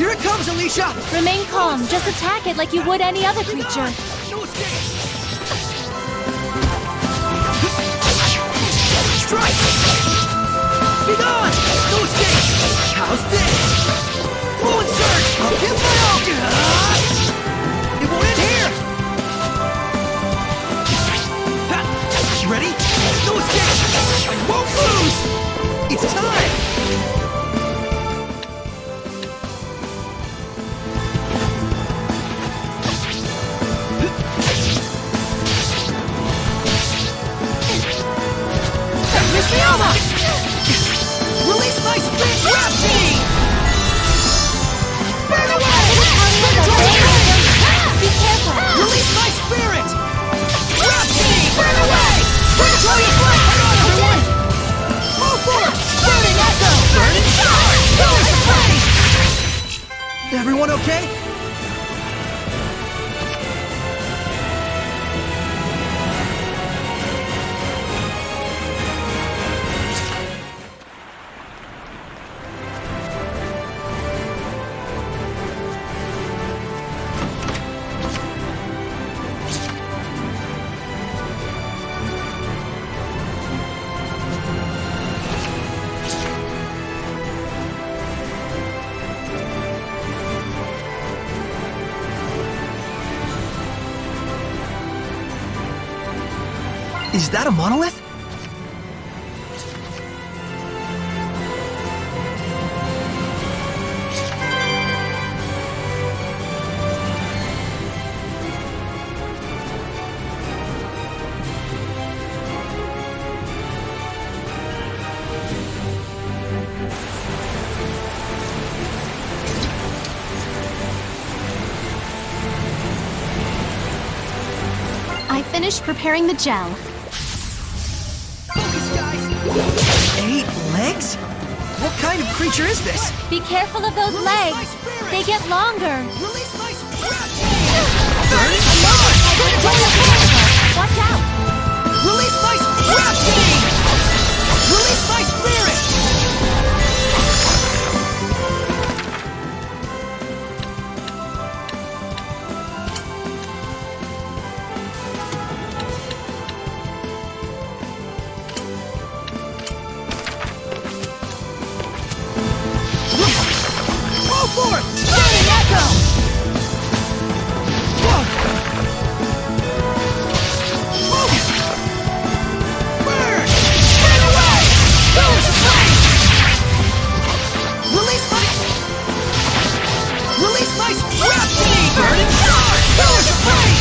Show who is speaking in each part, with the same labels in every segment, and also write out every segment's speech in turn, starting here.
Speaker 1: Here it comes, Alicia!
Speaker 2: Remain calm. Just attack it like you would any other creature.
Speaker 1: No escape! Strike! Be gone! No escape! How's this? Full insert! I'll give my all! It won't end here! Ha! Ready? No escape! I won't lose! It's time! Release my spin gravity! Burn away! Is that a monolith?
Speaker 2: I finished preparing the gel.
Speaker 1: Focus, guys! 8 legs? What kind of creature is this?
Speaker 2: Be careful of those
Speaker 1: Release my
Speaker 2: legs.
Speaker 1: spirit!
Speaker 2: They get longer.
Speaker 1: Release my spirit!
Speaker 2: Burning Watch out!
Speaker 1: Release my spirit! Release my spirit! Go for it! Shining Echo! Focus! Burn! Burn away! Pillars of flame! Release my rhapsody! Burning star! Pillars of flame!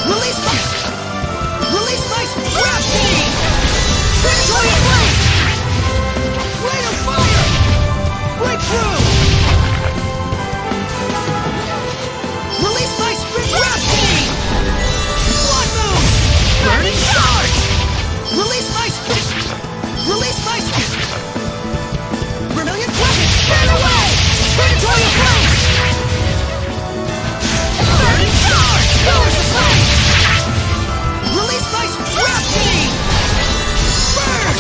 Speaker 1: Release my rhapsody! Victory of flame! Rain of fire! Breakthrough! Release my spirit rhapsody! Blood moon! Burning stars! Release my spirit! Release my spirit! Vermilion weapon! Burn away! Predatory of flame! Burning stars! Pillars of flame! Release my spirit rhapsody! Burn!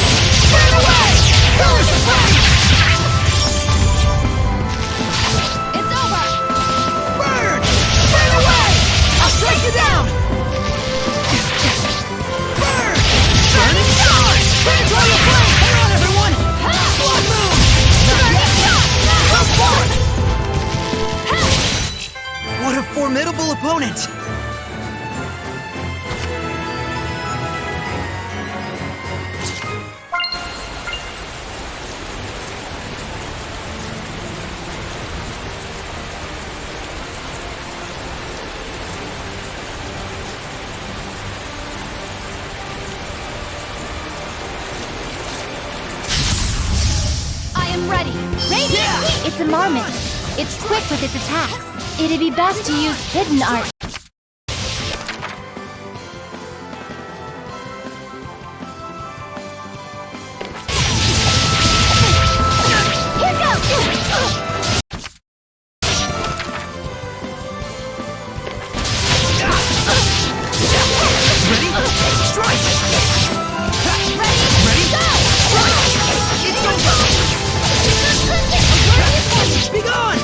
Speaker 1: Burn away! Pillars of flame!
Speaker 2: It's over!
Speaker 1: Burn! Burn away! I'll strike you down! Burn! Burning stars! Predatory of flame! Hang on, everyone! Blood moon! Not yet! Come forth! What a formidable opponent!
Speaker 2: I am ready. Radiant! It's a marmot. It's quick with its attacks. It'd be best to use hidden art. Here goes!
Speaker 1: Ready? Strike! Ready?
Speaker 2: Go!
Speaker 1: Strike! It's over! Be gone!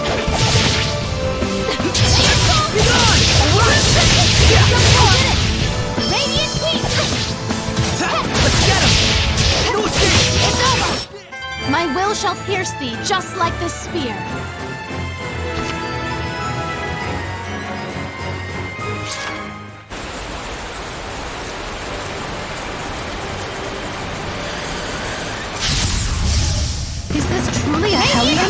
Speaker 1: Be gone!
Speaker 2: Radiant Peak!
Speaker 1: Let's get him! No escape!
Speaker 2: It's over! My will shall pierce thee, just like this spear. Is this truly a Hellion?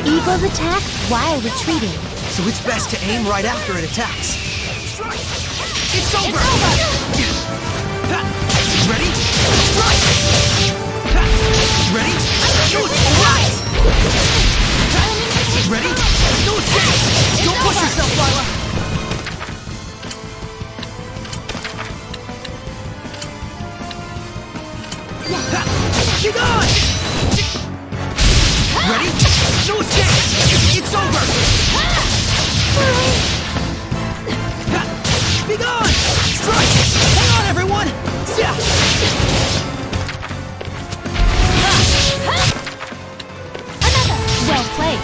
Speaker 2: Eagles attack while retreating.
Speaker 1: So it's best to aim right after it attacks. Strike! It's over! Ready? Strike! Ready? Use right! Ready? No escape! Don't push yourself, Lila! You gone! Ready? No escape! It's over! Be gone! Strike! Hang on, everyone!
Speaker 2: Another! Well played.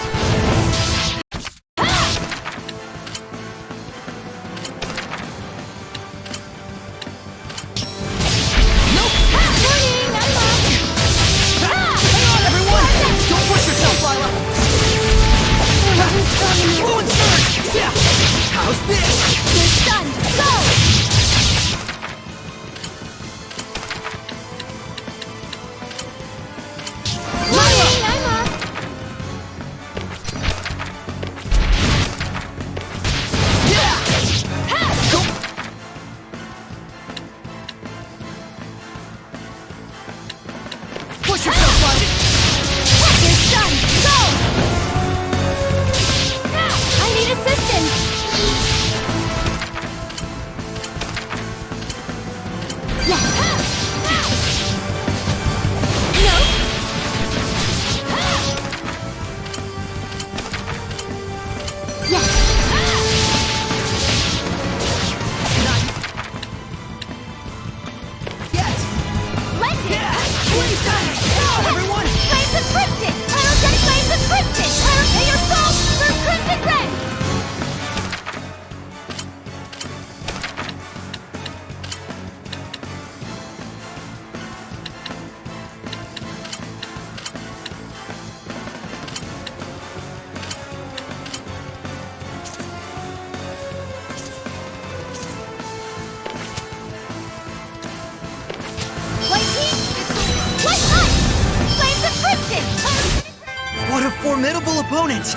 Speaker 1: formidable opponent!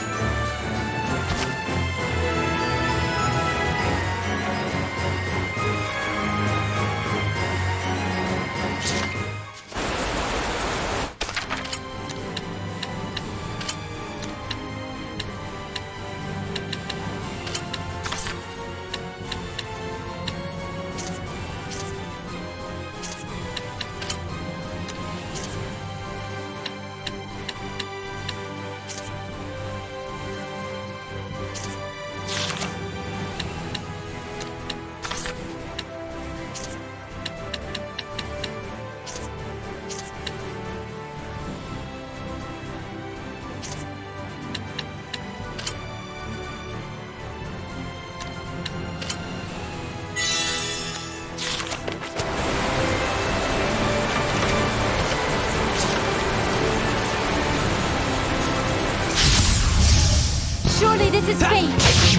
Speaker 2: Surely this is fate.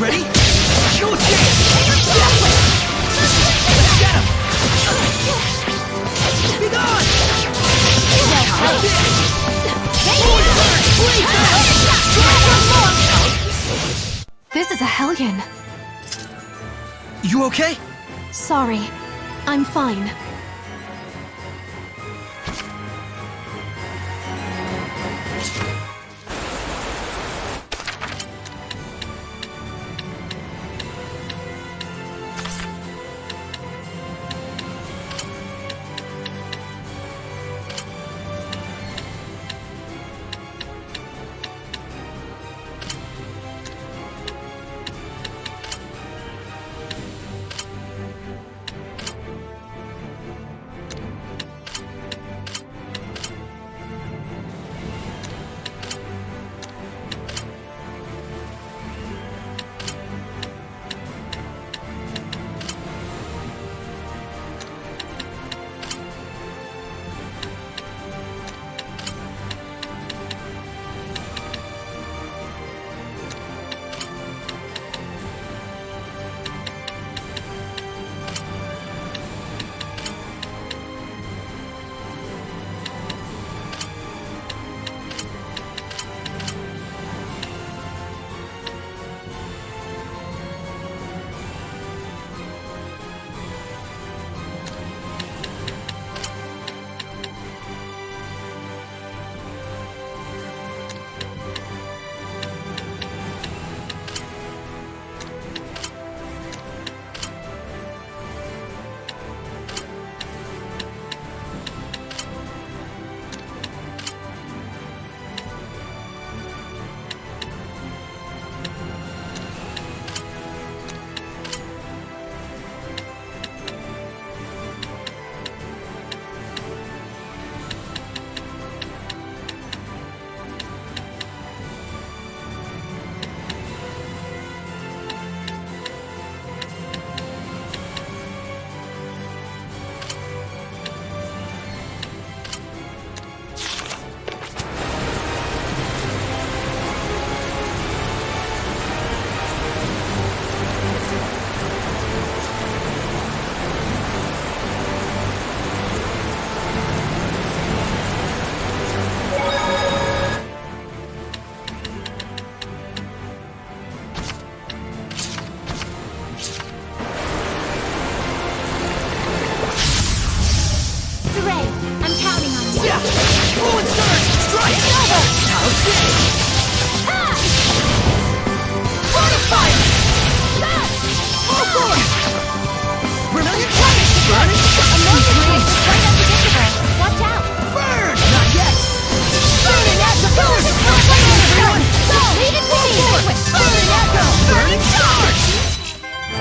Speaker 1: Ready? No escape! Let's get him! Be gone! How's this? Forward surge!
Speaker 3: This is a hellion.
Speaker 1: You okay?
Speaker 3: Sorry. I'm fine.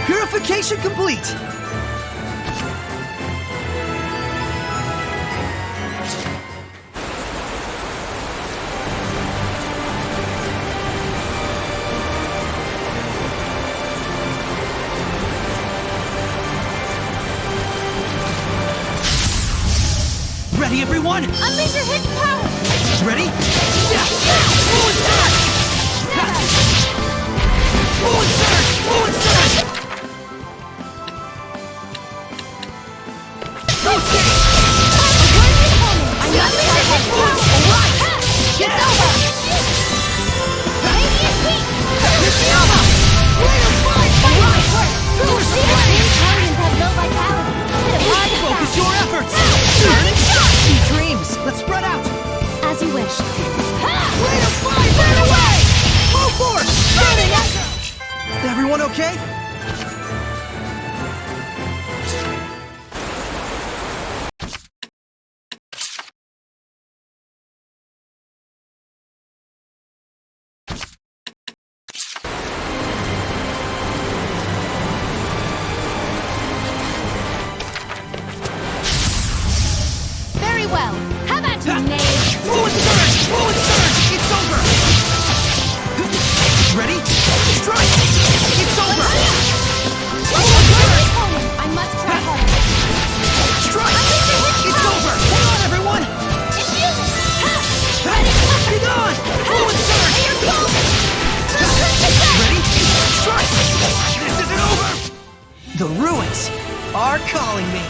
Speaker 1: Purification complete! Ready, everyone?
Speaker 2: Unleash your hidden power!
Speaker 1: Ready? Yeah! Forward surge! Forward surge! Forward surge! No escape!
Speaker 2: Unleash your hidden power!
Speaker 1: Alright!
Speaker 2: It's over!
Speaker 1: Everyone okay?
Speaker 2: Very well. How about you, Nate?
Speaker 1: Fluid surge! Fluid surge! It's over! Ready? Strike! It's over! Fluid surge!
Speaker 2: I must try harder.
Speaker 1: Strike! It's over! Hold on, everyone! Be gone! Fluid surge! Ready? Strike! This isn't over! The ruins are calling me.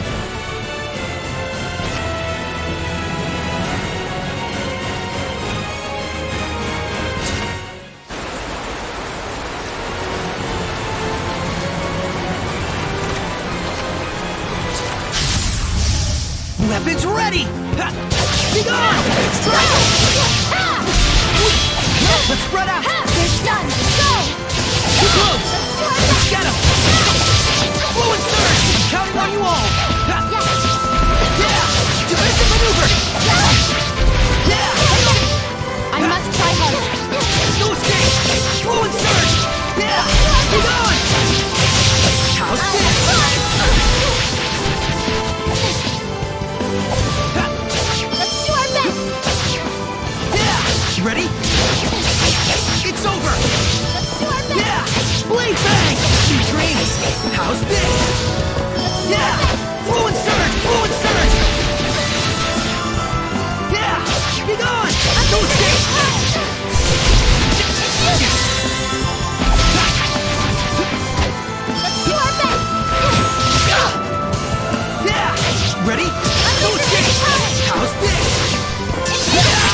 Speaker 1: Weapons ready! Ha! Be gone! Strike! Let's spread out!
Speaker 2: It's done. Go!
Speaker 1: Too close! Let's get him! Fluid surge! I'm counting on you all! Ha! Yeah! Defensive maneuver! Yeah!
Speaker 2: I must try harder.
Speaker 1: No escape! Fluid surge! Yeah! Be gone! How's this?
Speaker 2: Let's do our best.
Speaker 1: Yeah! Ready? It's over!
Speaker 2: Let's do our best.
Speaker 1: Yeah! Blade bang! Sweet dreams! How's this? Yeah! Fluid surge! Fluid surge! Yeah! Be gone! No escape!
Speaker 2: Let's do our best.
Speaker 1: Yeah! Ready? No escape! How's this? Yeah!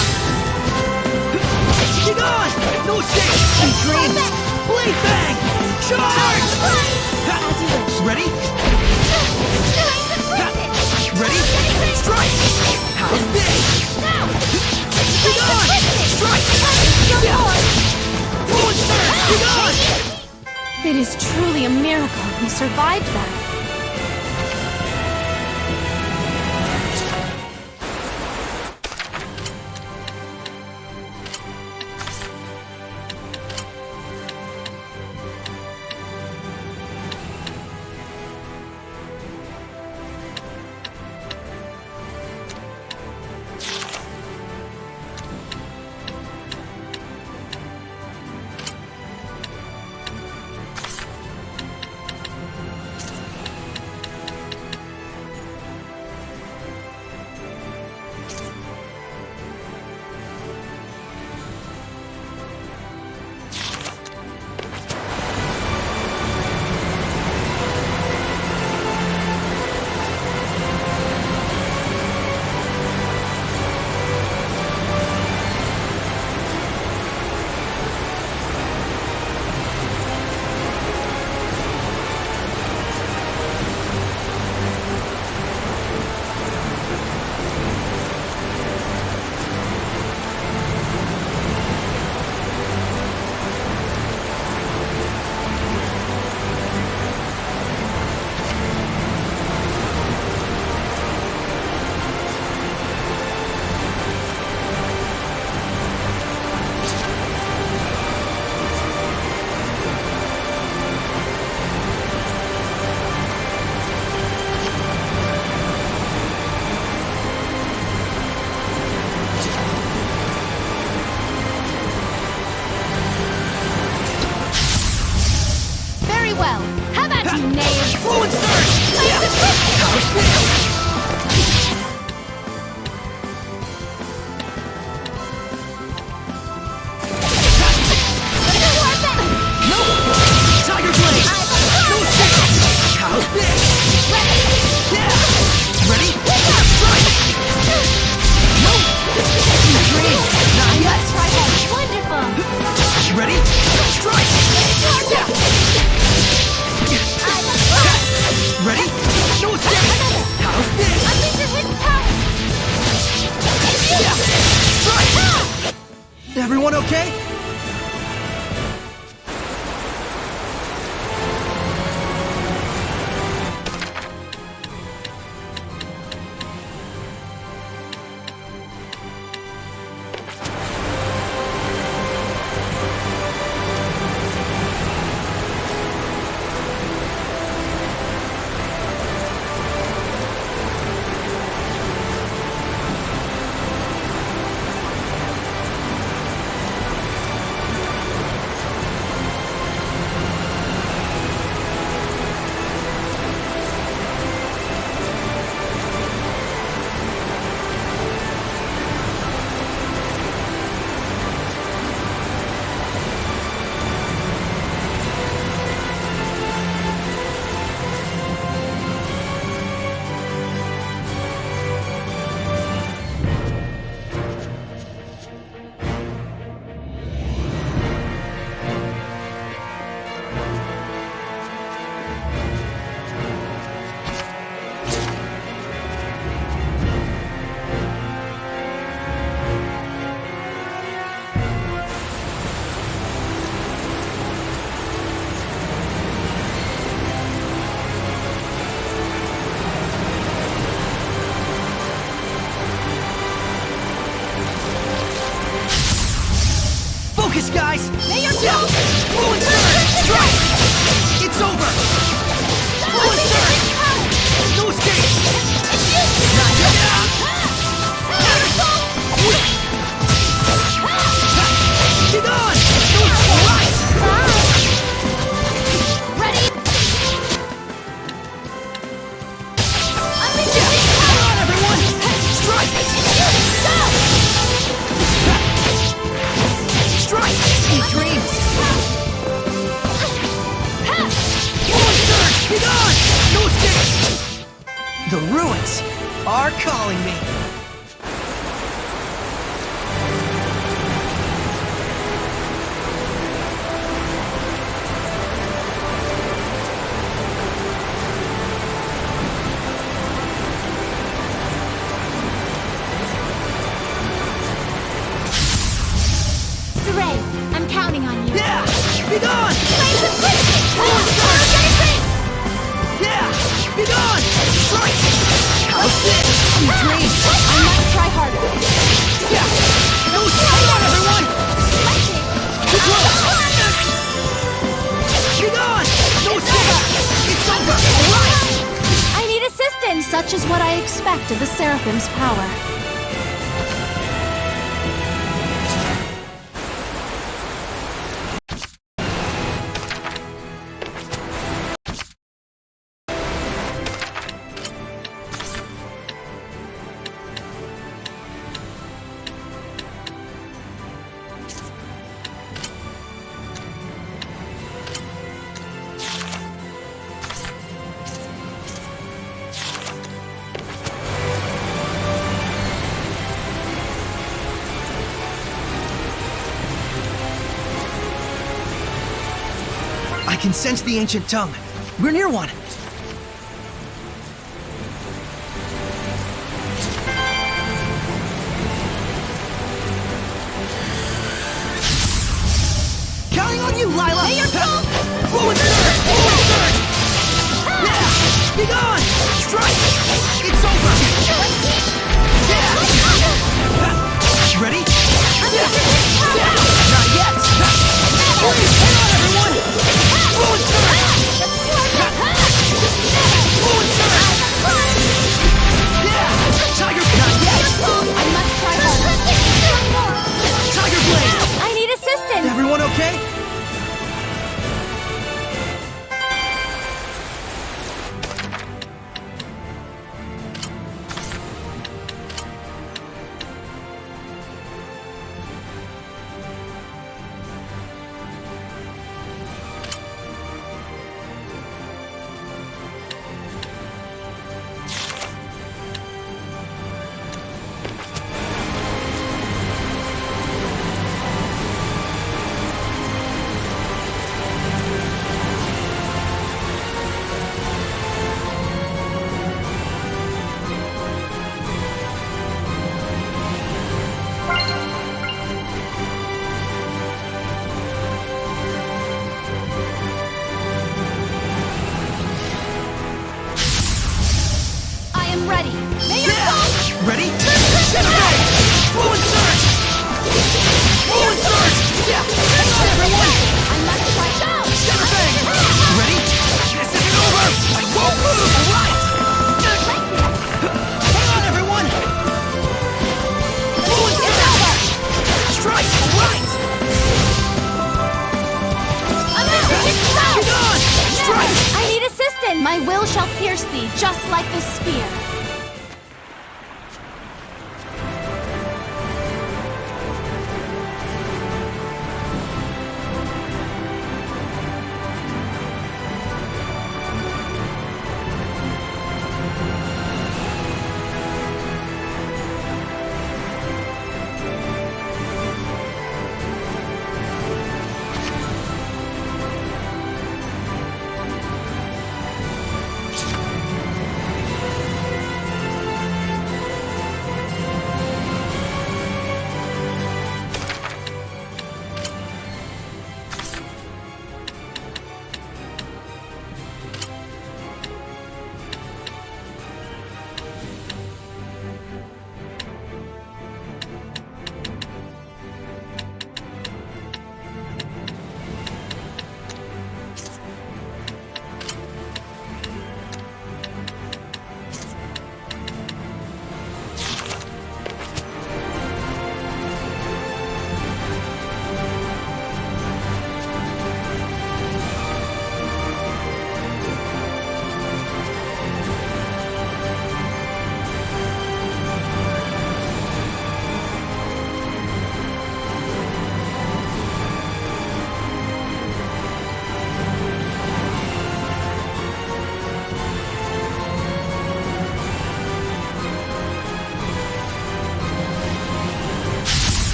Speaker 1: Be gone! No escape! Sweet dreams! Blade bang! Charge!
Speaker 2: As you wish.
Speaker 1: Ready? Ready? Strike! How's this? Be gone! Strike! Yeah! Fluid surge! Be gone!
Speaker 3: It is truly a miracle we survived that.
Speaker 1: Fluid surge! Yeah! How's this? No! Tiger Blade! No escape! How's this? Yeah! Ready? Strike! No! Sweet dreams! Not yet!
Speaker 2: Wonderful!
Speaker 1: Ready? Strike! Yeah! Ready? No escape! The ruins are calling me.
Speaker 2: Saray, I'm counting on you.
Speaker 1: Yeah! Be gone!
Speaker 2: Blaze of Fleet!
Speaker 1: Forward surge! Yeah! Be gone! Strike! How's this? Sweet dreams!
Speaker 2: I must try harder.
Speaker 1: Yeah! No, hold on, everyone! Too close! Be gone! No escape! It's over! Alright!
Speaker 2: I need assistance. Such is what I expect of the Seraphim's power.
Speaker 1: I can sense the ancient tongue. We're near one. Counting on you, Lila!
Speaker 2: May your soul-
Speaker 1: Forward surge! Forward surge! Yeah! Be gone! Strike! It's over! Yeah! Ready? Not yet! Hang on, everyone! Forward surge! Forward surge! Yeah! Tiger... Not yet!
Speaker 2: I must try harder.
Speaker 1: Tiger blade!
Speaker 2: I need assistance.
Speaker 1: Everyone okay?
Speaker 2: I am ready. May your soul-
Speaker 1: Yeah! Ready? Generate! Forward surge! Forward surge! Yeah! Hang on, everyone!
Speaker 2: I must try. Go!
Speaker 1: Generate! Ready? This isn't over! I won't move! Right! Hang on, everyone! Forward surge! Strike! Right! Be gone! Strike!
Speaker 2: I need assistance. My will shall pierce thee, just like this spear.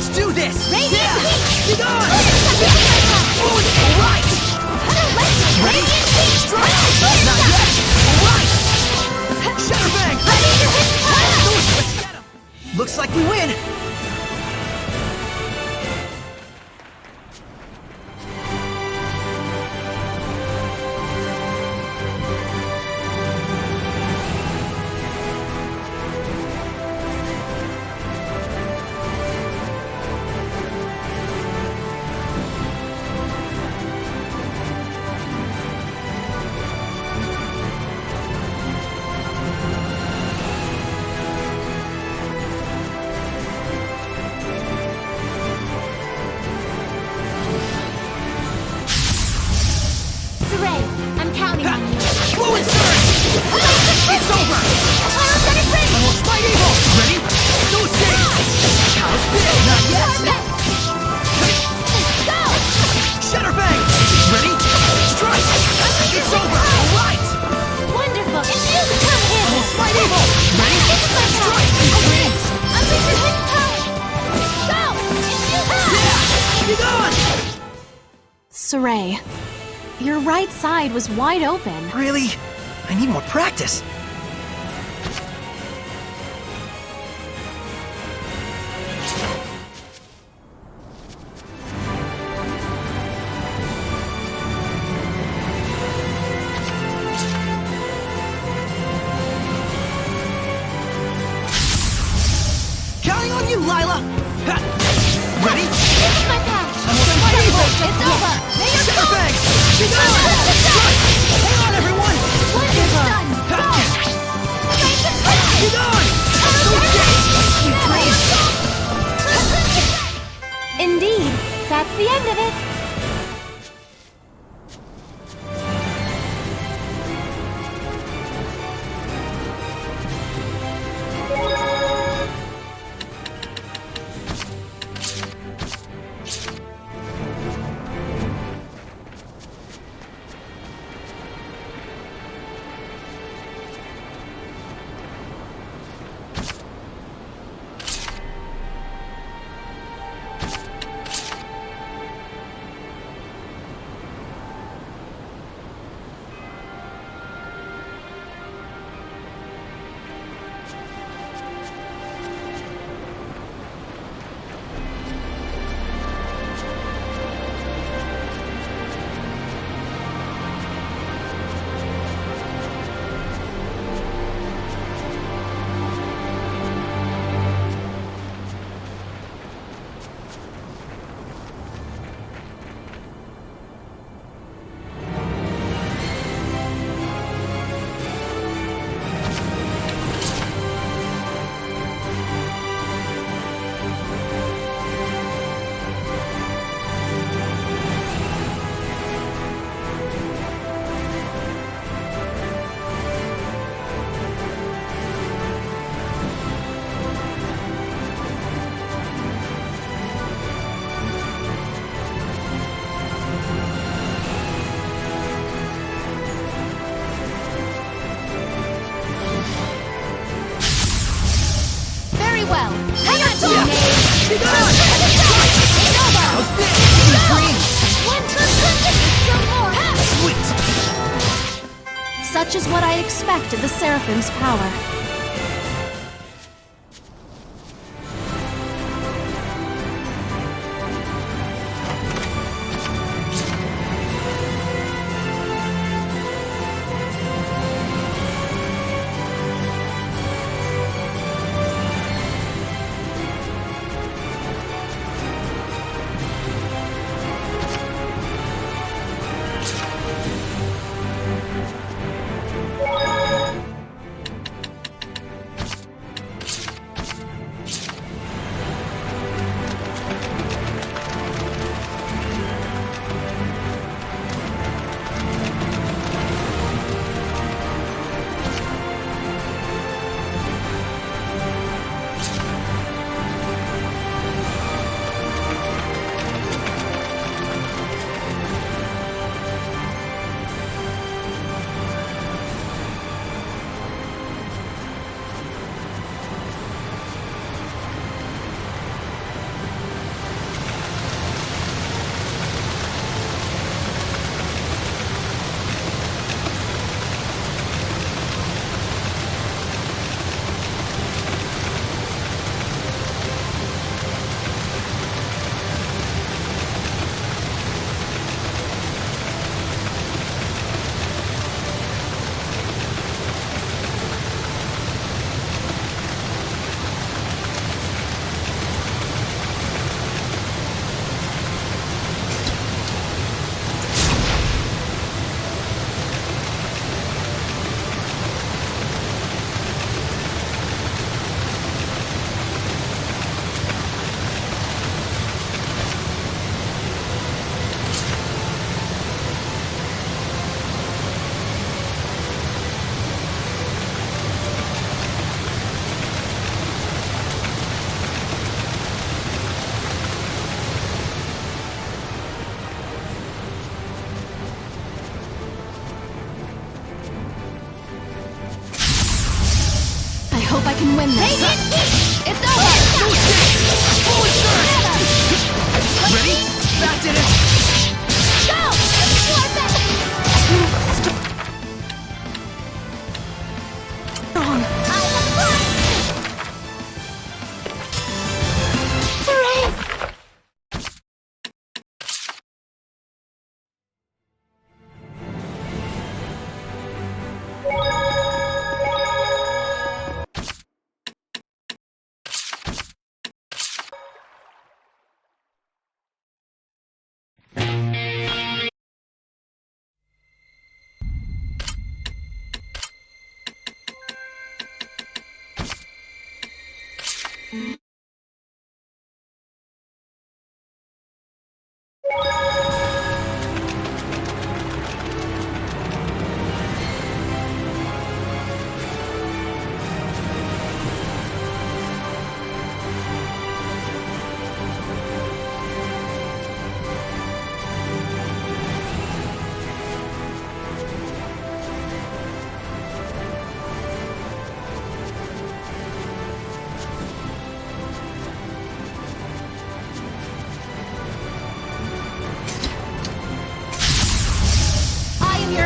Speaker 1: Let's do this!
Speaker 2: Radiant
Speaker 1: Yeah!
Speaker 2: Heat!
Speaker 1: Get on!
Speaker 2: It's my path!
Speaker 1: Fluence! Alright! Ready? Strike! Not yet! Alright! Shatterbang!
Speaker 2: Ready to hit fire!
Speaker 1: Let's get him! Looks like we win!
Speaker 2: Saray, I'm counting on you.
Speaker 1: Fluent Surge! It's over!
Speaker 2: Aerosonic Ring!
Speaker 1: Almost Fight Evil! Ready? No escape! House Big! Not yet!
Speaker 2: Go!
Speaker 1: Shatterbang! Ready? Strike! It's over! Alright!
Speaker 2: Wonderful! Infuse Come here!
Speaker 1: Almost Fight Evil! Ready?
Speaker 2: This is my
Speaker 1: Strike!
Speaker 2: path!
Speaker 1: Sweet dreams!
Speaker 2: Unleash your hidden power! Go! Infuse
Speaker 1: Yeah! Get on!
Speaker 3: Saray, your right side was wide open.
Speaker 1: Really? I need more practice. Counting on you, Lila! Ha! Ready?
Speaker 2: This is my path!
Speaker 1: Almost Fight Evil!
Speaker 2: It's over! May your
Speaker 1: Shatterbang! Get
Speaker 2: Go!
Speaker 1: on! Strike! Hang on, everyone!
Speaker 2: Wonderful! Go!
Speaker 1: Get on! No escape! Sweet dreams!
Speaker 2: Indeed, that's the end of it. Very well. Hang on, teammate.
Speaker 1: Get on!
Speaker 2: It's over.
Speaker 1: How's this? Sweet dreams!
Speaker 2: One good punch, still more.
Speaker 1: Sweet!
Speaker 3: Such is what I expect of the Seraphim's power.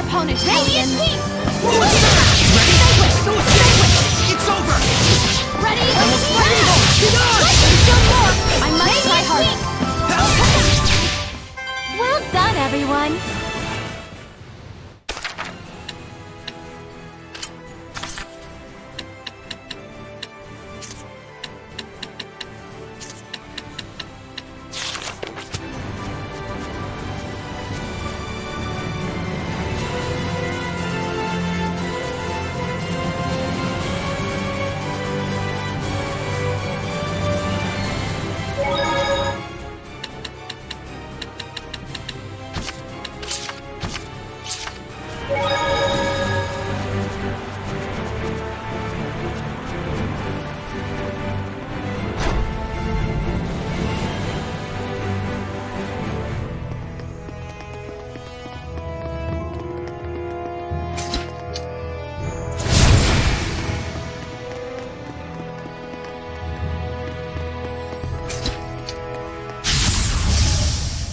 Speaker 3: opponent,
Speaker 2: Radiant
Speaker 3: Alien.
Speaker 2: Peak!
Speaker 1: Forward surge! Ready? No escape! It's over!
Speaker 2: Ready?
Speaker 1: Almost my evil! Get on!
Speaker 2: Still more!
Speaker 3: I must try harder.
Speaker 2: Well done, everyone!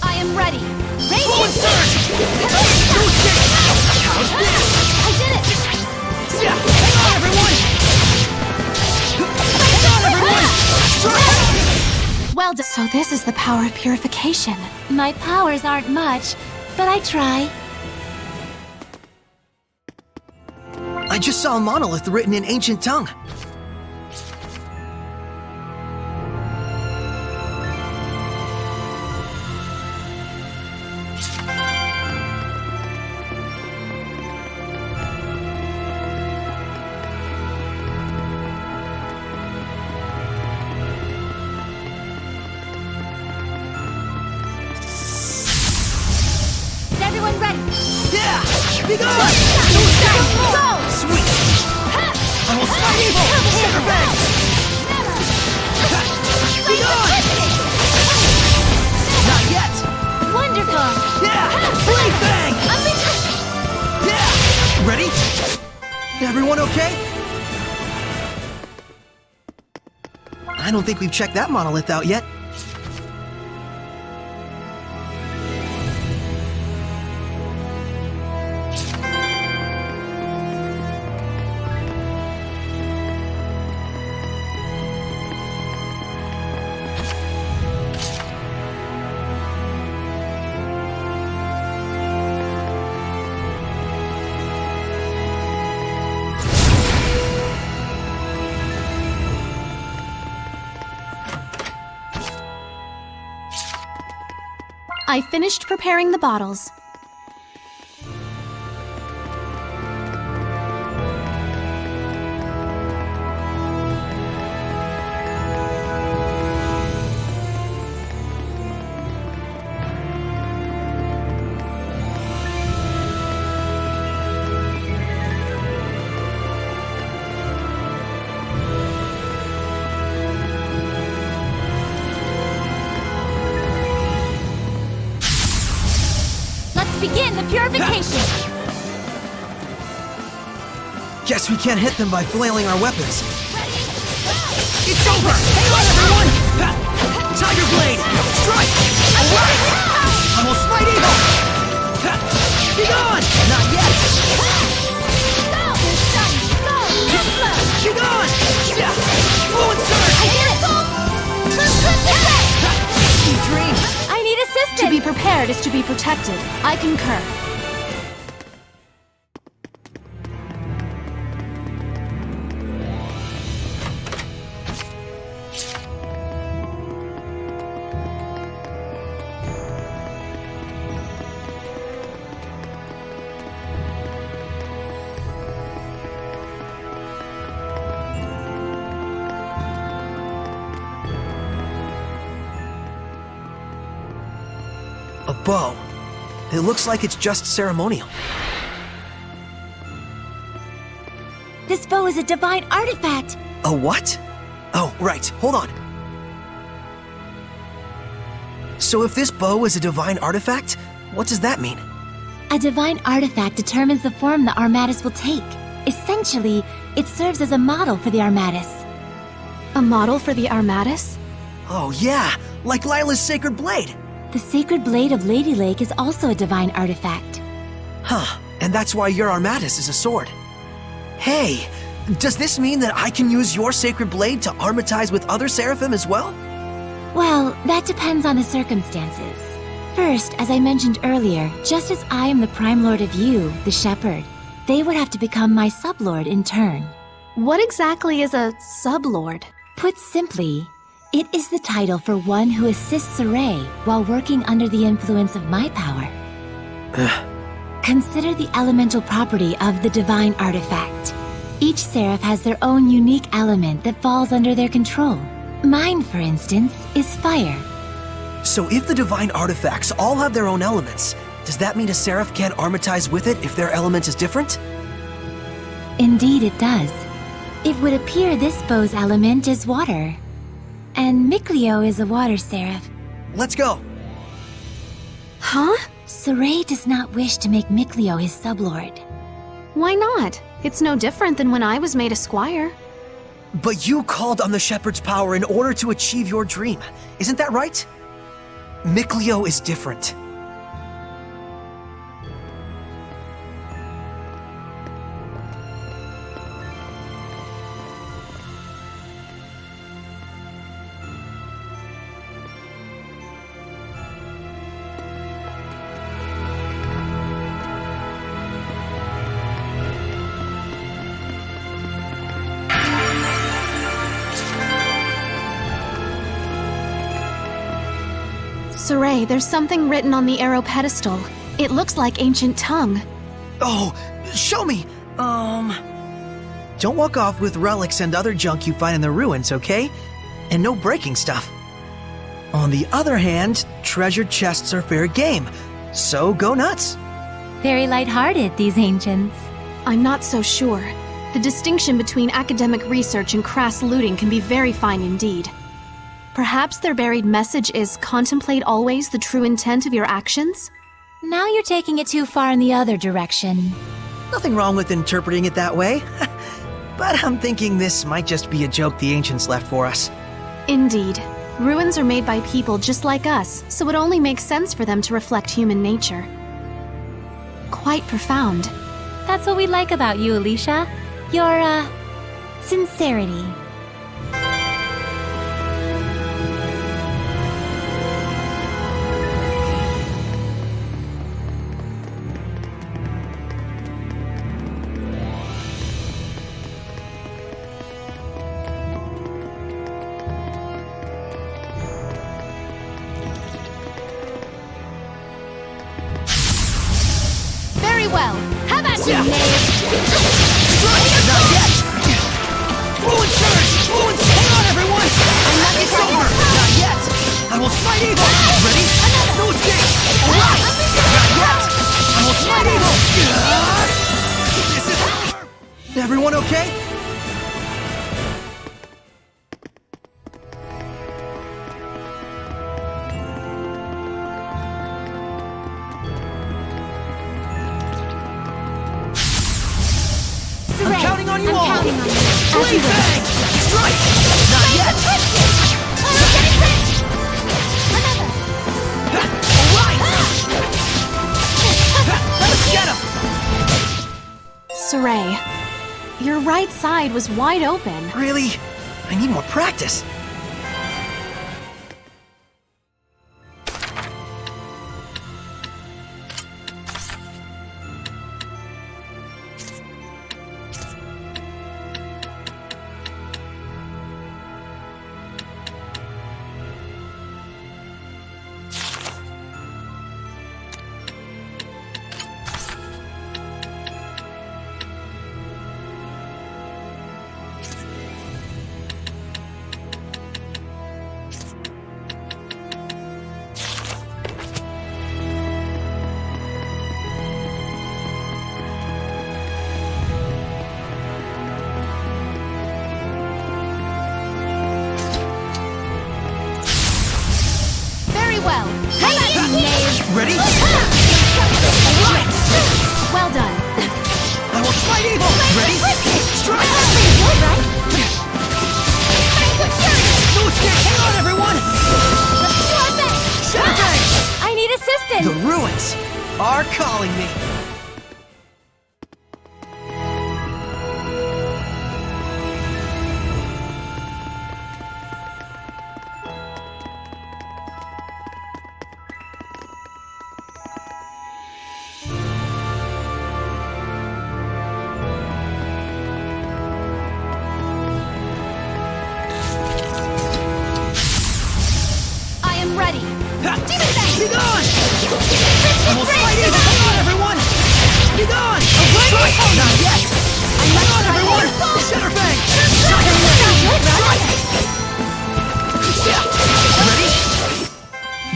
Speaker 2: I am ready! Radiant
Speaker 1: Forward
Speaker 2: Peak!
Speaker 1: surge! No escape! How's this?
Speaker 2: I did it!
Speaker 1: Yeah! Hang on, everyone! Hang on, everyone! Strike!
Speaker 3: Well done. So this is the power of purification.
Speaker 2: My powers aren't much, but I try.
Speaker 1: I just saw a monolith written in ancient tongue.
Speaker 2: Is everyone ready?
Speaker 1: Yeah! Be gone! No escape! Sweet! Almost my evil! Sugar bang! Be gone! Not yet!
Speaker 2: Wonderful!
Speaker 1: Yeah! Blade bang! Yeah! Ready? Everyone okay? I don't think we've checked that monolith out yet.
Speaker 3: I finished preparing the bottles.
Speaker 2: Let's begin the purification!
Speaker 1: Guess we can't hit them by flailing our weapons. It's over! Hang on, everyone! Tiger Blade! Strike! Alright! Almost Might Eagle! Be gone! Not yet! Be gone! Fluid Surge! Sweet dreams!
Speaker 2: I need assistance!
Speaker 3: To be prepared is to be protected. I concur.
Speaker 1: A bow. It looks like it's just ceremonial.
Speaker 2: This bow is a divine artifact!
Speaker 1: A what? Oh, right. Hold on. So if this bow is a divine artifact, what does that mean?
Speaker 2: A divine artifact determines the form the Armatus will take. Essentially, it serves as a model for the Armatus.
Speaker 3: A model for the Armatus?
Speaker 1: Oh yeah, like Lila's sacred blade.
Speaker 2: The sacred blade of Lady Lake is also a divine artifact.
Speaker 1: Huh, and that's why your Armatus is a sword. Hey, does this mean that I can use your sacred blade to armatize with other seraphim as well?
Speaker 2: Well, that depends on the circumstances. First, as I mentioned earlier, just as I am the Prime Lord of you, the Shepherd, they would have to become my sublord in turn.
Speaker 3: What exactly is a sublord?
Speaker 2: Put simply, it is the title for one who assists Saray while working under the influence of my power. Consider the elemental property of the divine artifact. Each seraph has their own unique element that falls under their control. Mine, for instance, is fire.
Speaker 1: So if the divine artifacts all have their own elements, does that mean a seraph can't armatize with it if their element is different?
Speaker 2: Indeed it does. It would appear this bow's element is water. And Mikleo is a water seraph.
Speaker 1: Let's go!
Speaker 3: Huh?
Speaker 2: Saray does not wish to make Mikleo his sublord.
Speaker 3: Why not? It's no different than when I was made a squire.
Speaker 1: But you called on the Shepherd's power in order to achieve your dream. Isn't that right? Mikleo is different.
Speaker 3: Saray, there's something written on the arrow pedestal. It looks like ancient tongue.
Speaker 1: Oh, show me! Don't walk off with relics and other junk you find in the ruins, okay? And no breaking stuff. On the other hand, treasure chests are fair game, so go nuts.
Speaker 2: Very light-hearted, these ancients.
Speaker 3: I'm not so sure. The distinction between academic research and crass looting can be very fine indeed. Perhaps their buried message is contemplate always the true intent of your actions?
Speaker 2: Now you're taking it too far in the other direction.
Speaker 1: Nothing wrong with interpreting it that way. But I'm thinking this might just be a joke the ancients left for us.
Speaker 3: Indeed. Ruins are made by people just like us, so it only makes sense for them to reflect human nature. Quite profound.
Speaker 2: That's what we like about you, Alicia. Your, sincerity.
Speaker 3: Very well. How about you,
Speaker 1: Yeah.
Speaker 3: knaves?
Speaker 1: Not yet! Fluid surge! Fluid surge! Hang on, everyone! It's over! Not yet! I will smite evil! Ready? No escape! Alright! Not yet! I will smite evil! This is over! Everyone okay? I'm counting on you all!
Speaker 3: Counting on you.
Speaker 1: Blade bang! Strike! Not yet! Alright! Let's get him!
Speaker 3: Saray, your right side was wide open.
Speaker 1: Really? I need more practice.
Speaker 3: Well, how about you, knaves?
Speaker 1: Ready? Alright!
Speaker 3: Well done.
Speaker 1: I will smite evil! Ready? Strike! No escape! Hang on, everyone! Shatter!
Speaker 2: I need assistance!
Speaker 1: The ruins are calling me.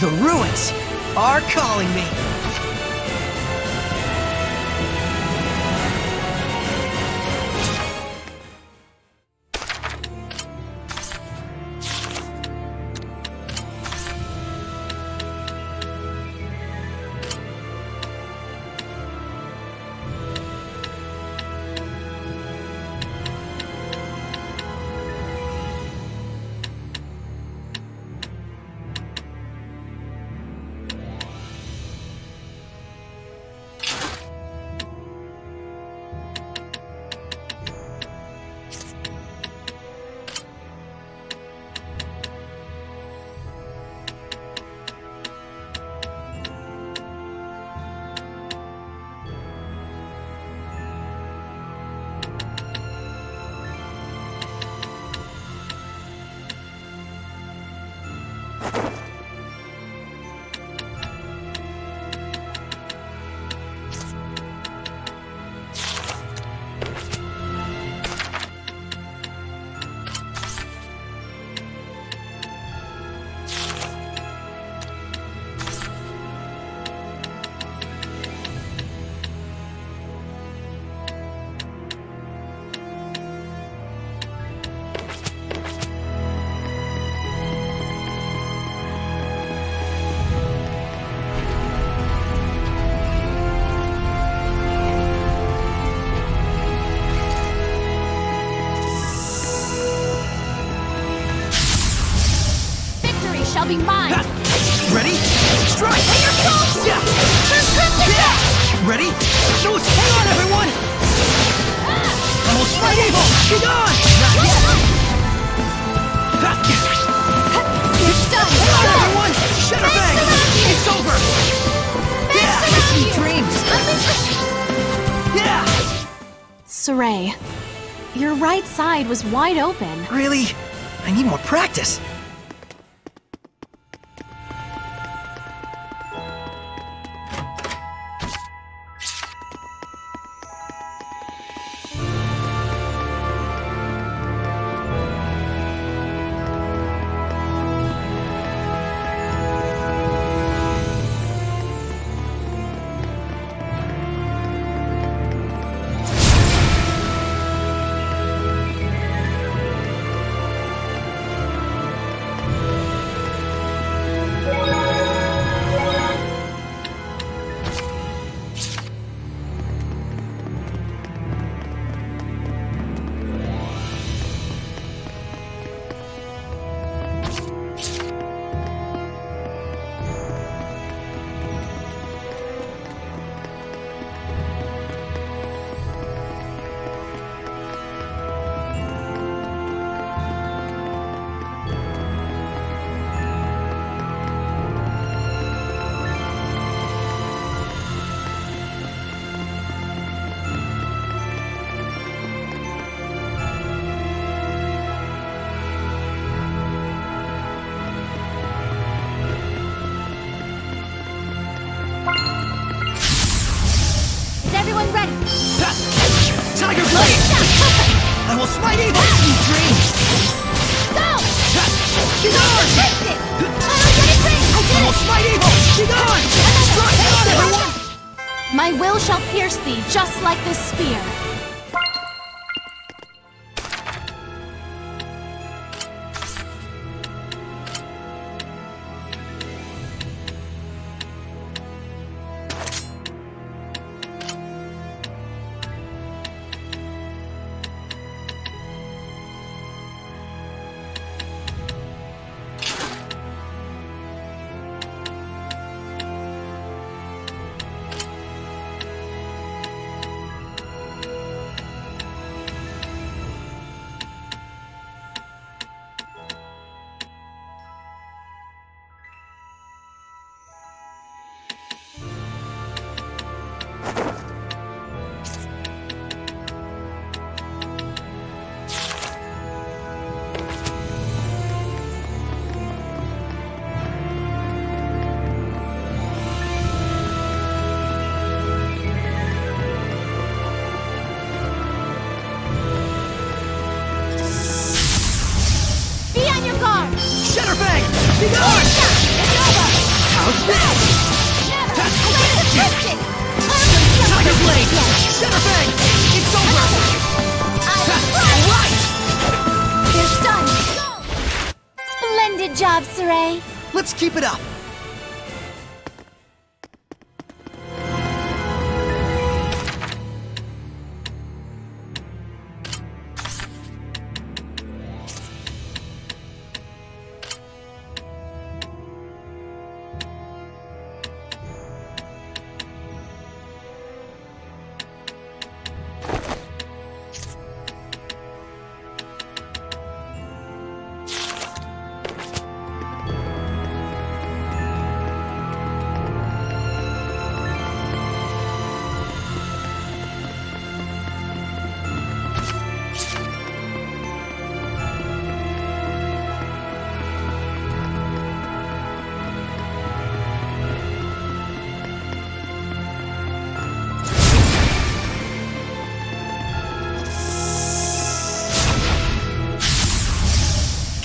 Speaker 1: The ruins are calling me.
Speaker 3: Shall be mine.
Speaker 1: Ha! Ready? Strike! Yeah! Yeah! Ready? No, hang on, everyone! I will smite evil! Be gone! Not yet! Ha!
Speaker 3: It's done.
Speaker 1: Hang on, everyone! Shadowbang! It's over! Yeah! Sweet dreams! Yeah!
Speaker 3: Saray, your right side was wide open.
Speaker 1: Really? I need more practice.
Speaker 2: Everyone ready?
Speaker 1: Ha! Tiger Blade! I will smite evil! Sweet dreams!
Speaker 2: Go!
Speaker 1: Ha! Be gone!
Speaker 2: Fix it! I
Speaker 1: I will smite evil! Be gone! Strike! Hang on, everyone!
Speaker 3: My will shall pierce thee, just like this spear.
Speaker 1: this? Tiger Blade! Center Bang! It's over! Alright!
Speaker 2: They're stunned. Splendid job, Saray.
Speaker 1: Let's keep it up!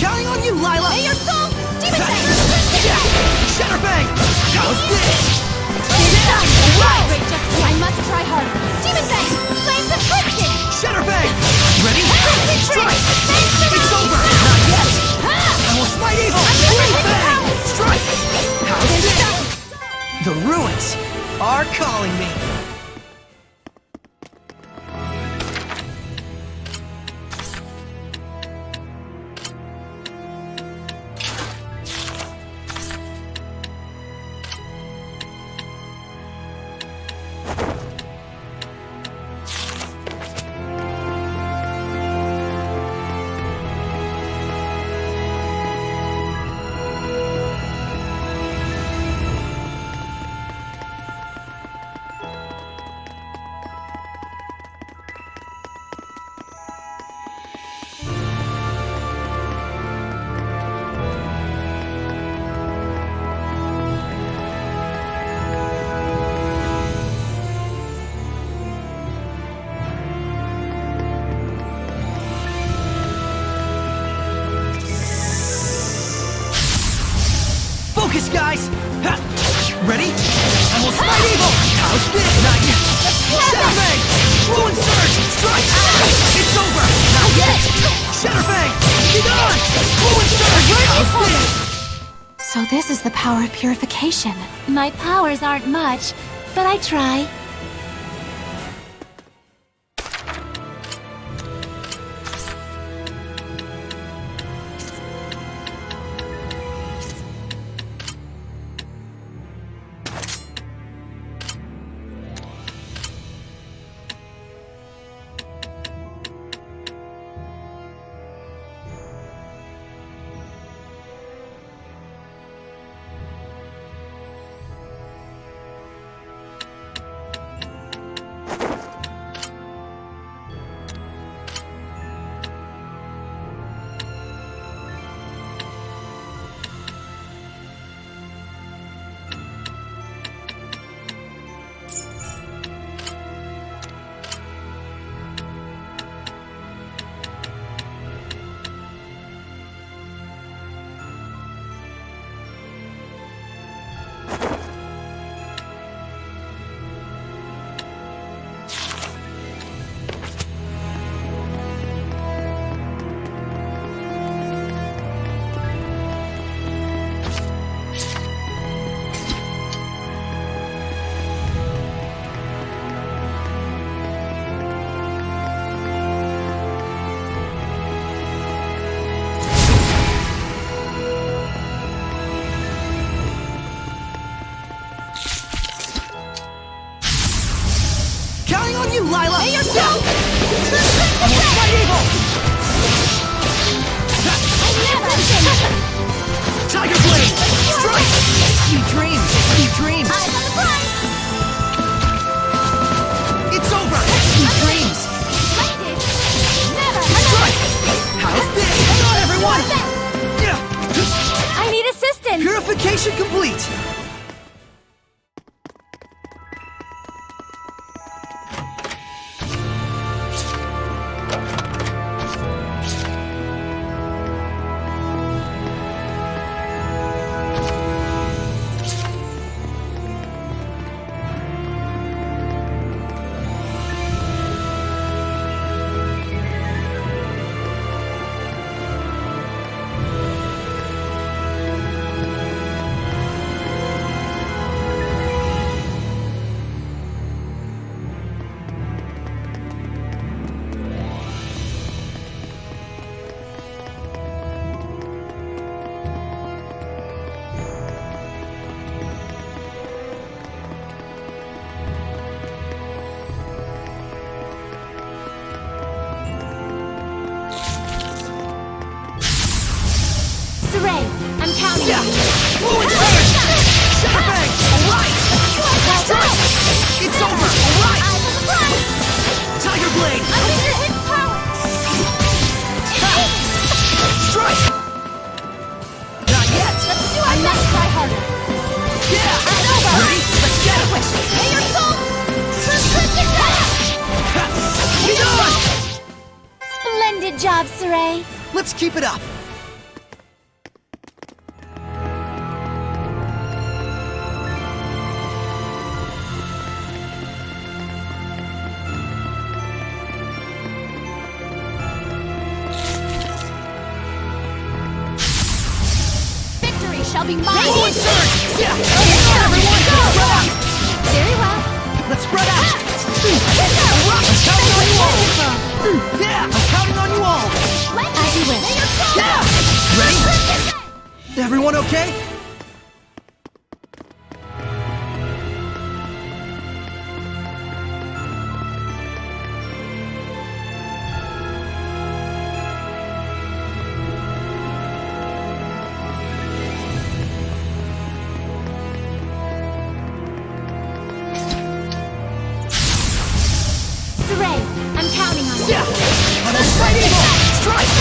Speaker 1: Counting on you, Lila!
Speaker 2: Hey, your soul! Demon Bang!
Speaker 1: Shatter Bang! How's this?
Speaker 2: Right! I must try harder. Demon Bang! Flames of Crimson!
Speaker 1: Shatter Bang! Ready?
Speaker 2: Crimson
Speaker 1: Strike!
Speaker 2: Thanks,
Speaker 1: It's over! Not yet! I will smite evil! Blue Bang! Strike! How's this? The ruins are calling me! Focus, guys! Ha! Ready? I will smite evil! How's this? Not yet! Shatter Bang! Fluent Surge! Strike! It's over! Not yet! Shatter Bang! Be gone! Fluent Surge! How's this?
Speaker 3: So this is the power of purification.
Speaker 2: My powers aren't much, but I try.
Speaker 1: you, Lila! Hey, yourself! I will smite evil! Tiger Blade! Strike! Sweet dreams! Sweet dreams! It's over! Sweet dreams! Strike! How's this? Hang on, everyone!
Speaker 2: I need assistance!
Speaker 1: Purification complete!
Speaker 2: Saray.
Speaker 1: Let's keep it up.
Speaker 3: Victory shall be mine!
Speaker 1: Radiant surge! Yeah!
Speaker 3: Yeah.
Speaker 1: Everyone,
Speaker 3: Go.
Speaker 1: spread out!
Speaker 3: Very well.
Speaker 1: Let's spread out!
Speaker 3: Rock,
Speaker 1: I'm counting on you all! Yeah! I'm counting on you all!
Speaker 3: As you wish.
Speaker 1: Yeah! Ready? Everyone okay?
Speaker 2: Saray, I'm counting on you.
Speaker 1: Yeah! I'm a Smite Eagle! Strike!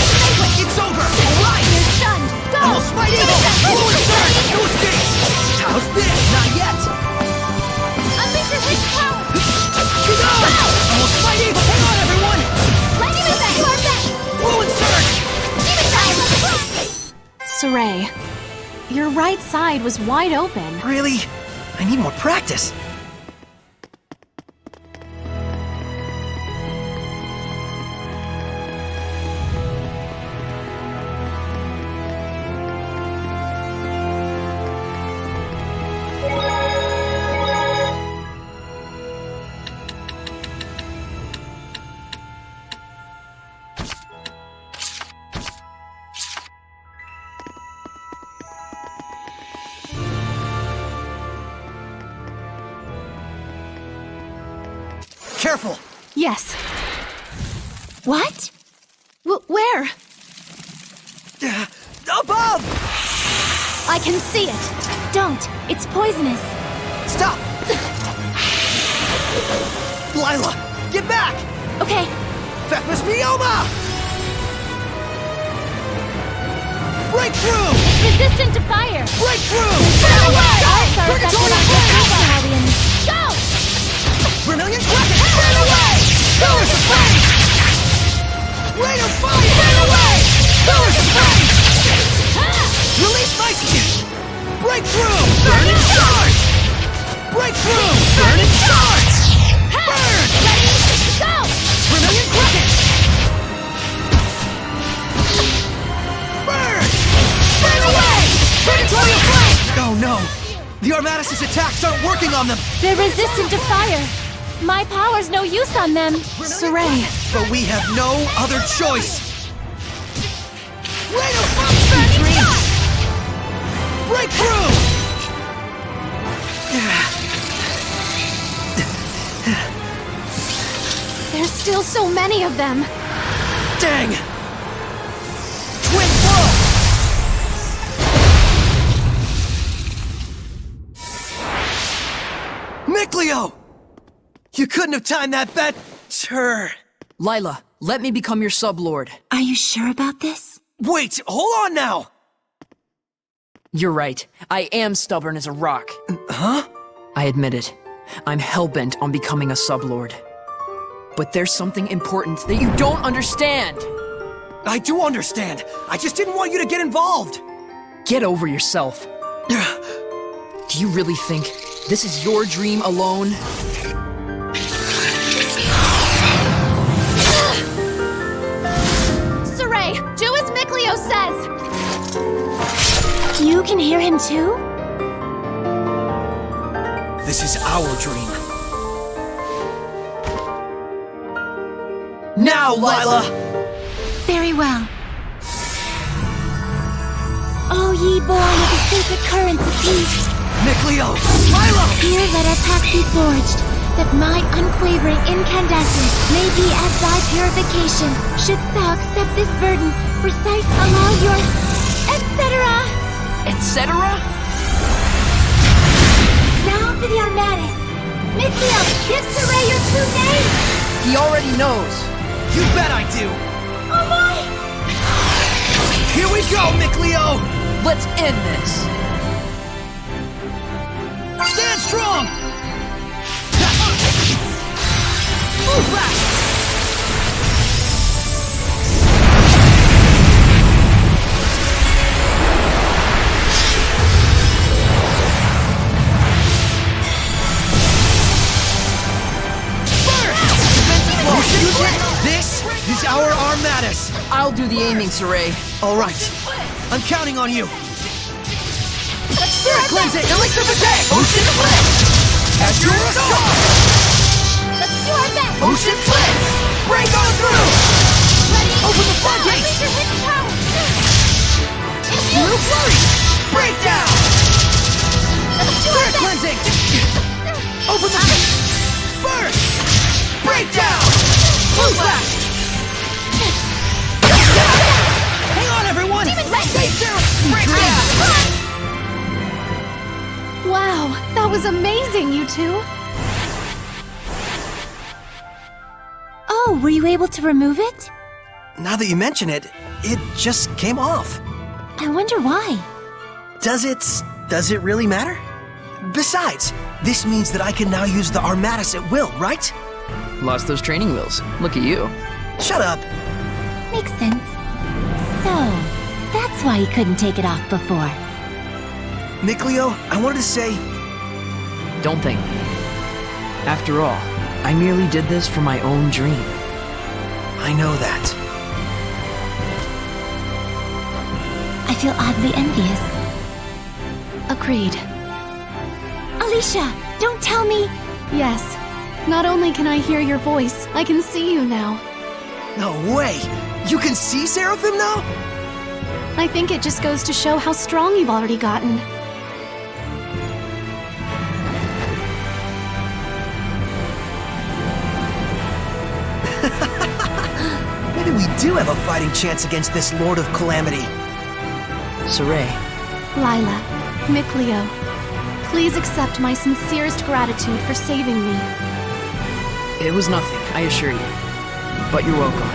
Speaker 1: It's over! Alright!
Speaker 3: You're stunned. Go.
Speaker 1: I'm a Smite Eagle! Fluid surge! How's this? How's this? Not yet!
Speaker 3: Unleash your wish power.
Speaker 1: Go! I'm a Smite Eagle! Hang on, everyone!
Speaker 3: Lightning effect. You are back.
Speaker 1: Fluid surge!
Speaker 3: Demon time. Saray, your right side was wide open.
Speaker 1: Really? I need more practice. Careful!
Speaker 3: Yes.
Speaker 2: What?
Speaker 3: Where?
Speaker 1: Above!
Speaker 3: I can see it.
Speaker 2: Don't. It's poisonous.
Speaker 1: Stop! Lila, get back!
Speaker 2: Okay.
Speaker 1: Fecmus Mioma! Break through!
Speaker 2: Resistant to fire.
Speaker 1: Break through! Get away! Purgatory Flame!
Speaker 3: Go!
Speaker 1: Vermilion Kraken! Burn away! Pillars of Flame! Rain of Fire! Burn away! Pillars of Flame! Release my skin! Break through! Burn and charge! Break through! Burn and charge! Burn!
Speaker 3: Ready? Go!
Speaker 1: Vermilion Kraken! Burn! Burn away! Purgatory Flame! Oh no! The Armatus' attacks aren't working on them!
Speaker 2: They're resistant to fire. My power's no use on them.
Speaker 3: Saray,
Speaker 1: But we have no other choice! Rain of Fire! Dreams! Break through!
Speaker 3: there's still so many of them.
Speaker 1: Dang! Twin blow! Miclio! You couldn't have timed that better!
Speaker 4: Lila, let me become your sublord.
Speaker 2: Are you sure about this?
Speaker 1: Wait, hold on now!
Speaker 4: You're right. I am stubborn as a rock.
Speaker 1: Huh?
Speaker 4: I admit it. I'm hellbent on becoming a sublord. But there's something important that you don't understand.
Speaker 1: I do understand. I just didn't want you to get involved.
Speaker 4: Get over yourself. Do you really think this is your dream alone?
Speaker 3: Saray, do as Miclio says.
Speaker 2: You can hear him too?
Speaker 1: This is our dream. Now, Lila!
Speaker 2: Very well. O ye born of the sacred currents of peace,
Speaker 1: Miclio! Lila!
Speaker 2: here let our pact be forged, that my unquavering incandescence may be as thy purification. Shouldst thou accept this burden, recite aloud your etc.
Speaker 4: Etc.?
Speaker 2: Now for the Armatus. Miclio, give Saray your true name!
Speaker 4: He already knows.
Speaker 1: You bet I do!
Speaker 2: Oh my!
Speaker 1: Here we go, Miclio!
Speaker 4: Let's end this.
Speaker 1: Stand strong! Move fast! is our Armatus!
Speaker 4: I'll do the aiming, Saray.
Speaker 1: Alright, I'm counting on you! Spirit cleansing! Electrification! Ocean Blitz! As your assault!
Speaker 2: Let's do our best!
Speaker 1: Ocean Blitz! Break on through!
Speaker 2: Ready?
Speaker 1: Open the floodgates!
Speaker 2: Release your hidden power!
Speaker 1: Blue Flurry! Breakdown!
Speaker 2: Let's do our
Speaker 1: Spirit
Speaker 2: best!
Speaker 1: cleansing! Open the... Burst! Breakdown! Blue Flash! Hang on, everyone! Save Sarah! Breakdown!
Speaker 3: Wow, that was amazing, you two!
Speaker 2: Oh, were you able to remove it?
Speaker 1: Now that you mention it, it just came off.
Speaker 2: I wonder why.
Speaker 1: Does it really matter? Besides, this means that I can now use the Armatus at will, right?
Speaker 4: Lost those training wheels. Look at you.
Speaker 1: Shut up.
Speaker 2: Makes sense. So, that's why you couldn't take it off before.
Speaker 1: Mikleo, I wanted to say...
Speaker 4: Don't think. After all, I merely did this for my own dream.
Speaker 1: I know that.
Speaker 2: I feel oddly envious.
Speaker 3: Agreed.
Speaker 2: Alicia, don't tell me!
Speaker 3: Yes. Not only can I hear your voice, I can see you now.
Speaker 1: No way! You can see Seraphim now?
Speaker 3: I think it just goes to show how strong you've already gotten.
Speaker 1: Maybe we do have a fighting chance against this Lord of Calamity.
Speaker 4: Saray,
Speaker 3: Lila, Mikleo, please accept my sincerest gratitude for saving me.
Speaker 4: it was nothing, I assure you. But you're welcome.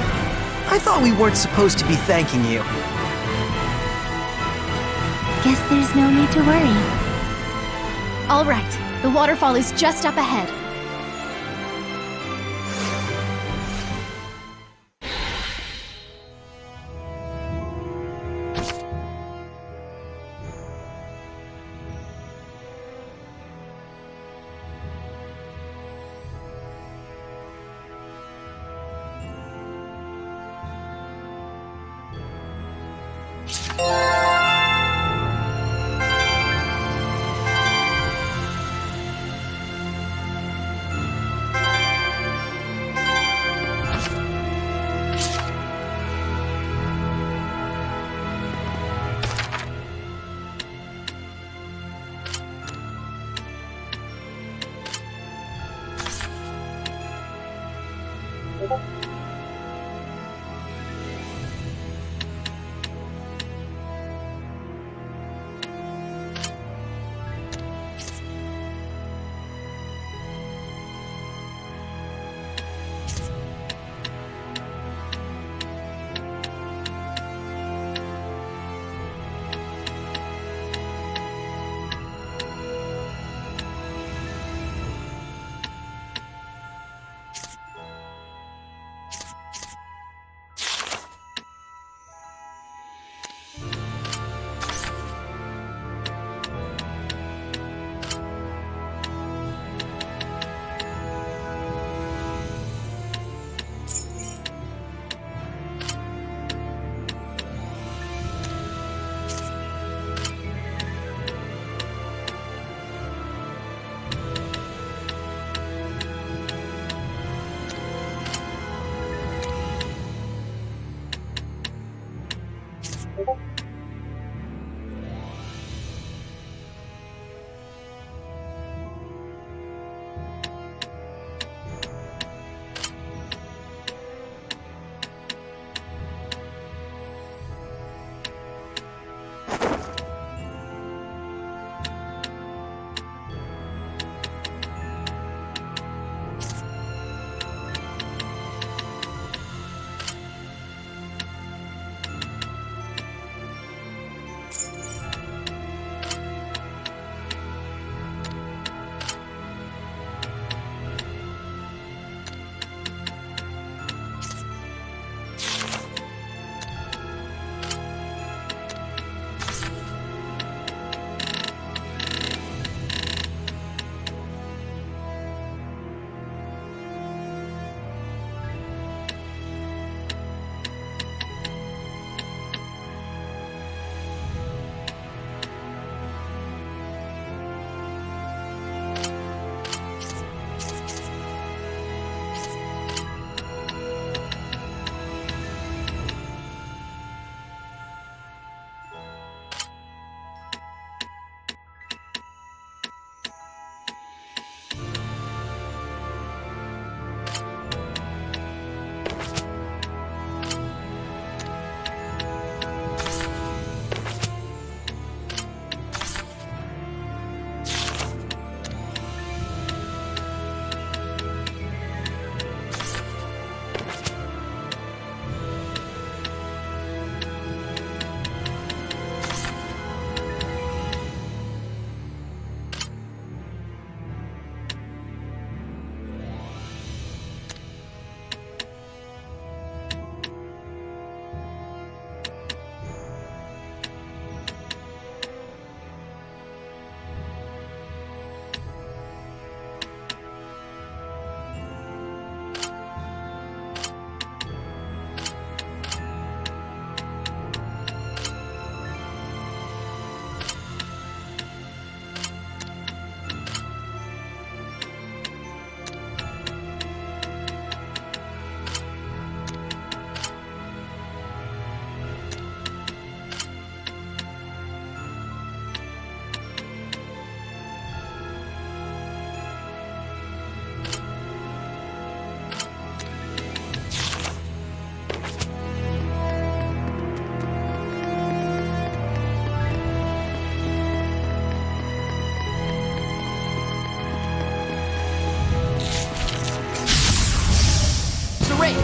Speaker 1: I thought we weren't supposed to be thanking you.
Speaker 2: Guess there's no need to worry.
Speaker 3: All right, the waterfall is just up ahead.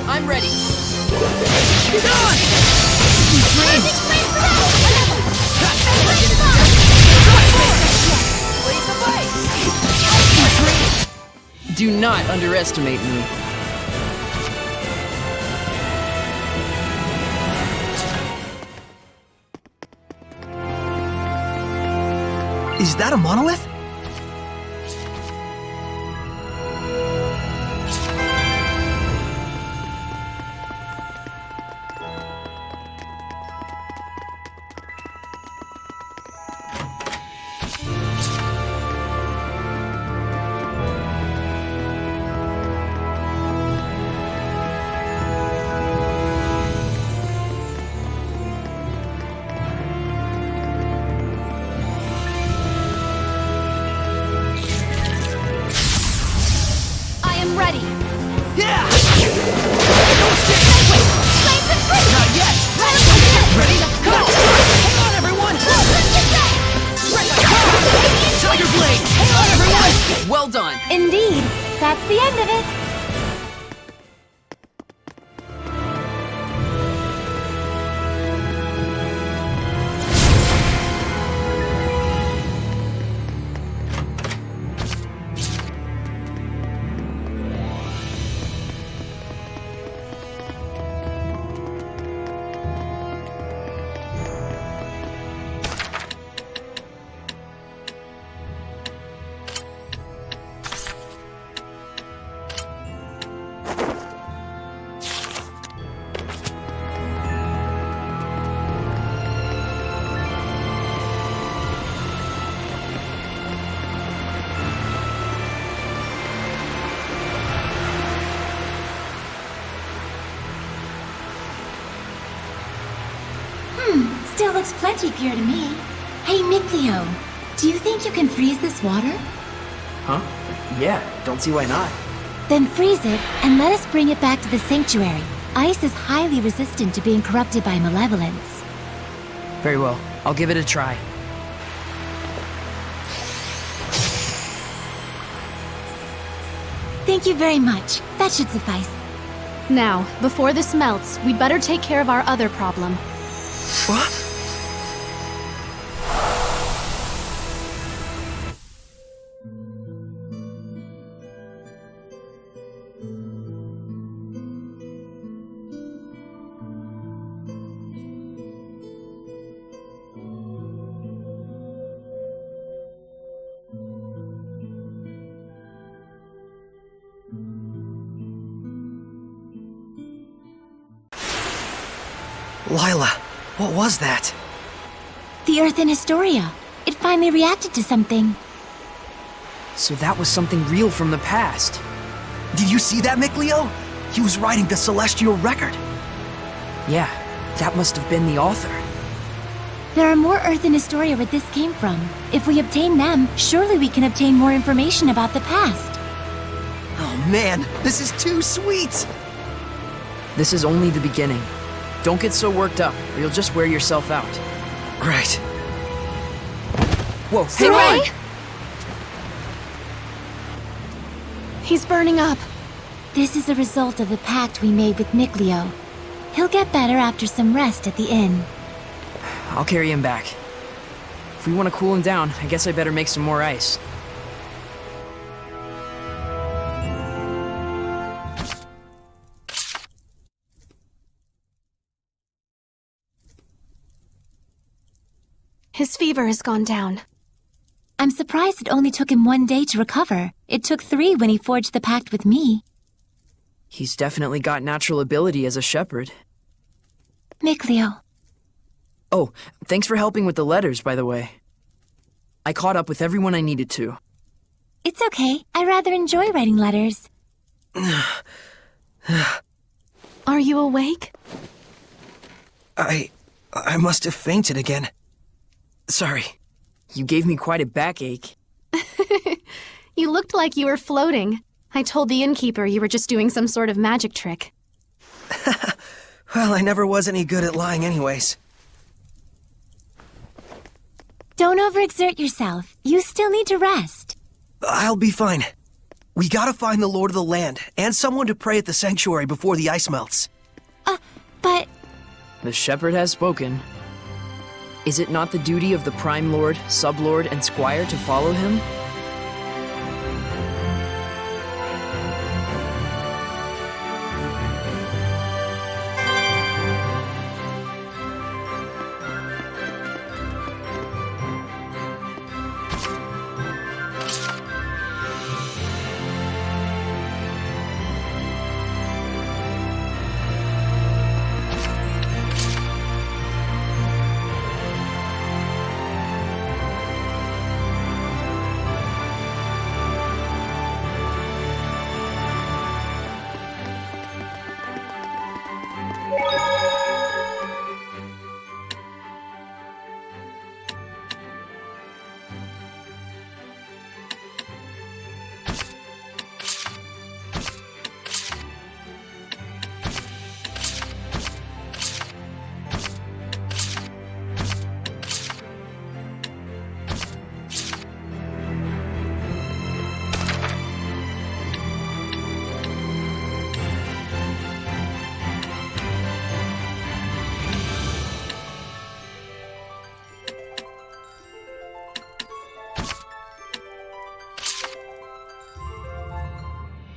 Speaker 4: I'm ready.
Speaker 1: Get on! Sweet dreams!
Speaker 4: Do not underestimate me.
Speaker 1: Is that a monolith?
Speaker 3: Ready.
Speaker 1: Yeah! Don't stick! Not yet! Ready? Go! Hang on, everyone! Tiger Blade! Hang on, everyone!
Speaker 4: Well done.
Speaker 2: Indeed, that's the end of it. Still looks plenty pure to me. Hey, Mikleo, do you think you can freeze this water?
Speaker 4: Huh? Yeah, don't see why not.
Speaker 2: Then freeze it and let us bring it back to the sanctuary. Ice is highly resistant to being corrupted by malevolence.
Speaker 4: Very well. I'll give it a try.
Speaker 2: Thank you very much. That should suffice.
Speaker 3: Now, before this melts, we'd better take care of our other problem.
Speaker 1: What? Lila, what was that?
Speaker 2: The Earth in Historia. It finally reacted to something.
Speaker 4: So that was something real from the past.
Speaker 1: Did you see that, Mikleo? He was writing the Celestial Record.
Speaker 4: Yeah, that must have been the author.
Speaker 2: There are more Earth in Historia where this came from. If we obtain them, surely we can obtain more information about the past.
Speaker 1: Oh man, this is too sweet!
Speaker 4: This is only the beginning. Don't get so worked up, or you'll just wear yourself out.
Speaker 1: Right.
Speaker 4: Whoa, hang
Speaker 3: Sarai!
Speaker 4: on!
Speaker 3: He's burning up.
Speaker 2: This is a result of the pact we made with Mikleo. He'll get better after some rest at the inn.
Speaker 4: I'll carry him back. If we want to cool him down, I guess I better make some more ice.
Speaker 3: His fever has gone down.
Speaker 2: I'm surprised it only took him 1 day to recover. It took 3 when he forged the pact with me.
Speaker 4: He's definitely got natural ability as a shepherd.
Speaker 2: Mikleo.
Speaker 4: Oh, thanks for helping with the letters, by the way. I caught up with everyone I needed to.
Speaker 2: It's okay. I rather enjoy writing letters.
Speaker 3: Are you awake?
Speaker 1: I must have fainted again. Sorry.
Speaker 4: You gave me quite a backache.
Speaker 3: You looked like you were floating. I told the innkeeper you were just doing some sort of magic trick.
Speaker 1: Well, I never was any good at lying anyways.
Speaker 2: Don't overexert yourself. You still need to rest.
Speaker 1: I'll be fine. We gotta find the Lord of the Land and someone to pray at the sanctuary before the ice melts.
Speaker 2: But
Speaker 4: The shepherd has spoken. Is it not the duty of the Prime Lord, Sublord, and Squire to follow him?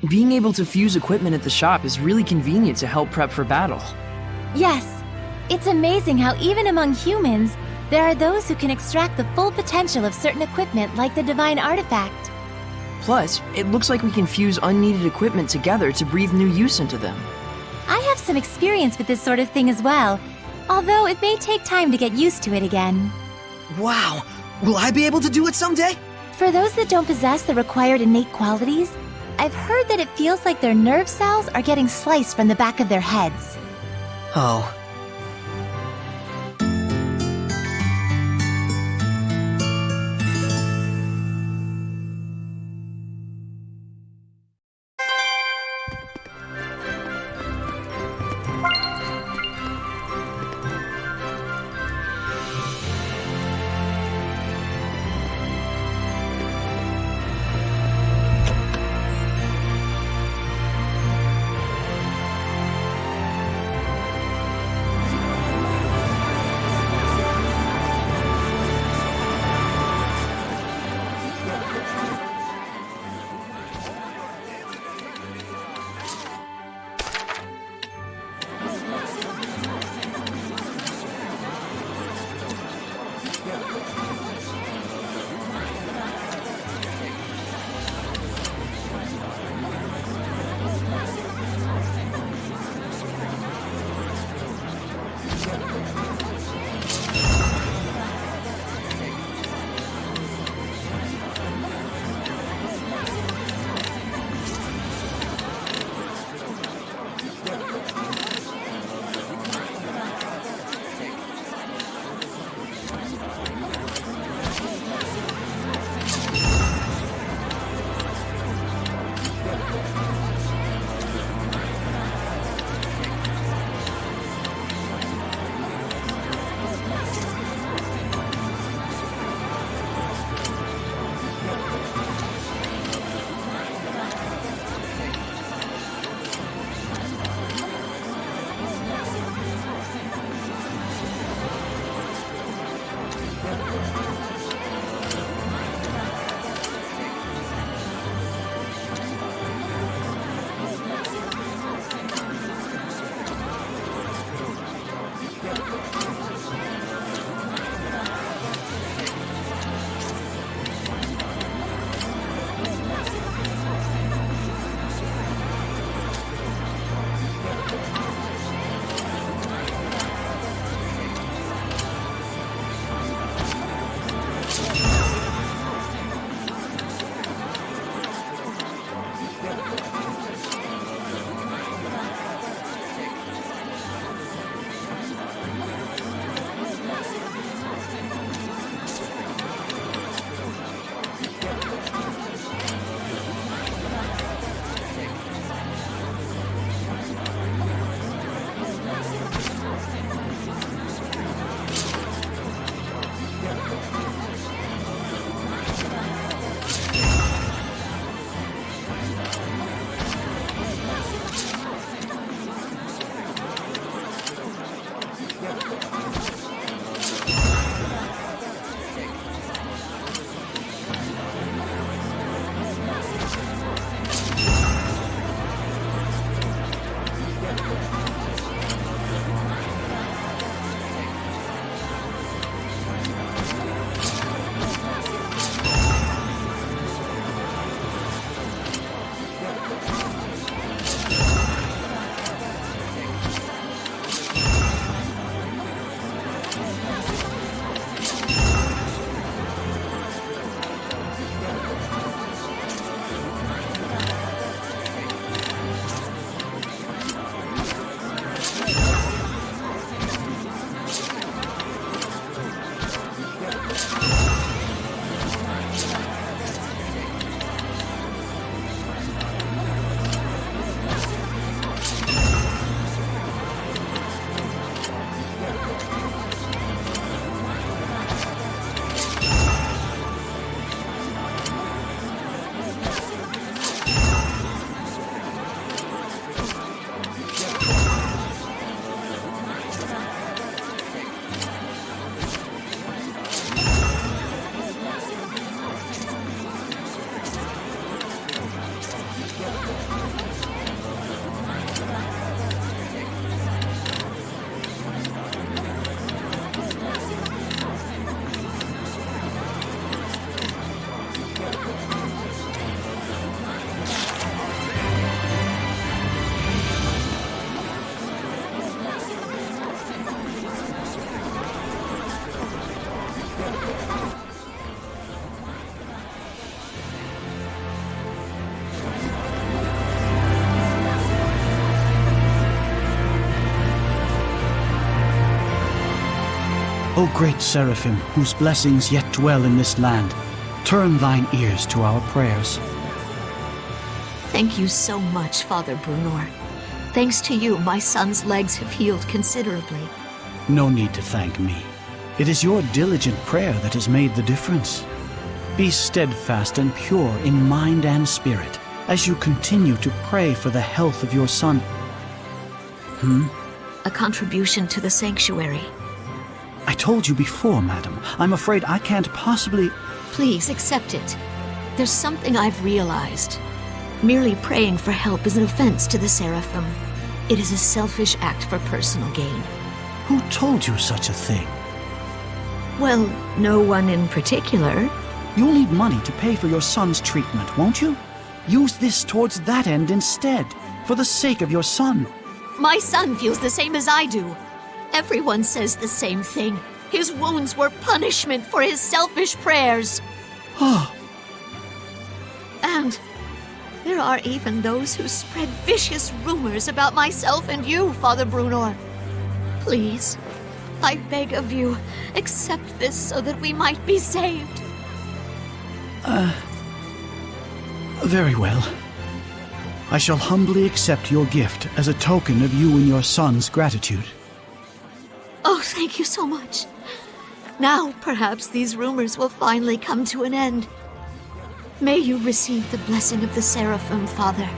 Speaker 4: Being able to fuse equipment at the shop is really convenient to help prep for battle.
Speaker 2: yes, it's amazing how even among humans, there are those who can extract the full potential of certain equipment like the divine artifact.
Speaker 4: Plus, it looks like we can fuse unneeded equipment together to breathe new use into them.
Speaker 2: I have some experience with this sort of thing as well, although it may take time to get used to it again.
Speaker 1: Wow, will I be able to do it someday?
Speaker 2: For those that don't possess the required innate qualities, I've heard that it feels like their nerve cells are getting sliced from the back of their heads.
Speaker 1: Oh.
Speaker 5: O great Seraphim, whose blessings yet dwell in this land, turn thine ears to our prayers.
Speaker 6: Thank you so much, Father Brunor. Thanks to you, my son's legs have healed considerably.
Speaker 5: No need to thank me. It is your diligent prayer that has made the difference. Be steadfast and pure in mind and spirit as you continue to pray for the health of your son.
Speaker 6: A contribution to the sanctuary.
Speaker 5: I told you before, madam. I'm afraid I can't possibly...
Speaker 6: Please accept it. There's something I've realized. Merely praying for help is an offense to the Seraphim. It is a selfish act for personal gain.
Speaker 5: Who told you such a thing?
Speaker 6: Well, no one in particular.
Speaker 5: You'll need money to pay for your son's treatment, won't you? Use this towards that end instead, for the sake of your son.
Speaker 6: My son feels the same as I do. Everyone says the same thing. His wounds were punishment for his selfish prayers. And there are even those who spread vicious rumors about myself and you, Father Brunor. Please, I beg of you, accept this so that we might be saved.
Speaker 5: Very well. I shall humbly accept your gift as a token of you and your son's gratitude.
Speaker 6: Oh, thank you so much. Now, perhaps these rumors will finally come to an end. May you receive the blessing of the Seraphim, Father.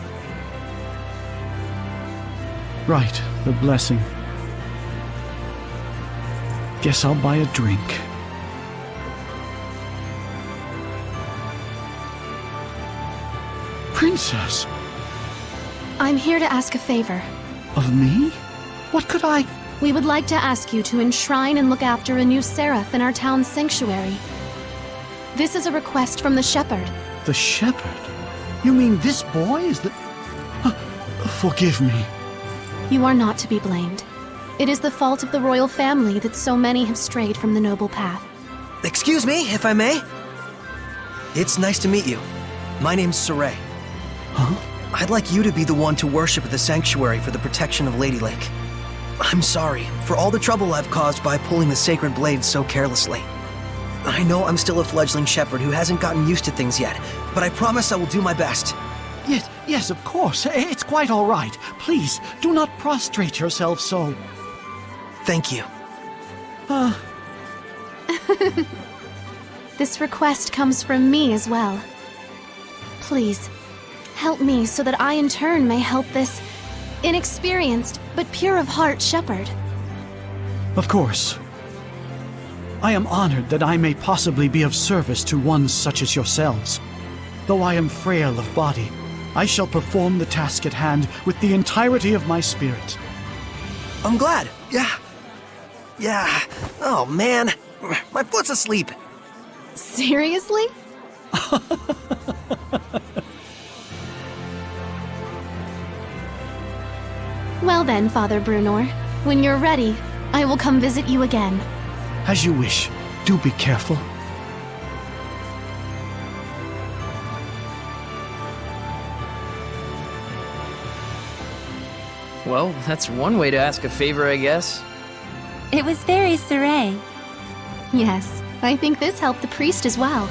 Speaker 5: Right, the blessing. Guess I'll buy a drink. Princess,
Speaker 3: I'm here to ask a favor.
Speaker 5: of me? What could I...
Speaker 3: We would like to ask you to enshrine and look after a new seraph in our town's sanctuary. This is a request from the shepherd.
Speaker 5: The shepherd? You mean this boy is the... Forgive me.
Speaker 3: You are not to be blamed. It is the fault of the royal family that so many have strayed from the noble path.
Speaker 1: Excuse me, if I may? It's nice to meet you. My name's Saray.
Speaker 5: Huh?
Speaker 1: I'd like you to be the one to worship at the sanctuary for the protection of Lady Lake. I'm sorry for all the trouble I've caused by pulling the sacred blade so carelessly. I know I'm still a fledgling shepherd who hasn't gotten used to things yet, but I promise I will do my best.
Speaker 5: Yes, of course. It's quite all right. Please, do not prostrate yourself so.
Speaker 1: Thank you.
Speaker 3: This request comes from me as well. Please, help me so that I in turn may help this inexperienced but pure of heart shepherd.
Speaker 5: Of course. I am honored that I may possibly be of service to ones such as yourselves. Though I am frail of body, I shall perform the task at hand with the entirety of my spirit.
Speaker 1: I'm glad. Yeah. Oh, man. My foot's asleep.
Speaker 3: Seriously? Well then, Father Brunor, when you're ready, I will come visit you again.
Speaker 5: As you wish. Do be careful.
Speaker 4: Well, that's one way to ask a favor, I guess.
Speaker 2: It was very Saray.
Speaker 3: Yes, I think this helped the priest as well.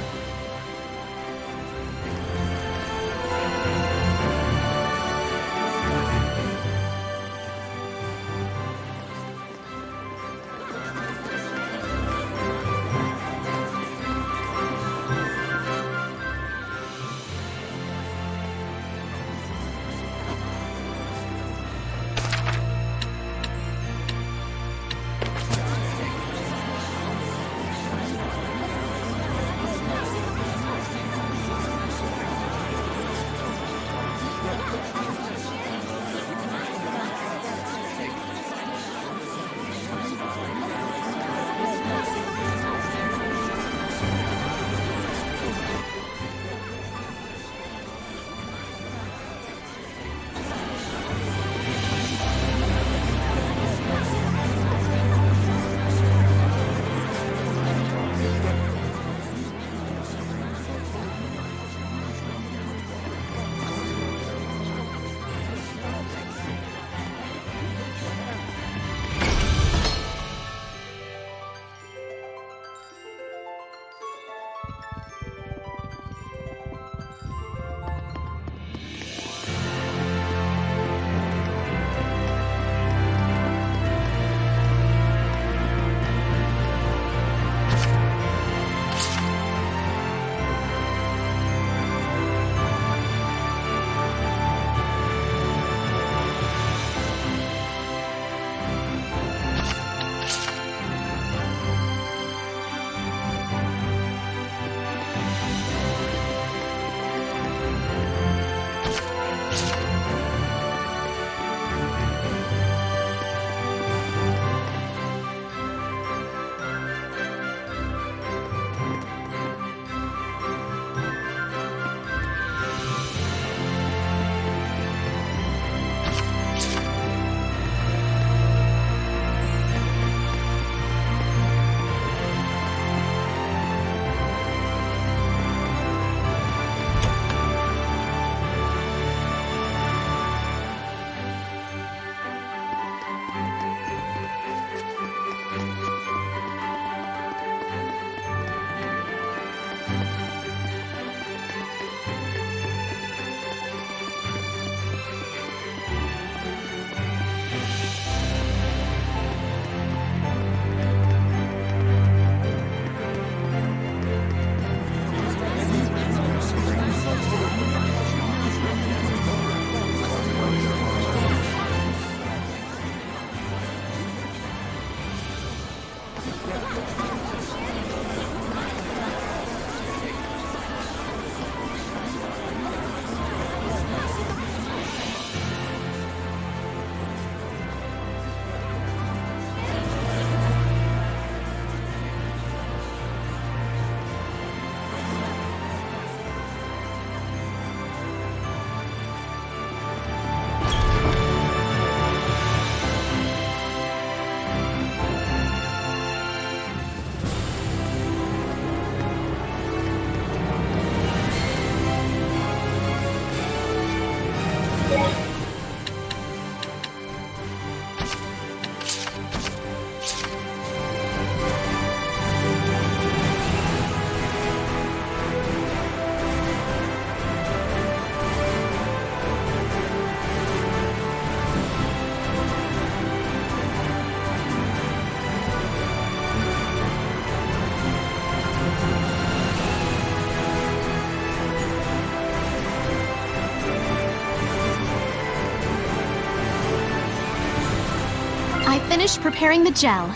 Speaker 3: finished preparing the gel.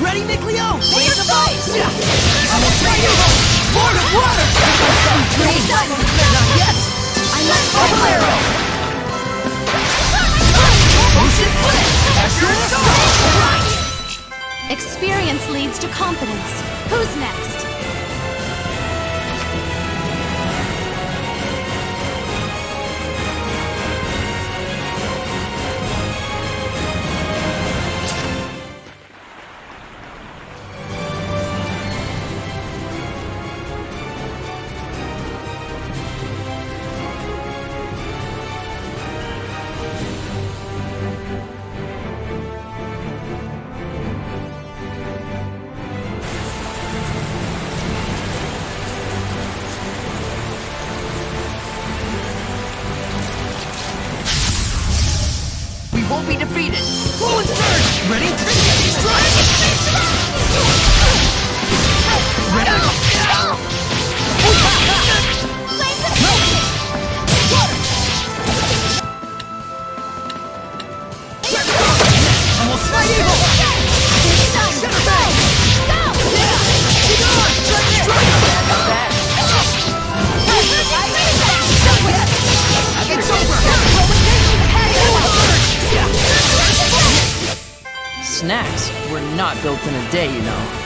Speaker 1: Ready, Mikleo? Bring it to fight! I'm a Lord of water! Not yet!
Speaker 6: I must go arrow!
Speaker 1: Motion blitz!
Speaker 3: Experience leads to confidence. Who's next?
Speaker 4: We won't be defeated!
Speaker 1: Full and surge! Ready? Strike! Ready? Almost Night Eagle! Center bag! Be gone! It's over!
Speaker 4: Snacks were not built in a day, you know.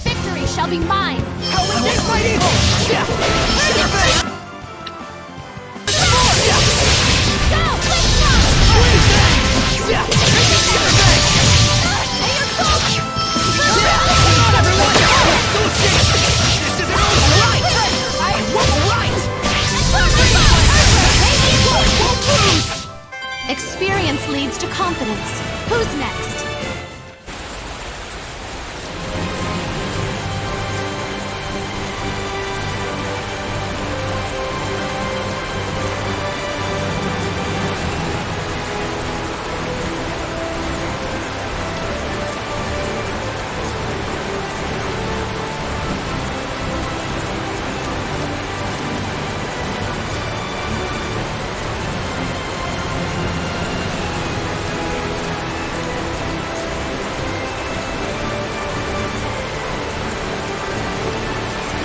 Speaker 3: Victory shall be mine!
Speaker 1: Almost Night Eagle! Center bag!
Speaker 3: Experience leads to confidence. Who's next?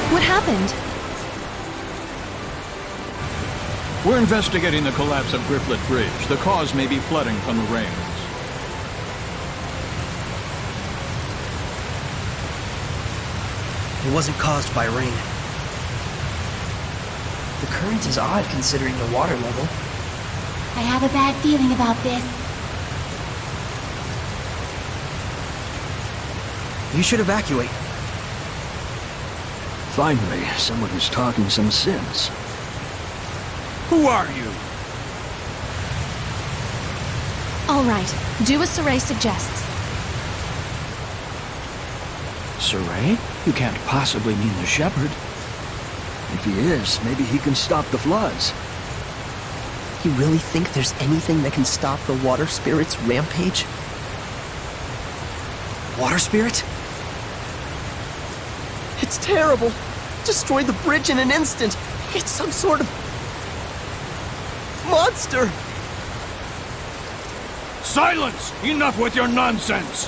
Speaker 3: What happened?
Speaker 7: We're investigating the collapse of Grifflet Bridge. The cause may be flooding from the rains.
Speaker 1: It wasn't caused by rain.
Speaker 4: The current is odd considering the water level.
Speaker 2: I have a bad feeling about this.
Speaker 1: You should evacuate.
Speaker 8: Finally, someone who's talking some sense.
Speaker 7: Who are you?
Speaker 3: All right, do as Saray suggests.
Speaker 8: Saray? You can't possibly mean the shepherd. If he is, maybe he can stop the floods.
Speaker 9: You really think there's anything that can stop the water spirit's rampage?
Speaker 1: Water spirit?
Speaker 9: It's terrible. Destroy the bridge in an instant. It's some sort of monster.
Speaker 7: Silence! Enough with your nonsense!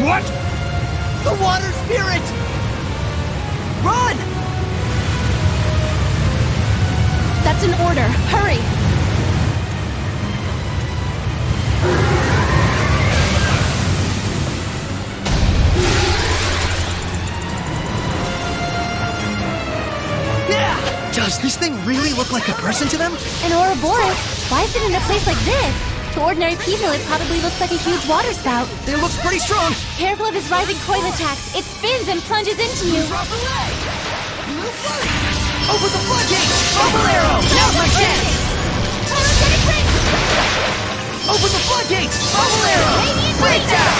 Speaker 7: What?
Speaker 1: The water spirit! Run!
Speaker 3: That's an order. Hurry!
Speaker 1: Does this thing really look like a person to them?
Speaker 2: An Ouroboros? Why is it in a place like this? To ordinary people, it probably looks like a huge water spout.
Speaker 1: It looks pretty strong.
Speaker 2: Careful of his rising coil attacks. It spins and plunges into you.
Speaker 1: Open the floodgates! Bubble arrow! Now's my chance! Open the floodgates! Bubble arrow! Breakdown!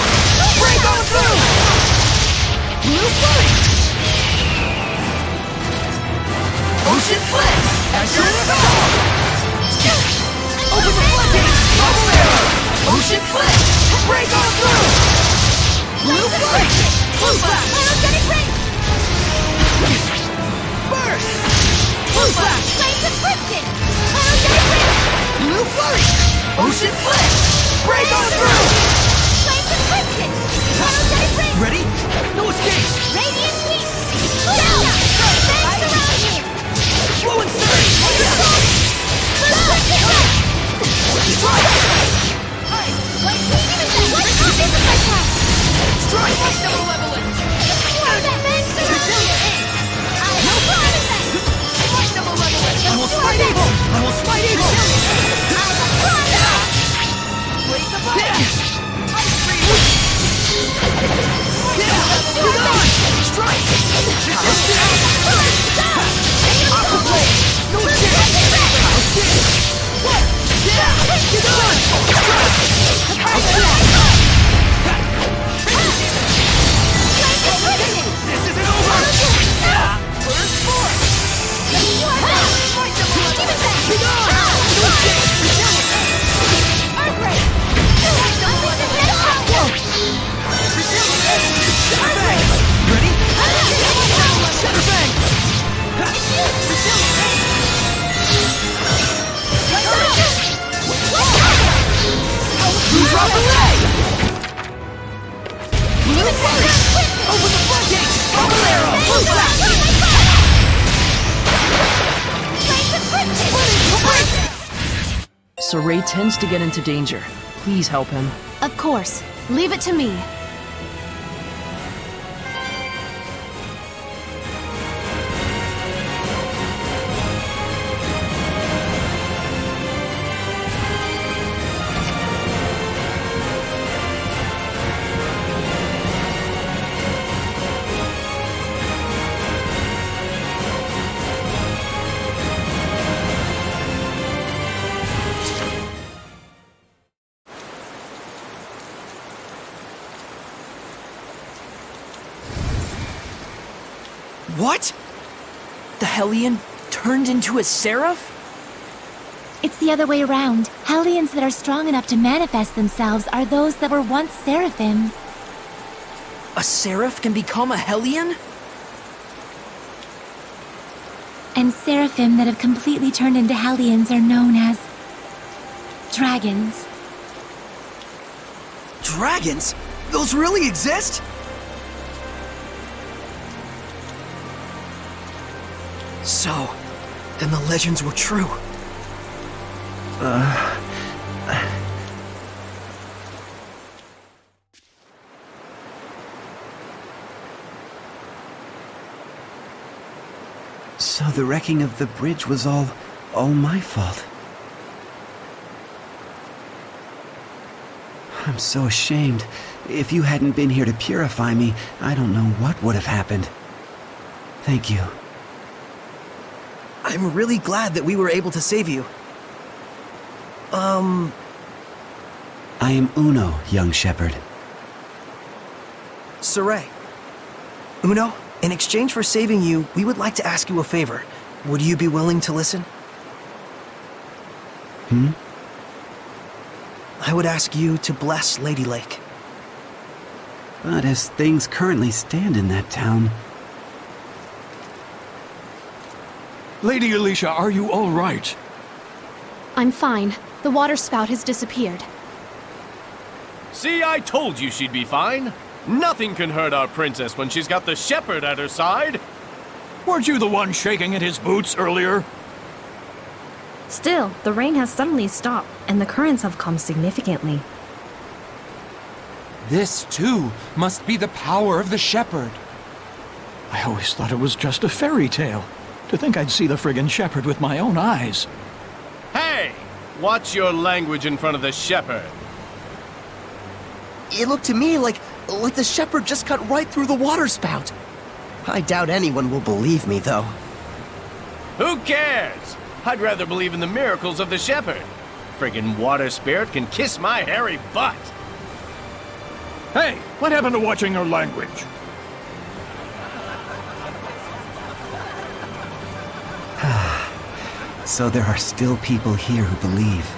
Speaker 1: Break on through! Blue flurry! Ocean flex! Azure assault! Open the floodgates! Bubble arrow! Ocean flex! Break on through! Blue flurry! Blue flash! Burst! Blue flash!
Speaker 2: Flames of Crimson!
Speaker 1: Blue flurry! Ocean flex! Break on through!
Speaker 2: Flames of Crimson!
Speaker 1: Ready? No escape!
Speaker 2: Radiant heat! Down! Flames around you!
Speaker 1: Flow and surge! Strike! Strike! I will smite evil! I will smite evil! Strike! Aqua blade! No This isn't over! First force! Ready? Shadowfang! Who's off the way? Blue flurry! Open the floodgates! Bubble arrow! Blue flash!
Speaker 4: Saray tends to get into danger. Please help him.
Speaker 3: Of course. Leave it to me.
Speaker 4: What? The Hellion turned into a seraph?
Speaker 2: It's the other way around. Hellions that are strong enough to manifest themselves are those that were once seraphim.
Speaker 4: A seraph can become a Hellion?
Speaker 2: And seraphim that have completely turned into hellions are known as dragons.
Speaker 1: Dragons? Those really exist? So, then the legends were true.
Speaker 10: So the wrecking of the bridge was all my fault. I'm so ashamed. If you hadn't been here to purify me, I don't know what would have happened. Thank you.
Speaker 1: I'm really glad that we were able to save you.
Speaker 10: I am Uno, young shepherd.
Speaker 1: Saray. Uno, in exchange for saving you, we would like to ask you a favor. Would you be willing to listen? I would ask you to bless Lady Lake.
Speaker 10: But as things currently stand in that town...
Speaker 7: Lady Alicia, are you all right?
Speaker 3: I'm fine. The water spout has disappeared.
Speaker 11: See, I told you she'd be fine. Nothing can hurt our princess when she's got the shepherd at her side.
Speaker 7: Weren't you the one shaking in his boots earlier?
Speaker 12: Still, the rain has suddenly stopped, and the currents have calmed significantly.
Speaker 13: This, too, must be the power of the shepherd.
Speaker 7: I always thought it was just a fairy tale.
Speaker 8: To think I'd see the friggin' shepherd with my own eyes.
Speaker 11: Hey! Watch your language in front of the shepherd.
Speaker 9: It looked to me like the shepherd just cut right through the water spout. I doubt anyone will believe me, though.
Speaker 11: Who cares? I'd rather believe in the miracles of the shepherd. Friggin' water spirit can kiss my hairy butt.
Speaker 7: Hey, what happened to watching your language?
Speaker 10: So there are still people here who believe.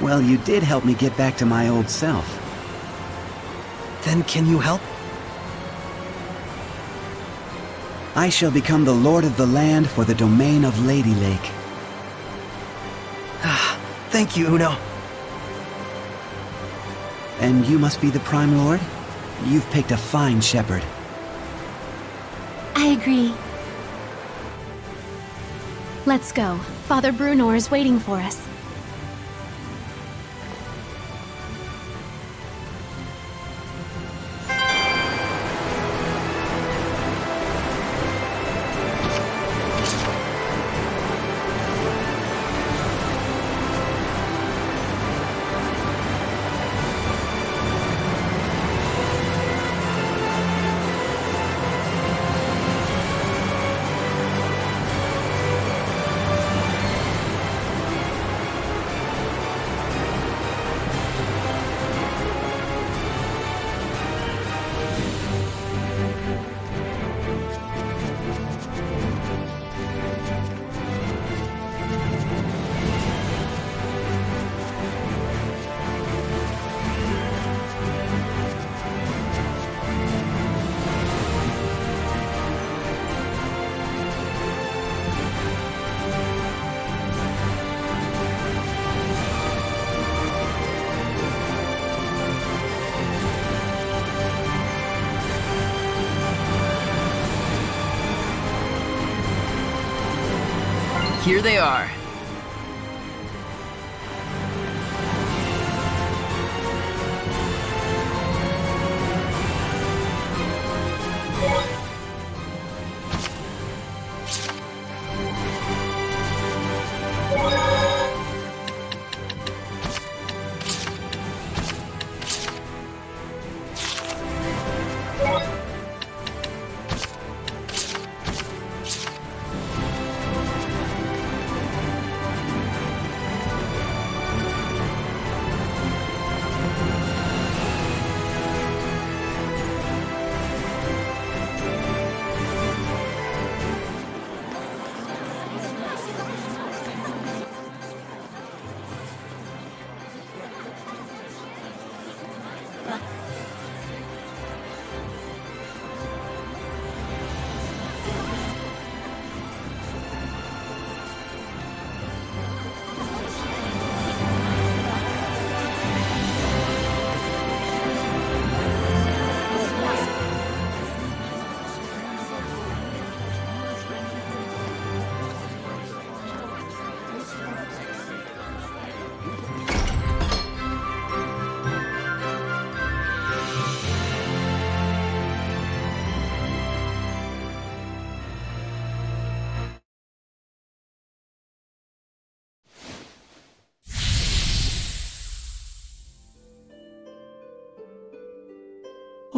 Speaker 10: Well, you did help me get back to my old self.
Speaker 9: Then can you help?
Speaker 10: I shall become the lord of the land for the domain of Lady Lake.
Speaker 9: Thank you, Uno.
Speaker 10: And you must be the Prime Lord? You've picked a fine shepherd.
Speaker 2: I agree.
Speaker 3: Let's go. Father Brunor is waiting for us.
Speaker 4: Here they are.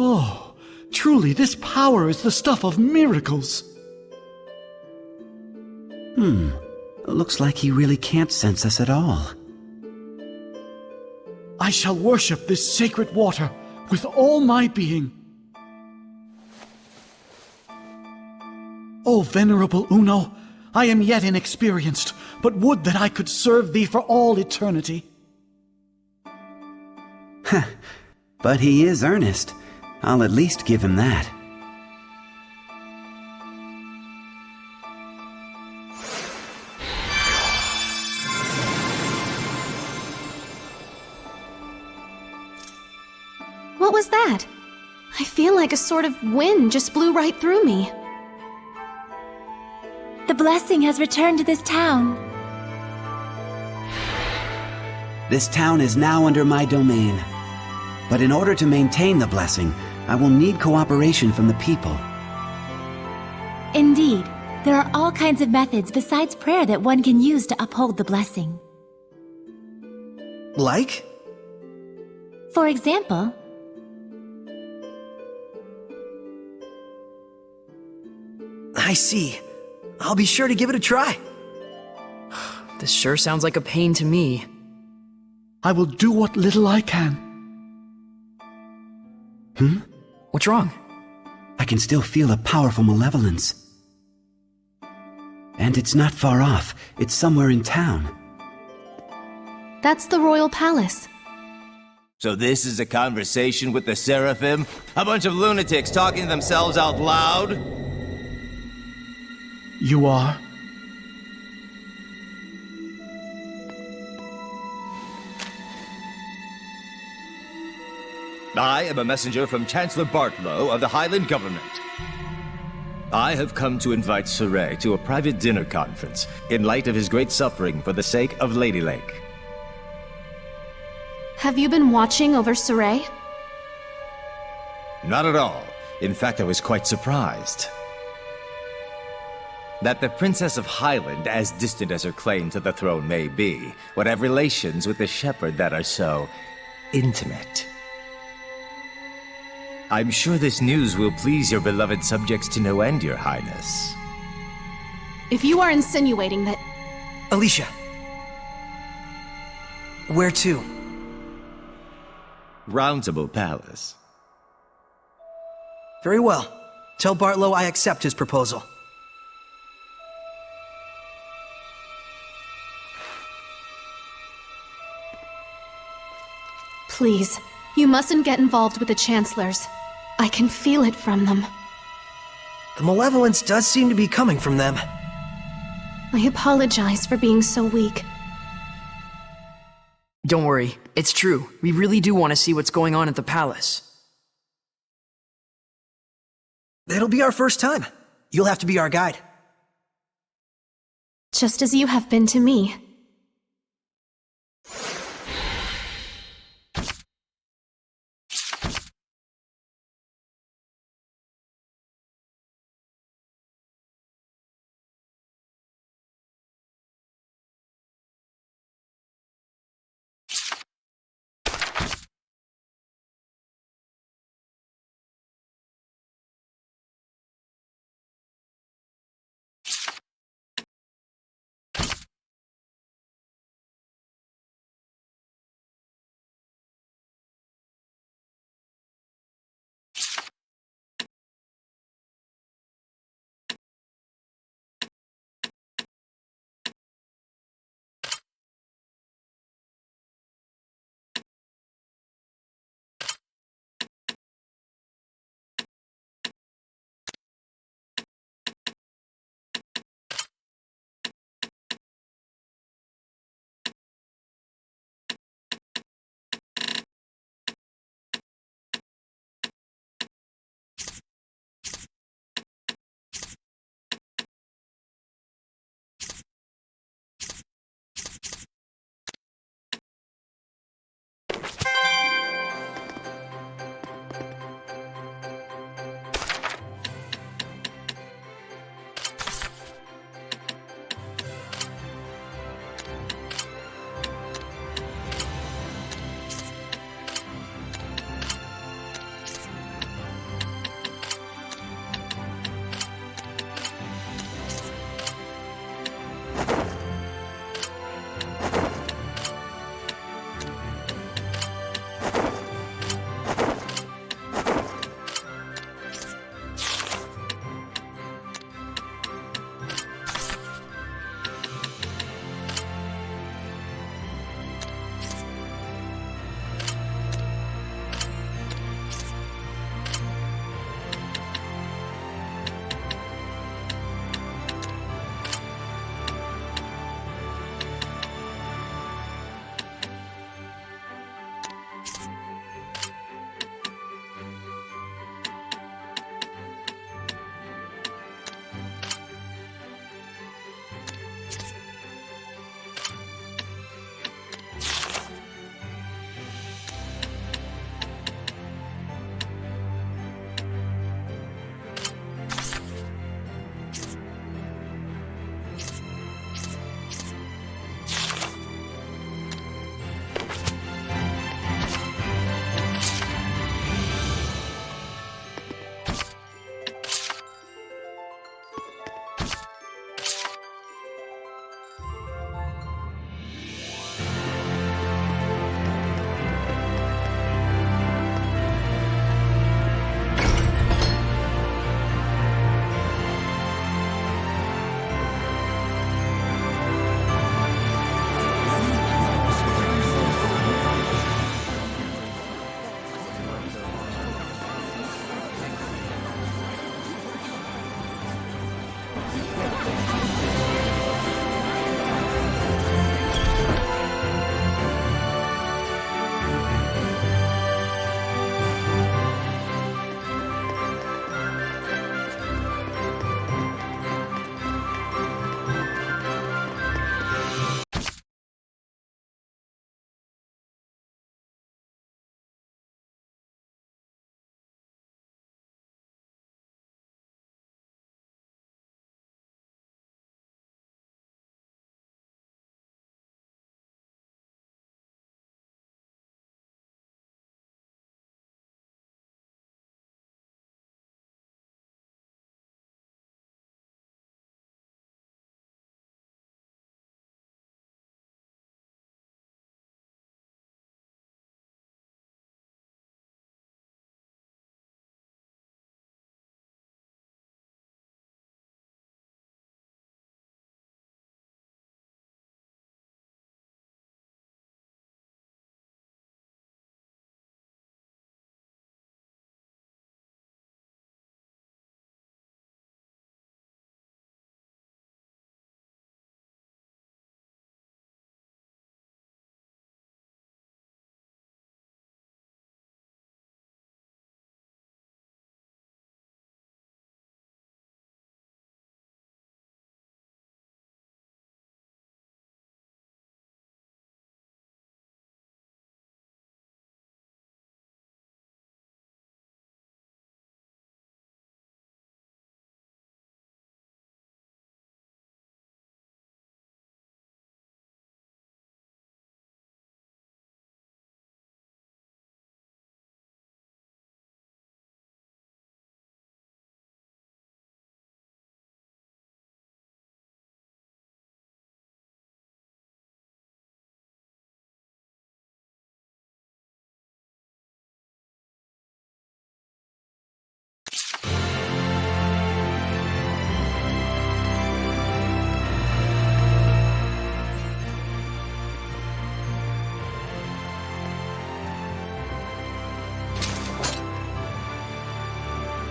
Speaker 5: Oh, truly this power is the stuff of miracles.
Speaker 10: Looks like he really can't sense us at all.
Speaker 5: I shall worship this sacred water with all my being. O venerable Uno, I am yet inexperienced, but would that I could serve thee for all eternity.
Speaker 10: But he is earnest. I'll at least give him that.
Speaker 3: What was that? I feel like a sort of wind just blew right through me.
Speaker 2: The blessing has returned to this town.
Speaker 10: This town is now under my domain. But in order to maintain the blessing, I will need cooperation from the people.
Speaker 2: Indeed, there are all kinds of methods besides prayer that one can use to uphold the blessing.
Speaker 1: Like?
Speaker 2: For example,
Speaker 1: I see. I'll be sure to give it a try.
Speaker 4: This sure sounds like a pain to me.
Speaker 5: I will do what little I can.
Speaker 4: What's wrong?
Speaker 10: I can still feel a powerful malevolence. And it's not far off. It's somewhere in town.
Speaker 3: That's the Royal Palace.
Speaker 13: So this is a conversation with the Seraphim? A bunch of lunatics talking to themselves out loud?
Speaker 5: You are?
Speaker 13: I am a messenger from Chancellor Bartlow of the Highland government. I have come to invite Sorey to a private dinner conference in light of his great suffering for the sake of Lady Lake.
Speaker 3: Have you been watching over Sorey?
Speaker 13: Not at all. In fact, I was quite surprised. That the Princess of Highland, as distant as her claim to the throne may be, would have relations with the shepherd that are so intimate. I'm sure this news will please your beloved subjects to no end, Your Highness.
Speaker 3: If you are insinuating that...
Speaker 1: Alicia. Where to?
Speaker 13: Roundtable Palace.
Speaker 1: Very well. Tell Bartlow I accept his proposal.
Speaker 3: Please, you mustn't get involved with the Chancellors. I can feel it from them.
Speaker 1: The malevolence does seem to be coming from them.
Speaker 3: I apologize for being so weak.
Speaker 4: Don't worry, it's true. We really do want to see what's going on at the palace.
Speaker 1: It'll be our first time. You'll have to be our guide.
Speaker 3: Just as you have been to me.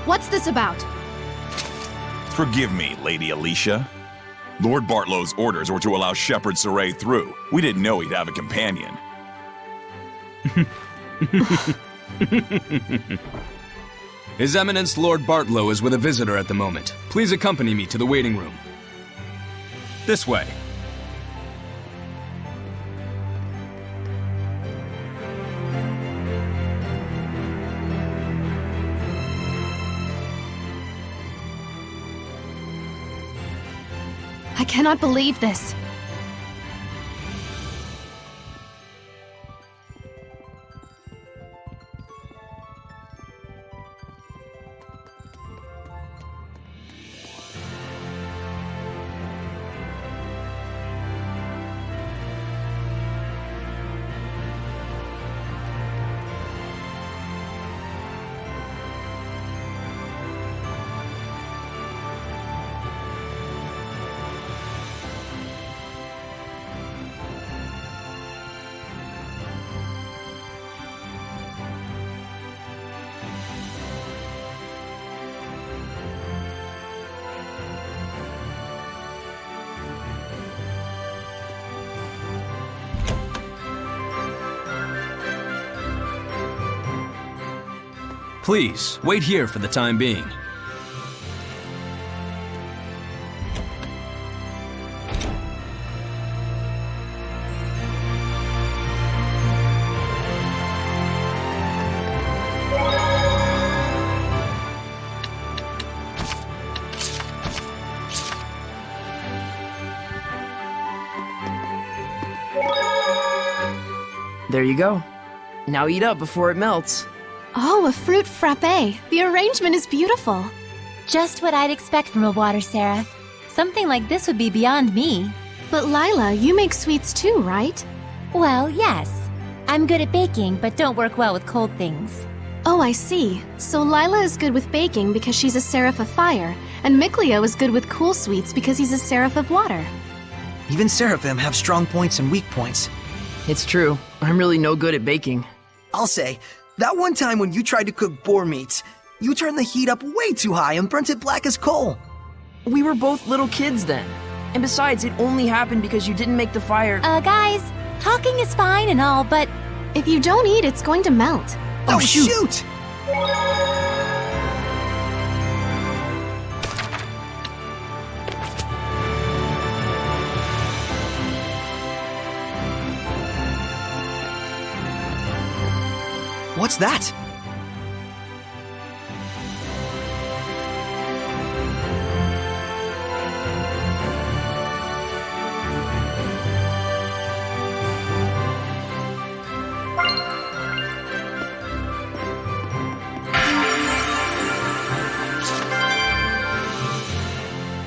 Speaker 3: What's this about?
Speaker 14: Forgive me, Lady Alicia. Lord Bartlow's orders were to allow Shepherd Saray through. We didn't know he'd have a companion.
Speaker 15: His Eminence Lord Bartlow is with a visitor at the moment. Please accompany me to the waiting room. This way.
Speaker 3: I cannot believe this.
Speaker 15: Please, wait here for the time being.
Speaker 4: There you go. Now eat up before it melts.
Speaker 3: Oh, a fruit frappe. The arrangement is beautiful.
Speaker 2: Just what I'd expect from a water seraph. Something like this would be beyond me.
Speaker 3: But Lila, you make sweets too, right?
Speaker 2: Well, yes. I'm good at baking, but don't work well with cold things.
Speaker 3: Oh, I see. So Lila is good with baking because she's a seraph of fire, and Mikleo is good with cool sweets because he's a seraph of water.
Speaker 1: Even seraphim have strong points and weak points.
Speaker 4: It's true. I'm really no good at baking.
Speaker 1: I'll say, that one time when you tried to cook boar meats, you turned the heat up way too high and burnt it black as coal.
Speaker 4: We were both little kids then. And besides, it only happened because you didn't make the fire.
Speaker 2: Guys, talking is fine and all, but
Speaker 3: if you don't eat, it's going to melt.
Speaker 1: Oh, shoot! What's that?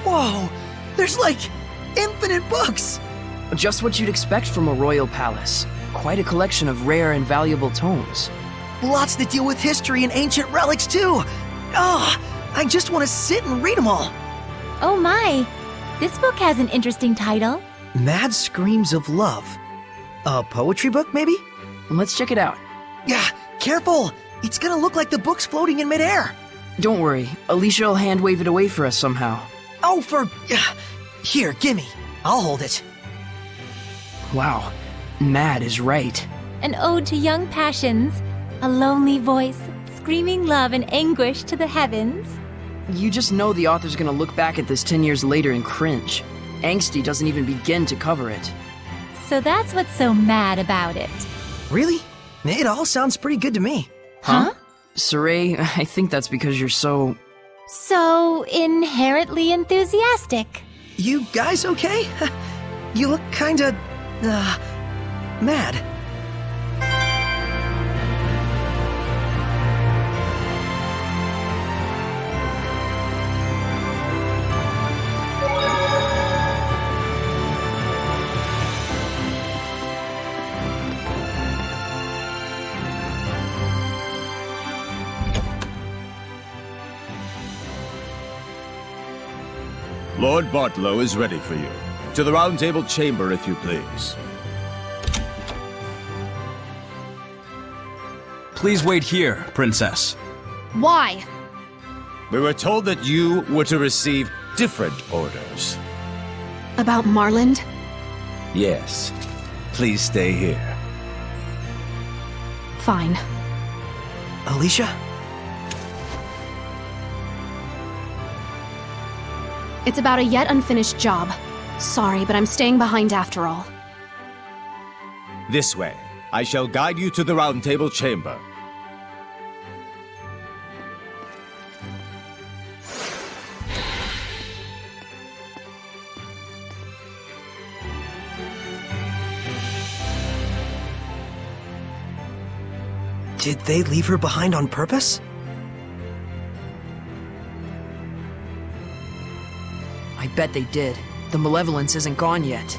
Speaker 1: Whoa! There's like infinite books!
Speaker 4: Just what you'd expect from a royal palace. Quite a collection of rare and valuable tomes.
Speaker 1: Lots that deal with history and ancient relics, too! Oh, I just want to sit and read them all!
Speaker 2: Oh my! This book has an interesting title.
Speaker 1: Mad Screams of Love. A poetry book, maybe?
Speaker 4: Let's check it out.
Speaker 1: Yeah, careful! It's gonna look like the book's floating in midair!
Speaker 4: Don't worry, Alicia will hand wave it away for us somehow.
Speaker 1: Oh, Here, gimme. I'll hold it.
Speaker 4: Wow, Mad is right.
Speaker 2: An ode to young passions. A lonely voice, screaming love and anguish to the heavens.
Speaker 4: You just know the author's gonna look back at this 10 years later and cringe. Angsty doesn't even begin to cover it.
Speaker 2: So that's what's so mad about it.
Speaker 1: Really? It all sounds pretty good to me.
Speaker 4: Huh? Saray, I think that's because you're so...
Speaker 2: So inherently enthusiastic.
Speaker 1: You guys okay? You look kinda... mad.
Speaker 13: Lord Bartlow is ready for you. To the Round Table Chamber, if you please.
Speaker 15: Please wait here, Princess.
Speaker 3: Why?
Speaker 13: We were told that you were to receive different orders.
Speaker 3: About Marland?
Speaker 13: Yes. Please stay here.
Speaker 3: Fine.
Speaker 1: Alicia?
Speaker 3: It's about a yet unfinished job. Sorry, but I'm staying behind after all.
Speaker 13: This way. I shall guide you to the Round Table chamber.
Speaker 1: Did they leave her behind on purpose?
Speaker 4: I bet they did. The malevolence isn't gone yet.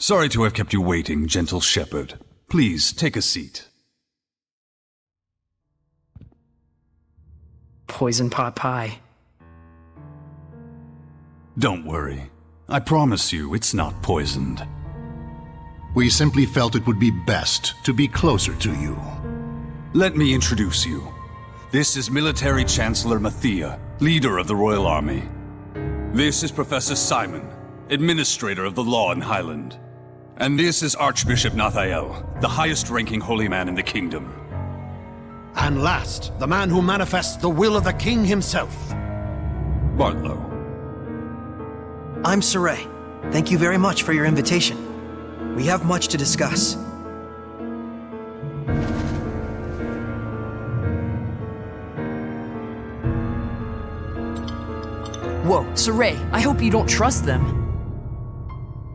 Speaker 16: Sorry to have kept you waiting, gentle shepherd. Please, take a seat.
Speaker 4: Poison pot pie.
Speaker 16: Don't worry. I promise you it's not poisoned.
Speaker 17: We simply felt it would be best to be closer to you.
Speaker 16: Let me introduce you. This is Military Chancellor Mathia, leader of the Royal Army. This is Professor Simon, administrator of the law in Highland. And this is Archbishop Nathael, the highest-ranking holy man in the kingdom.
Speaker 17: And last, the man who manifests the will of the king himself.
Speaker 16: Bartlow.
Speaker 1: I'm Saray. Thank you very much for your invitation. We have much to discuss.
Speaker 4: Whoa, Saray, I hope you don't trust them.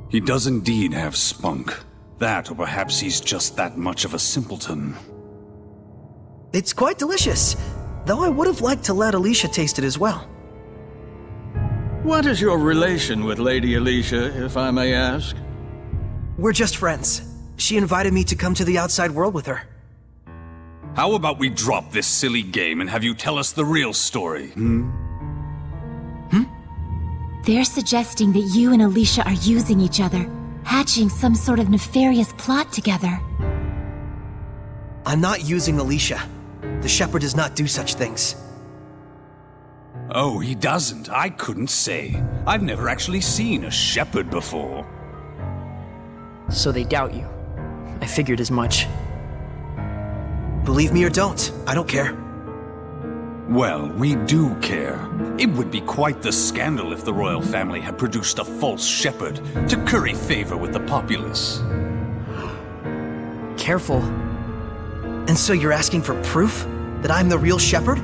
Speaker 16: He does indeed have spunk. That, or perhaps he's just that much of a simpleton.
Speaker 1: It's quite delicious, though I would have liked to let Alicia taste it as well.
Speaker 7: What is your relation with Lady Alicia, if I may ask?
Speaker 1: We're just friends. She invited me to come to the outside world with her.
Speaker 16: How about we drop this silly game and have you tell us the real story,
Speaker 2: They're suggesting that you and Alicia are using each other, hatching some sort of nefarious plot together.
Speaker 1: I'm not using Alicia. The Shepherd does not do such things.
Speaker 16: Oh, he doesn't. I couldn't say. I've never actually seen a shepherd before.
Speaker 4: So they doubt you. I figured as much.
Speaker 1: Believe me or don't, I don't care.
Speaker 16: Well, we do care. It would be quite the scandal if the royal family had produced a false shepherd to curry favor with the populace.
Speaker 4: Careful.
Speaker 1: And so you're asking for proof that I'm the real shepherd?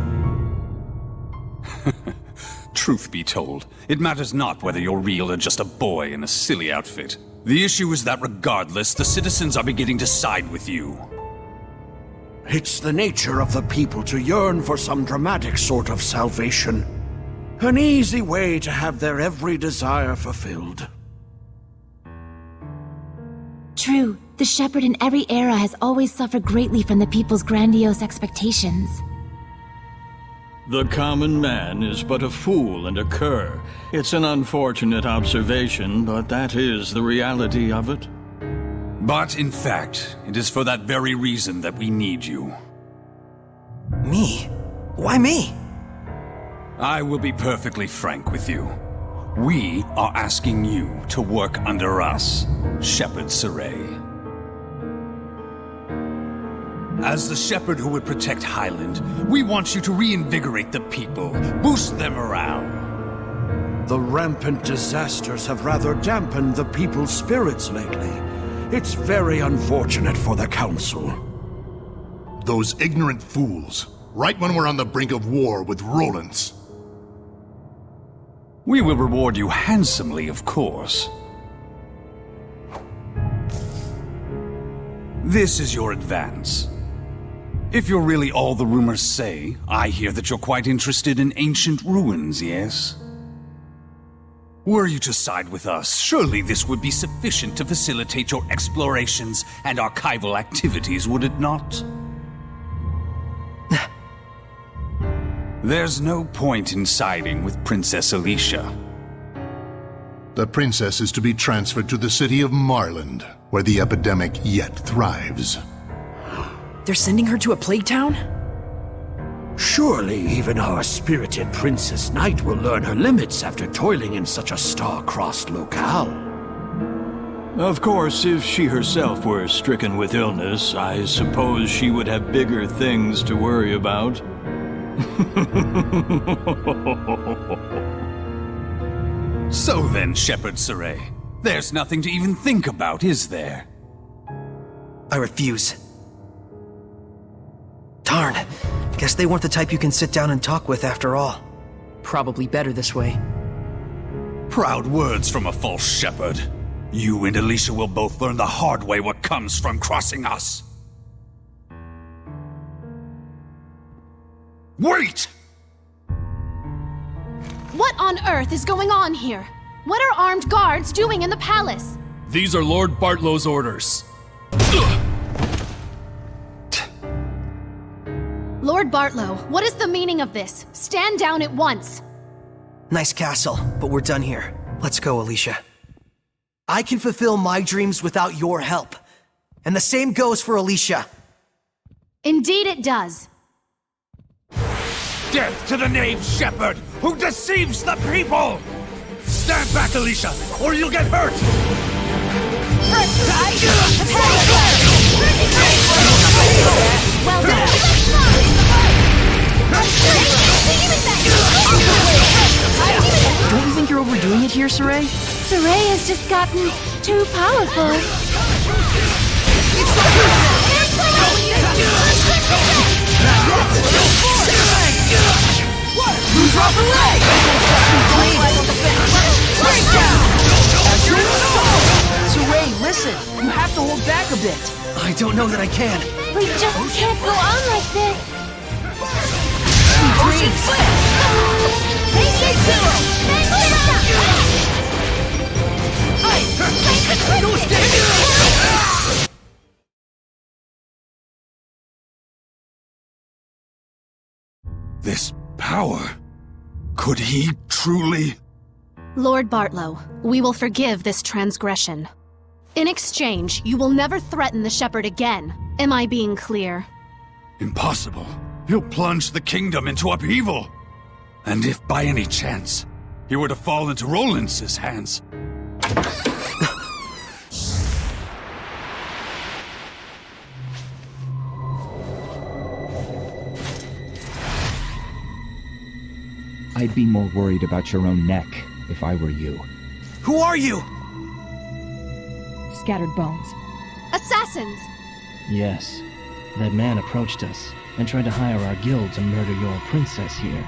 Speaker 16: Truth be told, it matters not whether you're real or just a boy in a silly outfit. The issue is that regardless, the citizens are beginning to side with you.
Speaker 17: It's the nature of the people to yearn for some dramatic sort of salvation. An easy way to have their every desire fulfilled.
Speaker 2: True, the Shepherd in every era has always suffered greatly from the people's grandiose expectations.
Speaker 7: The common man is but a fool and a cur. It's an unfortunate observation, but that is the reality of it.
Speaker 16: But, in fact, it is for that very reason that we need you.
Speaker 1: Me? Why me?
Speaker 16: I will be perfectly frank with you. We are asking you to work under us, Shepherd Saray. As the shepherd who would protect Highland, we want you to reinvigorate the people, boost their morale.
Speaker 17: The rampant disasters have rather dampened the people's spirits lately. It's very unfortunate for the Council.
Speaker 18: Those ignorant fools, right when we're on the brink of war with Rollins.
Speaker 16: We will reward you handsomely, of course. This is your advance. If you're really all the rumors say, I hear that you're quite interested in ancient ruins, yes? Were you to side with us, surely this would be sufficient to facilitate your explorations and archival activities, would it not? There's no point in siding with Princess Alicia.
Speaker 18: The princess is to be transferred to the city of Marland, where the epidemic yet thrives.
Speaker 4: They're sending her to a plague town?
Speaker 17: Surely even our spirited Princess Knight will learn her limits after toiling in such a star-crossed locale.
Speaker 7: Of course, if she herself were stricken with illness, I suppose she would have bigger things to worry about.
Speaker 16: So then, Shepherd Saray, there's nothing to even think about, is there?
Speaker 1: I refuse. Darn. Guess they weren't the type you can sit down and talk with after all.
Speaker 4: Probably better this way.
Speaker 16: Proud words from a false shepherd. You and Alicia will both learn the hard way what comes from crossing us. Wait!
Speaker 3: What on earth is going on here? What are armed guards doing in the palace?
Speaker 11: These are Lord Bartlow's orders.
Speaker 3: Lord Bartlow, what is the meaning of this? Stand down at once!
Speaker 1: Nice castle, but we're done here. Let's go, Alicia. I can fulfill my dreams without your help. And the same goes for Alicia.
Speaker 3: Indeed it does.
Speaker 16: Death to the knave shepherd who deceives the people! Stand back, Alicia, or you'll get hurt!
Speaker 2: Well done!
Speaker 4: Don't you think you're overdoing it here, Saray?
Speaker 2: Saray has just gotten too powerful.
Speaker 1: Who's off the leg?
Speaker 4: Saray, listen! You have to hold back a bit.
Speaker 1: I don't know that I can.
Speaker 2: We just can't go on like this.
Speaker 1: Ocean Flip!
Speaker 16: This power... could he truly...
Speaker 3: Lord Bartlow, we will forgive this transgression. In exchange, you will never threaten the Shepherd again. Am I being clear?
Speaker 16: Impossible. He'll plunge the kingdom into upheaval. And if by any chance he were to fall into Rollins' hands...
Speaker 19: I'd be more worried about your own neck if I were you.
Speaker 1: Who are you?
Speaker 20: Scattered bones.
Speaker 3: Assassins!
Speaker 21: Yes. That man approached us and tried to hire our guild to murder your princess here.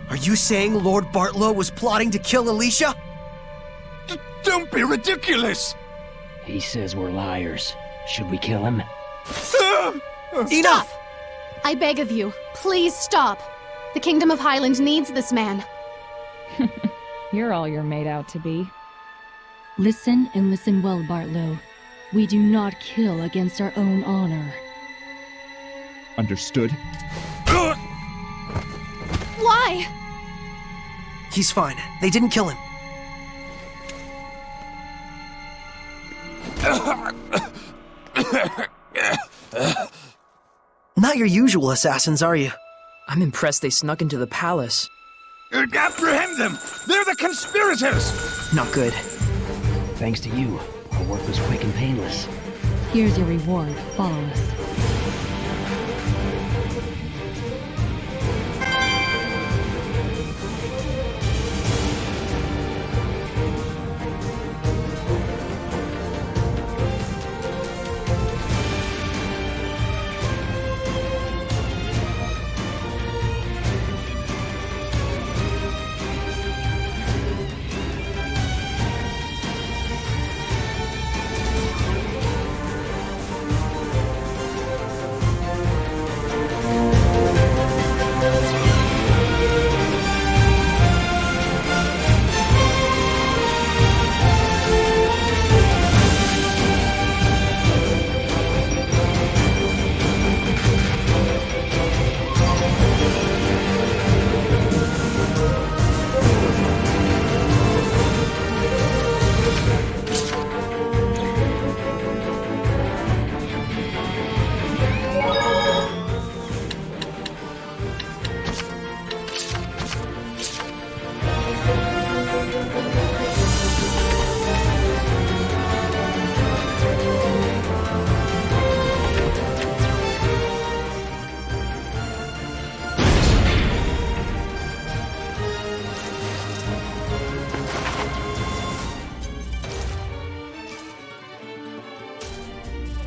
Speaker 1: Are you saying Lord Bartlow was plotting to kill Alicia?
Speaker 16: Don't be ridiculous!
Speaker 21: He says we're liars. Should we kill him?
Speaker 3: Enough! I beg of you, please stop. The Kingdom of Highland needs this man.
Speaker 20: You're all you're made out to be. Listen and listen well, Bartlow. We do not kill against our own honor.
Speaker 19: Understood?
Speaker 3: Why?
Speaker 1: He's fine. They didn't kill him. Not your usual assassins, are you?
Speaker 4: I'm impressed they snuck into the palace.
Speaker 14: Apprehend them! They're the conspirators!
Speaker 4: Not good.
Speaker 21: Thanks to you, our work was quick and painless.
Speaker 20: Here's your reward. Follow us.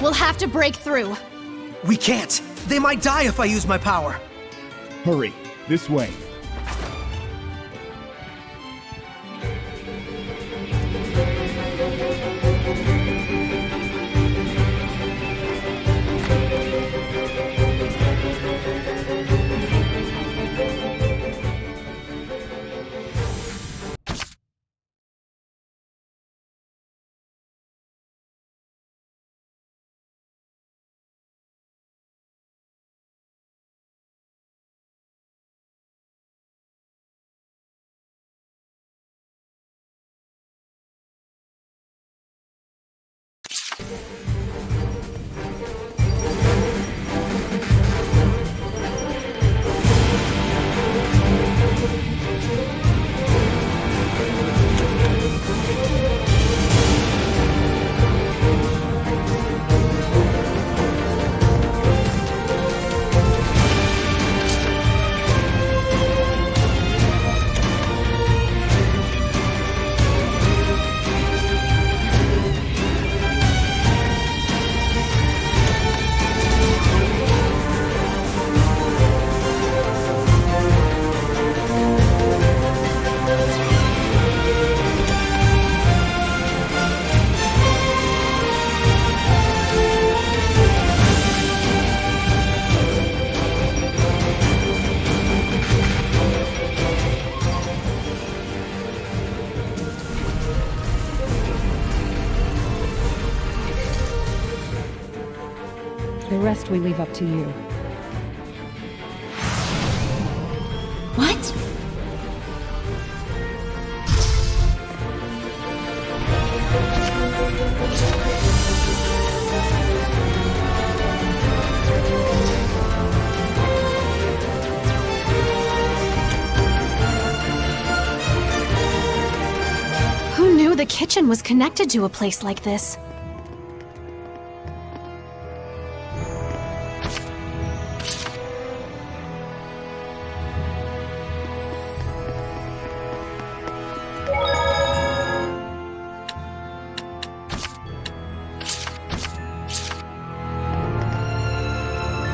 Speaker 3: We'll have to break through.
Speaker 1: We can't. They might die if I use my power.
Speaker 19: Hurry, this way. The rest we leave up to you.
Speaker 2: What?
Speaker 3: Who knew the kitchen was connected to a place like this?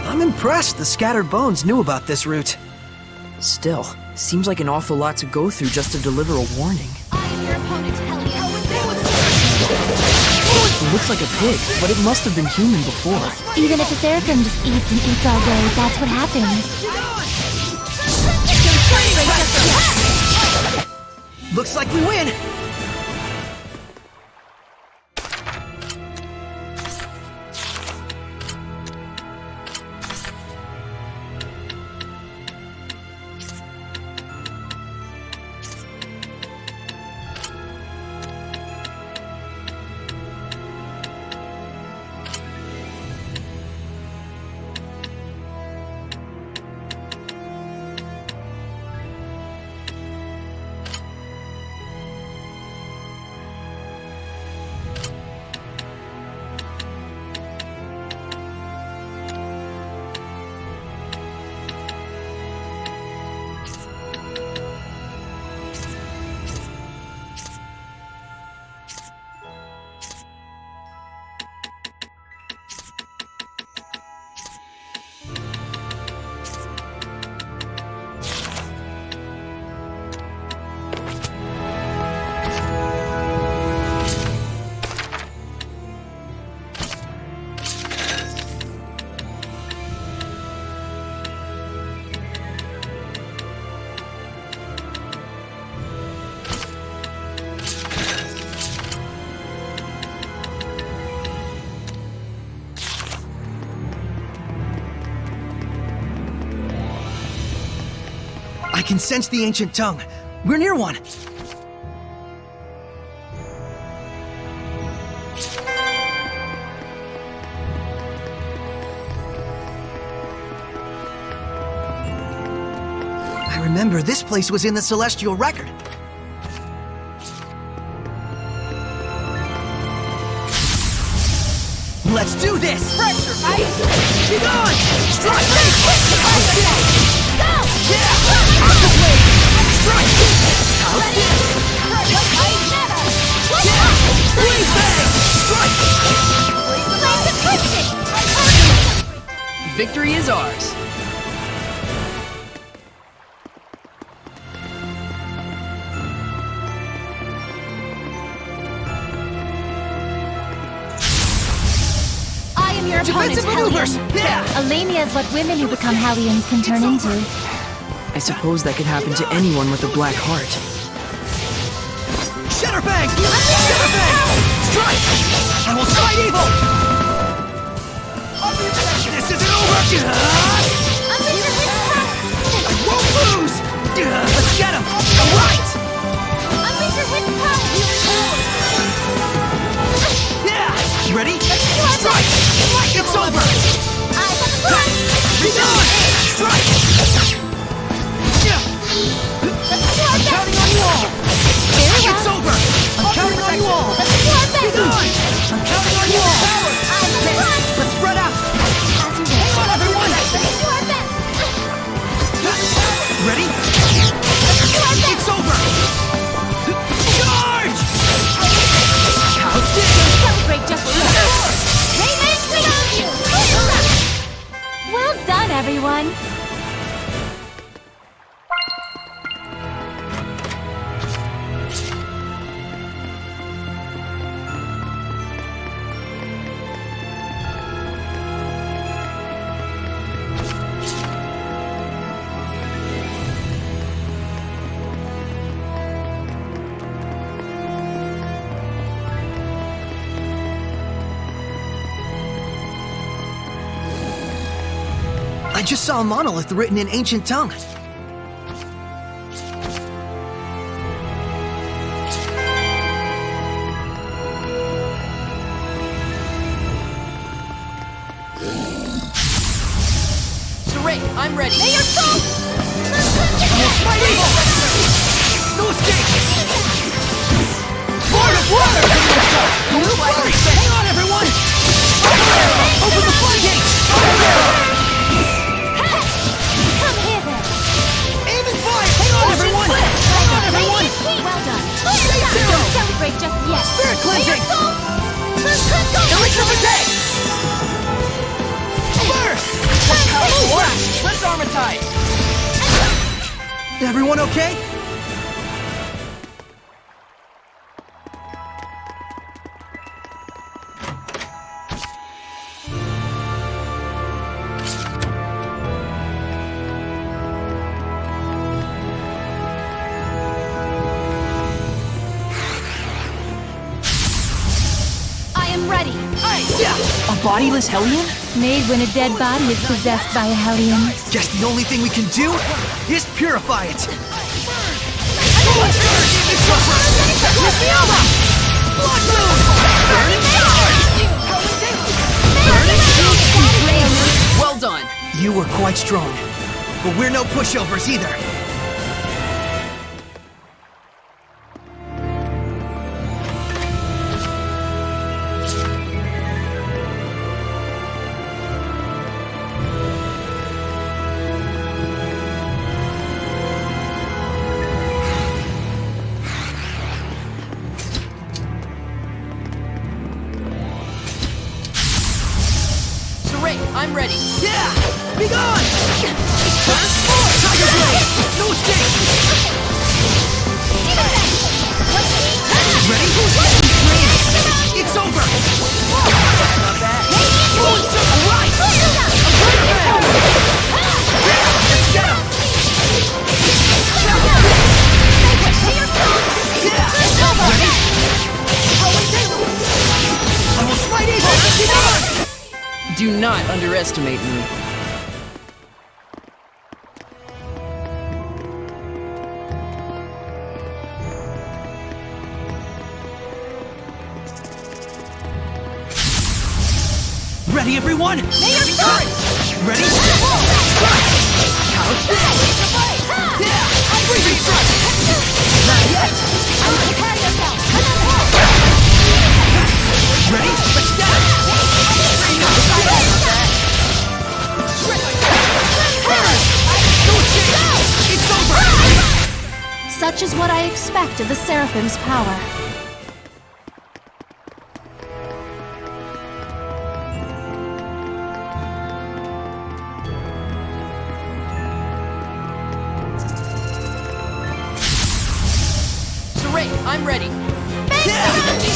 Speaker 1: I'm impressed the scattered bones knew about this route.
Speaker 4: Still, seems like an awful lot to go through just to deliver a warning. It looks like a pig, but it must have been human before.
Speaker 2: Even if a seraphim just eats and eats all day, that's what happens.
Speaker 1: Looks like we win! I can sense the ancient tongue. We're near one. I remember this place was in the Celestial Record. Let's do this! Fracture, ice! Be gone! Strike! Go! Yeah! Aqua Blade! Strike! How's this? Yeah! Blade Bang! Strike!
Speaker 4: Victory is ours.
Speaker 2: Your
Speaker 1: defensive maneuvers! Yeah!
Speaker 2: Alenia is what women who become Hellions can turn into.
Speaker 4: I suppose that could happen to anyone with a black heart.
Speaker 1: Shatterbang! Shatterbang! Strike! I will fight evil! This isn't over! I won't lose! Let's get him! Alright! Yeah! Ready? Strike! It's over! Be gone! Strike! I'm counting on you all! It's over! I'm counting on you all! Be gone! I'm counting on you all! Let's spread out! Hang on, everyone! Ready? It's over! Charge! How's this?
Speaker 2: Celebrate just well done, everyone!
Speaker 1: I just saw a monolith written in ancient tongue.
Speaker 4: Saray, I'm ready.
Speaker 2: May your soul!
Speaker 1: Fight evil! No escape! Lord of Water! No worry! Hang on, everyone! Open the floodgates!
Speaker 2: Well done. Don't celebrate just yet.
Speaker 1: Spirit cleansing!
Speaker 4: Electricity!
Speaker 1: First!
Speaker 4: Let's armatize!
Speaker 1: Everyone okay?
Speaker 3: Ready.
Speaker 4: A bodiless Hellion?
Speaker 2: Made when a dead body is possessed by a Hellion.
Speaker 1: Guess the only thing we can do is purify it.
Speaker 4: Well done.
Speaker 1: You were quite strong, but we're no pushovers either.
Speaker 4: I'm ready.
Speaker 1: Yeah! Be gone! Tiger Blade! No escape! Ready? It's over! Not bad. Right! Let's get him! Yeah! It's over! Ready? I will smite evil! Be gone!
Speaker 4: Do not underestimate me.
Speaker 1: Ready, everyone? Ready? How's this? Freezing strike! Not yet!
Speaker 2: Prepare yourself!
Speaker 1: Ready? Let's get it! It's over!
Speaker 3: Such is what I expect of the Seraphim's power.
Speaker 4: Saray, I'm ready.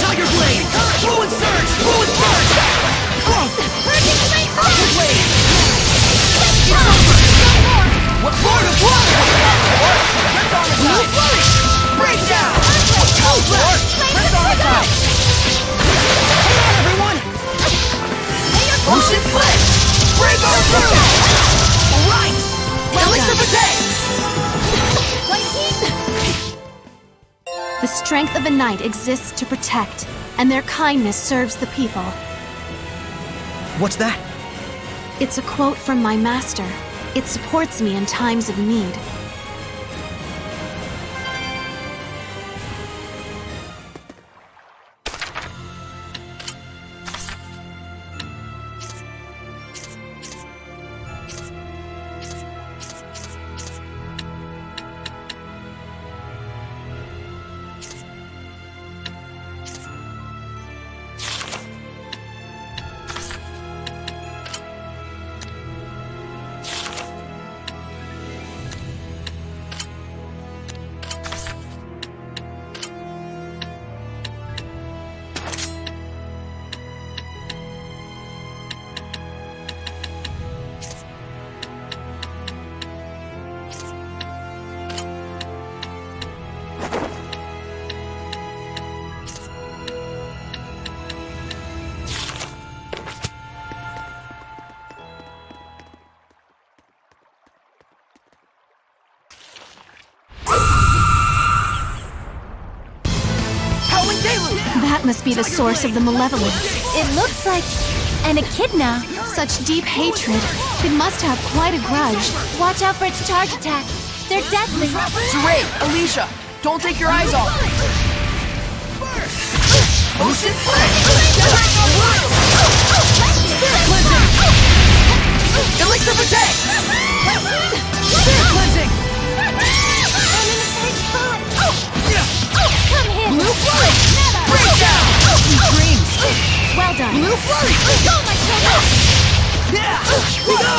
Speaker 1: Tiger Blade! Fluid Surge! Fluid Surge! Tiger Blade! It's over! What Lord of Water? Blue Flurry! Breakdown! Let's on attack! Hang on, everyone! Ocean Blitz! Break on through! Alright! Elixir Potato!
Speaker 3: The strength of a knight exists to protect, and their kindness serves the people.
Speaker 1: What's that?
Speaker 3: It's a quote from my master. It supports me in times of need. That must be the source of the malevolence.
Speaker 2: It looks like an echidna.
Speaker 3: Such deep hatred. It must have quite a grudge.
Speaker 2: Watch out for its charge attack. They're deadly.
Speaker 4: Saray, Alicia, don't take your eyes off.
Speaker 1: Ocean Blitz! Spirit Cleansing! Elixir Protect! Spirit Cleansing!
Speaker 2: I'm in a safe spot. Come here.
Speaker 1: Blue Flurry! Breakdown! Sweet dreams!
Speaker 3: Well done.
Speaker 1: Blue Flurry!
Speaker 2: Go, my friend!
Speaker 1: Yeah! We go!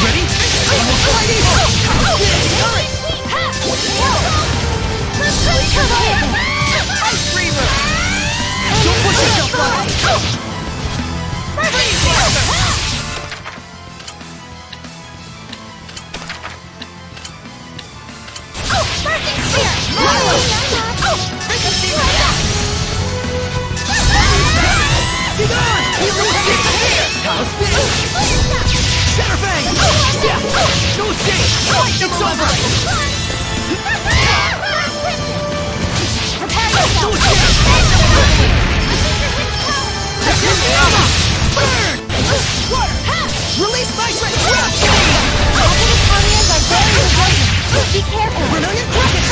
Speaker 1: Ready? Slide Evil! How's this?
Speaker 2: Come here.
Speaker 1: Ice Reaver! Don't push yourself, buddy! Freeze Blaster!
Speaker 2: Bursting Spear!
Speaker 1: Be gone! How's this? Shatterbang! Yeah! No escape! It's over!
Speaker 2: Prepare yourself!
Speaker 1: No escape! Burn! Release my strength!
Speaker 2: Optimus Harriers are very resilient. Be careful!
Speaker 1: Brilliant Cricket!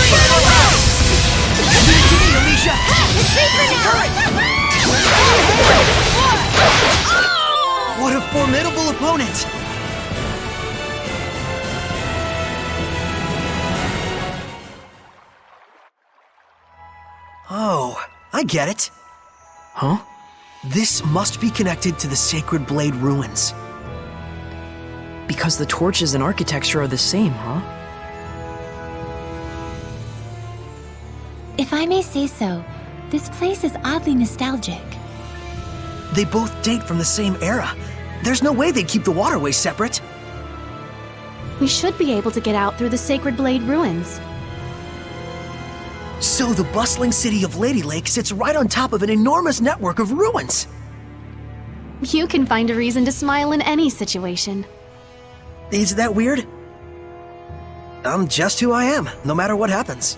Speaker 1: Leave it to me, Alicia!
Speaker 2: Retreat for now!
Speaker 1: What a formidable opponent! Oh, I get it.
Speaker 4: Huh?
Speaker 1: This must be connected to the Sacred Blade ruins.
Speaker 4: Because the torches and architecture are the same, huh?
Speaker 2: If I may say so, this place is oddly nostalgic.
Speaker 1: They both date from the same era. There's no way they'd keep the waterways separate.
Speaker 3: We should be able to get out through the Sacred Blade ruins.
Speaker 1: So the bustling city of Lady Lake sits right on top of an enormous network of ruins.
Speaker 3: You can find a reason to smile in any situation.
Speaker 1: Is that weird? I'm just who I am, no matter what happens.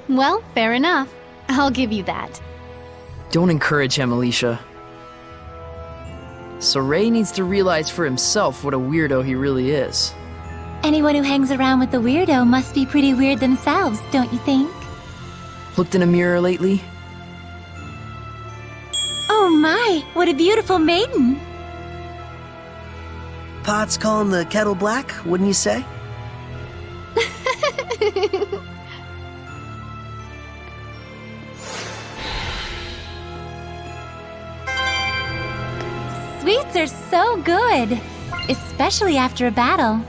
Speaker 3: Well, fair enough. I'll give you that.
Speaker 4: Don't encourage him, Alicia. Sorey needs to realize for himself what a weirdo he really is.
Speaker 2: Anyone who hangs around with a weirdo must be pretty weird themselves, don't you think?
Speaker 4: Looked in a mirror lately?
Speaker 2: Oh my, what a beautiful maiden!
Speaker 9: Pot's calling the kettle black, wouldn't you say?
Speaker 2: Sweets are so good, especially after a battle.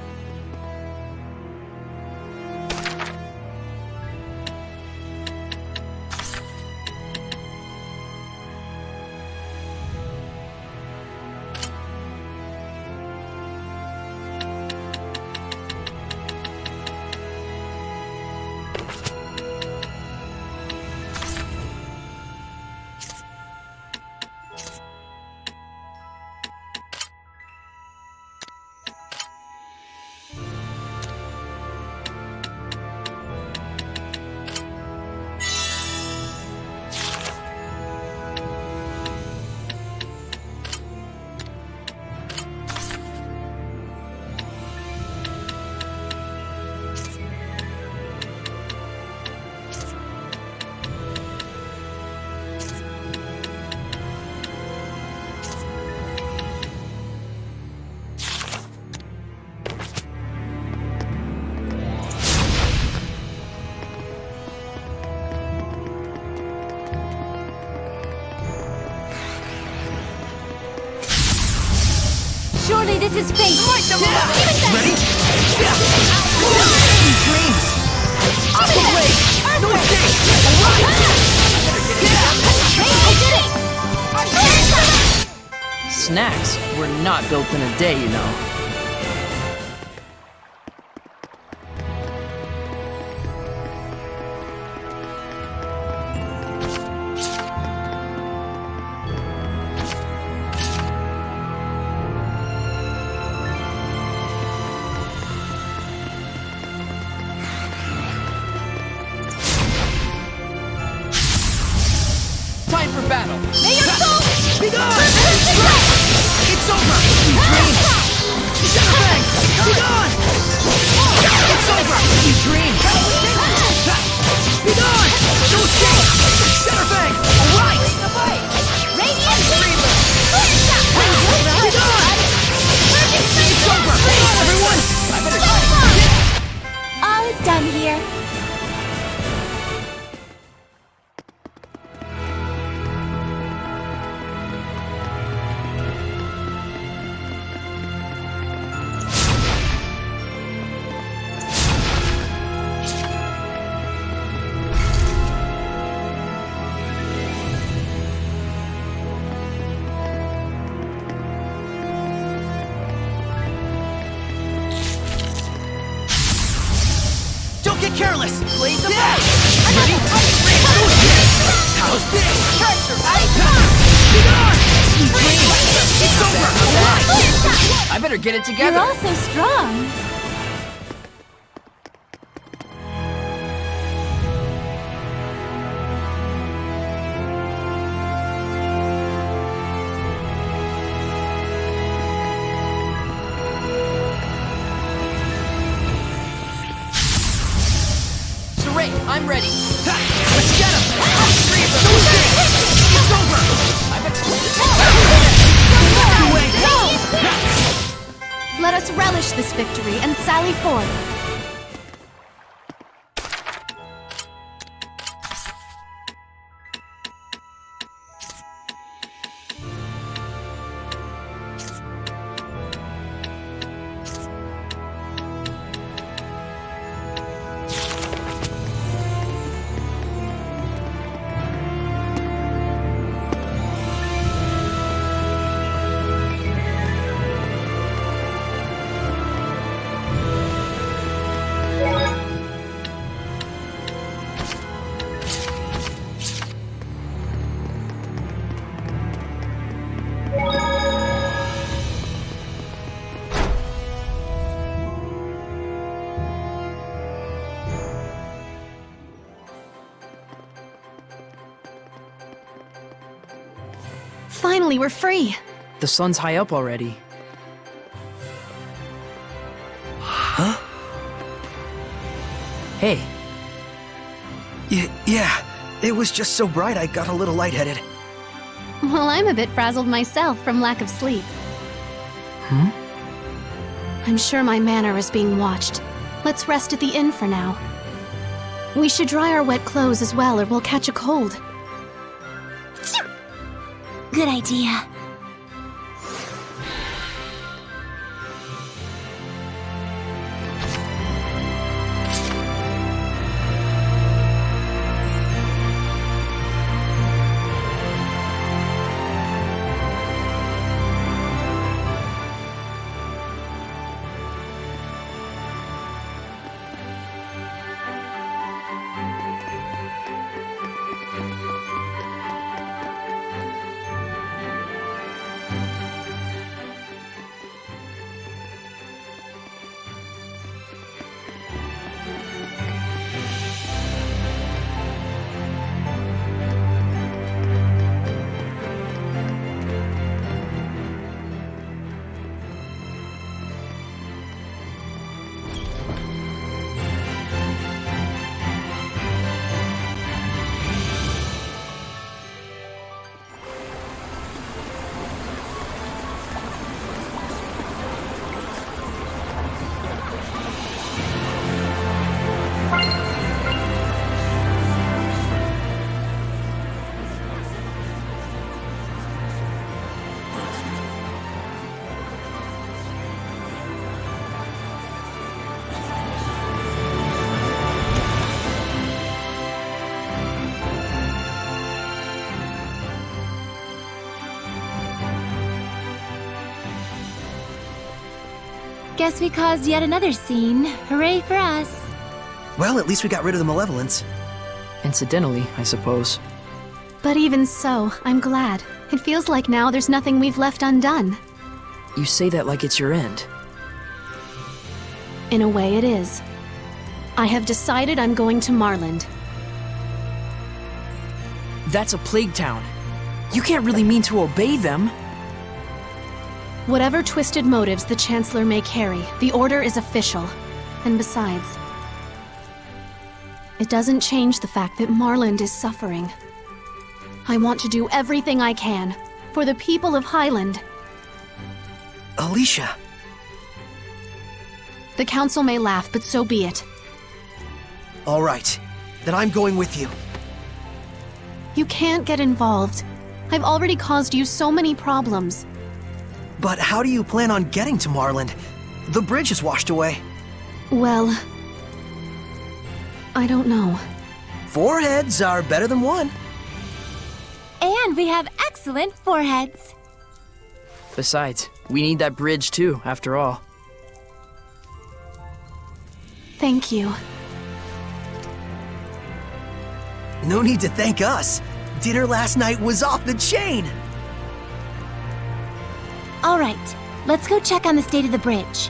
Speaker 2: Surely this is fate!
Speaker 1: Ready? Sweet dreams! Aqua Blade! No escape! Alright!
Speaker 4: Snacks were not built in a day, you know. Time for battle!
Speaker 1: May your soul be gone! It's over! Sweet dreams! Shadowfang! Be gone! It's over! Sweet dreams! Be gone! No escape! Shadowfang! Alright!
Speaker 2: Radiant Reaver!
Speaker 1: Be gone! It's over! Come on, everyone! I better...
Speaker 2: All is done here.
Speaker 1: Don't get careless! Blades of Fire! Ready? How's this? Be gone! Sweet dreams! It's over! Alright!
Speaker 4: I better get it together.
Speaker 2: You're all so strong.
Speaker 4: Sorey, I'm ready.
Speaker 1: Let's get him! No escape! It's over!
Speaker 4: I better...
Speaker 3: Let us relish this victory and sally forth. Finally, we're free!
Speaker 4: The sun's high up already.
Speaker 1: Huh?
Speaker 4: Hey.
Speaker 1: Yeah, it was just so bright I got a little lightheaded.
Speaker 3: Well, I'm a bit frazzled myself from lack of sleep.
Speaker 4: Hmm?
Speaker 3: I'm sure my manor is being watched. Let's rest at the inn for now. We should dry our wet clothes as well, or we'll catch a cold.
Speaker 2: Good idea. Guess we caused yet another scene. Hooray for us.
Speaker 1: Well, at least we got rid of the malevolence.
Speaker 4: Incidentally, I suppose.
Speaker 3: But even so, I'm glad. It feels like now there's nothing we've left undone.
Speaker 4: You say that like it's your end.
Speaker 3: In a way, it is. I have decided I'm going to Marland.
Speaker 4: That's a plague town. You can't really mean to obey them.
Speaker 3: Whatever twisted motives the Chancellor may carry, the order is official. And besides, it doesn't change the fact that Marland is suffering. I want to do everything I can for the people of Highland.
Speaker 1: Alicia!
Speaker 3: The Council may laugh, but so be it.
Speaker 1: All right, then I'm going with you.
Speaker 3: You can't get involved. I've already caused you so many problems.
Speaker 1: But how do you plan on getting to Marland? The bridge is washed away.
Speaker 3: Well, I don't know.
Speaker 1: 4 heads are better than 1.
Speaker 2: And we have excellent foreheads.
Speaker 4: Besides, we need that bridge too, after all.
Speaker 3: Thank you.
Speaker 1: No need to thank us. Dinner last night was off the chain.
Speaker 2: All right, let's go check on the state of the bridge.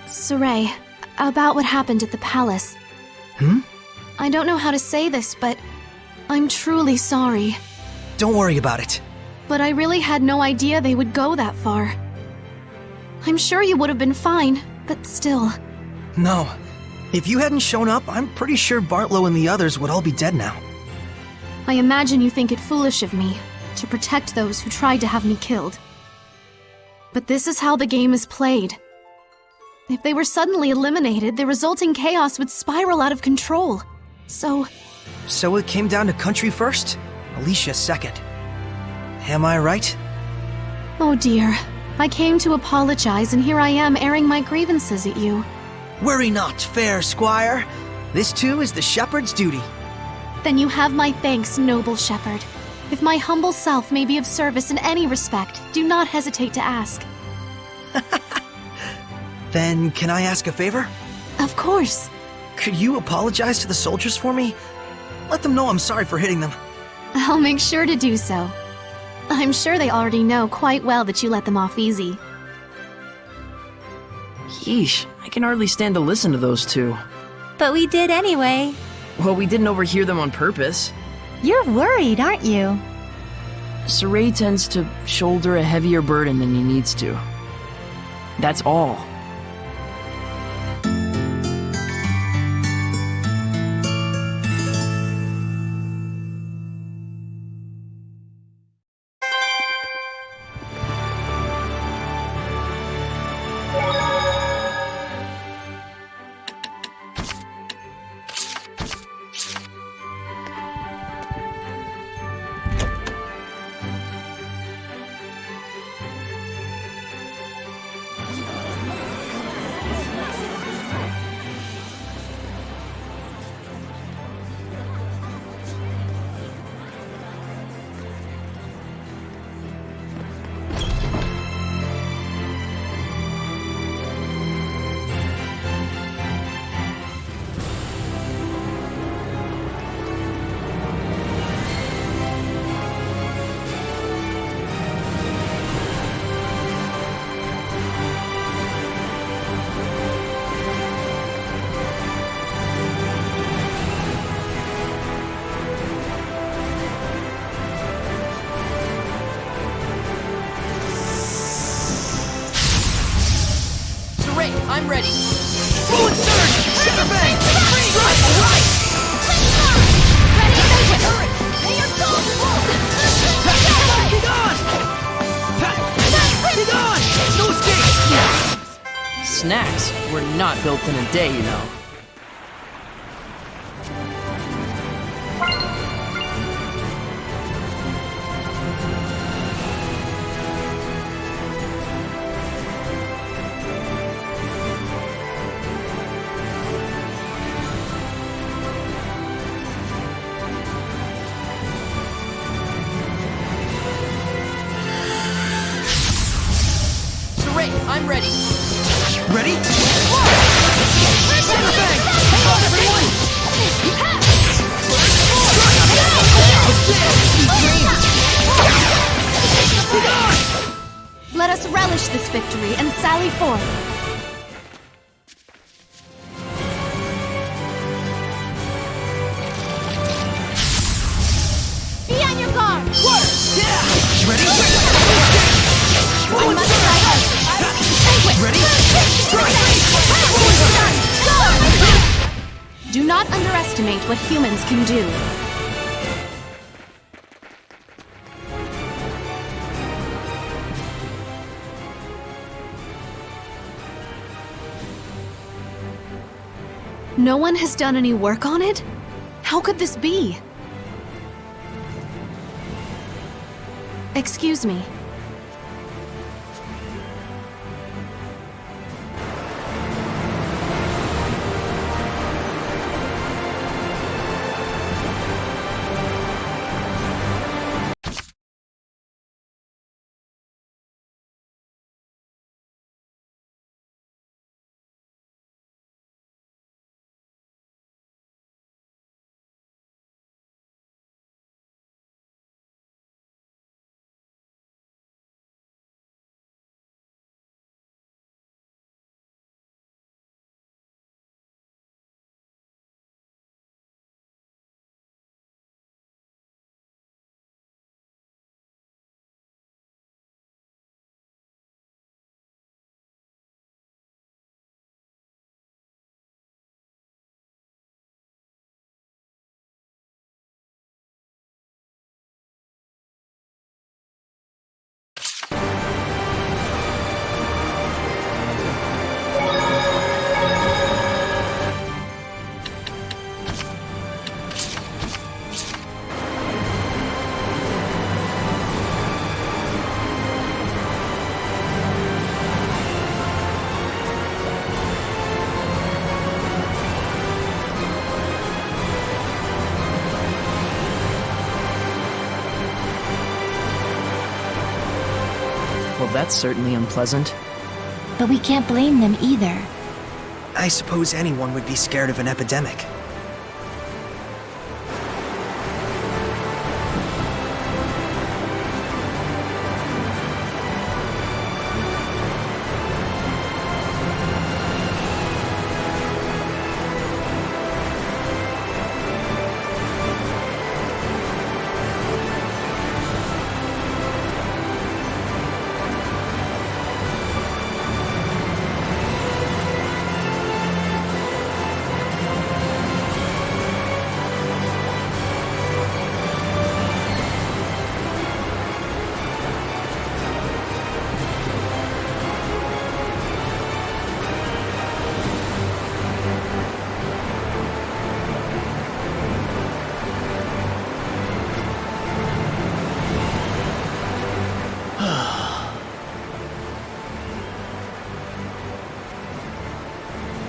Speaker 3: Sorey, about what happened at the palace. I don't know how to say this, but I'm truly sorry.
Speaker 1: Don't worry about it.
Speaker 3: But I really had no idea they would go that far. I'm sure you would have been fine, but still.
Speaker 1: No. If you hadn't shown up, I'm pretty sure Bartlow and the others would all be dead now.
Speaker 3: I imagine you think it foolish of me to protect those who tried to have me killed. But this is how the game is played. If they were suddenly eliminated, the resulting chaos would spiral out of control. So
Speaker 1: it came down to Country first, Alicia second. Am I right?
Speaker 3: oh dear. I came to apologize, and here I am airing my grievances at you.
Speaker 1: Worry not, fair squire. This too is the shepherd's duty.
Speaker 3: Then you have my thanks, noble shepherd. If my humble self may be of service in any respect, do not hesitate to ask.
Speaker 1: Then can I ask a favor?
Speaker 3: Of course.
Speaker 1: Could you apologize to the soldiers for me? Let them know I'm sorry for hitting them.
Speaker 3: I'll make sure to do so. I'm sure they already know quite well that you let them off easy.
Speaker 4: Yeesh, I can hardly stand to listen to those two.
Speaker 6: But we did anyway.
Speaker 4: Well, we didn't overhear them on purpose.
Speaker 6: You're worried, aren't you?
Speaker 4: Sorey tends to shoulder a heavier burden than he needs to. That's all. I'm ready.
Speaker 1: Fluid surge! Sugar bang! Strike! Right! Be gone! Be gone! No escape!
Speaker 4: Snacks were not built in a day, you know. I'm ready.
Speaker 1: Ready? Sugar bang! Hang on, everyone!
Speaker 3: Let us relish this victory and sally forth.
Speaker 2: Be on your guard!
Speaker 1: Water! Yeah! Ready? Fluid surge! Ready? Strike!
Speaker 3: Do not underestimate what humans can do. No one has done any work on it? How could this be? Excuse me.
Speaker 4: that's certainly unpleasant.
Speaker 2: But we can't blame them either.
Speaker 1: I suppose anyone would be scared of an epidemic.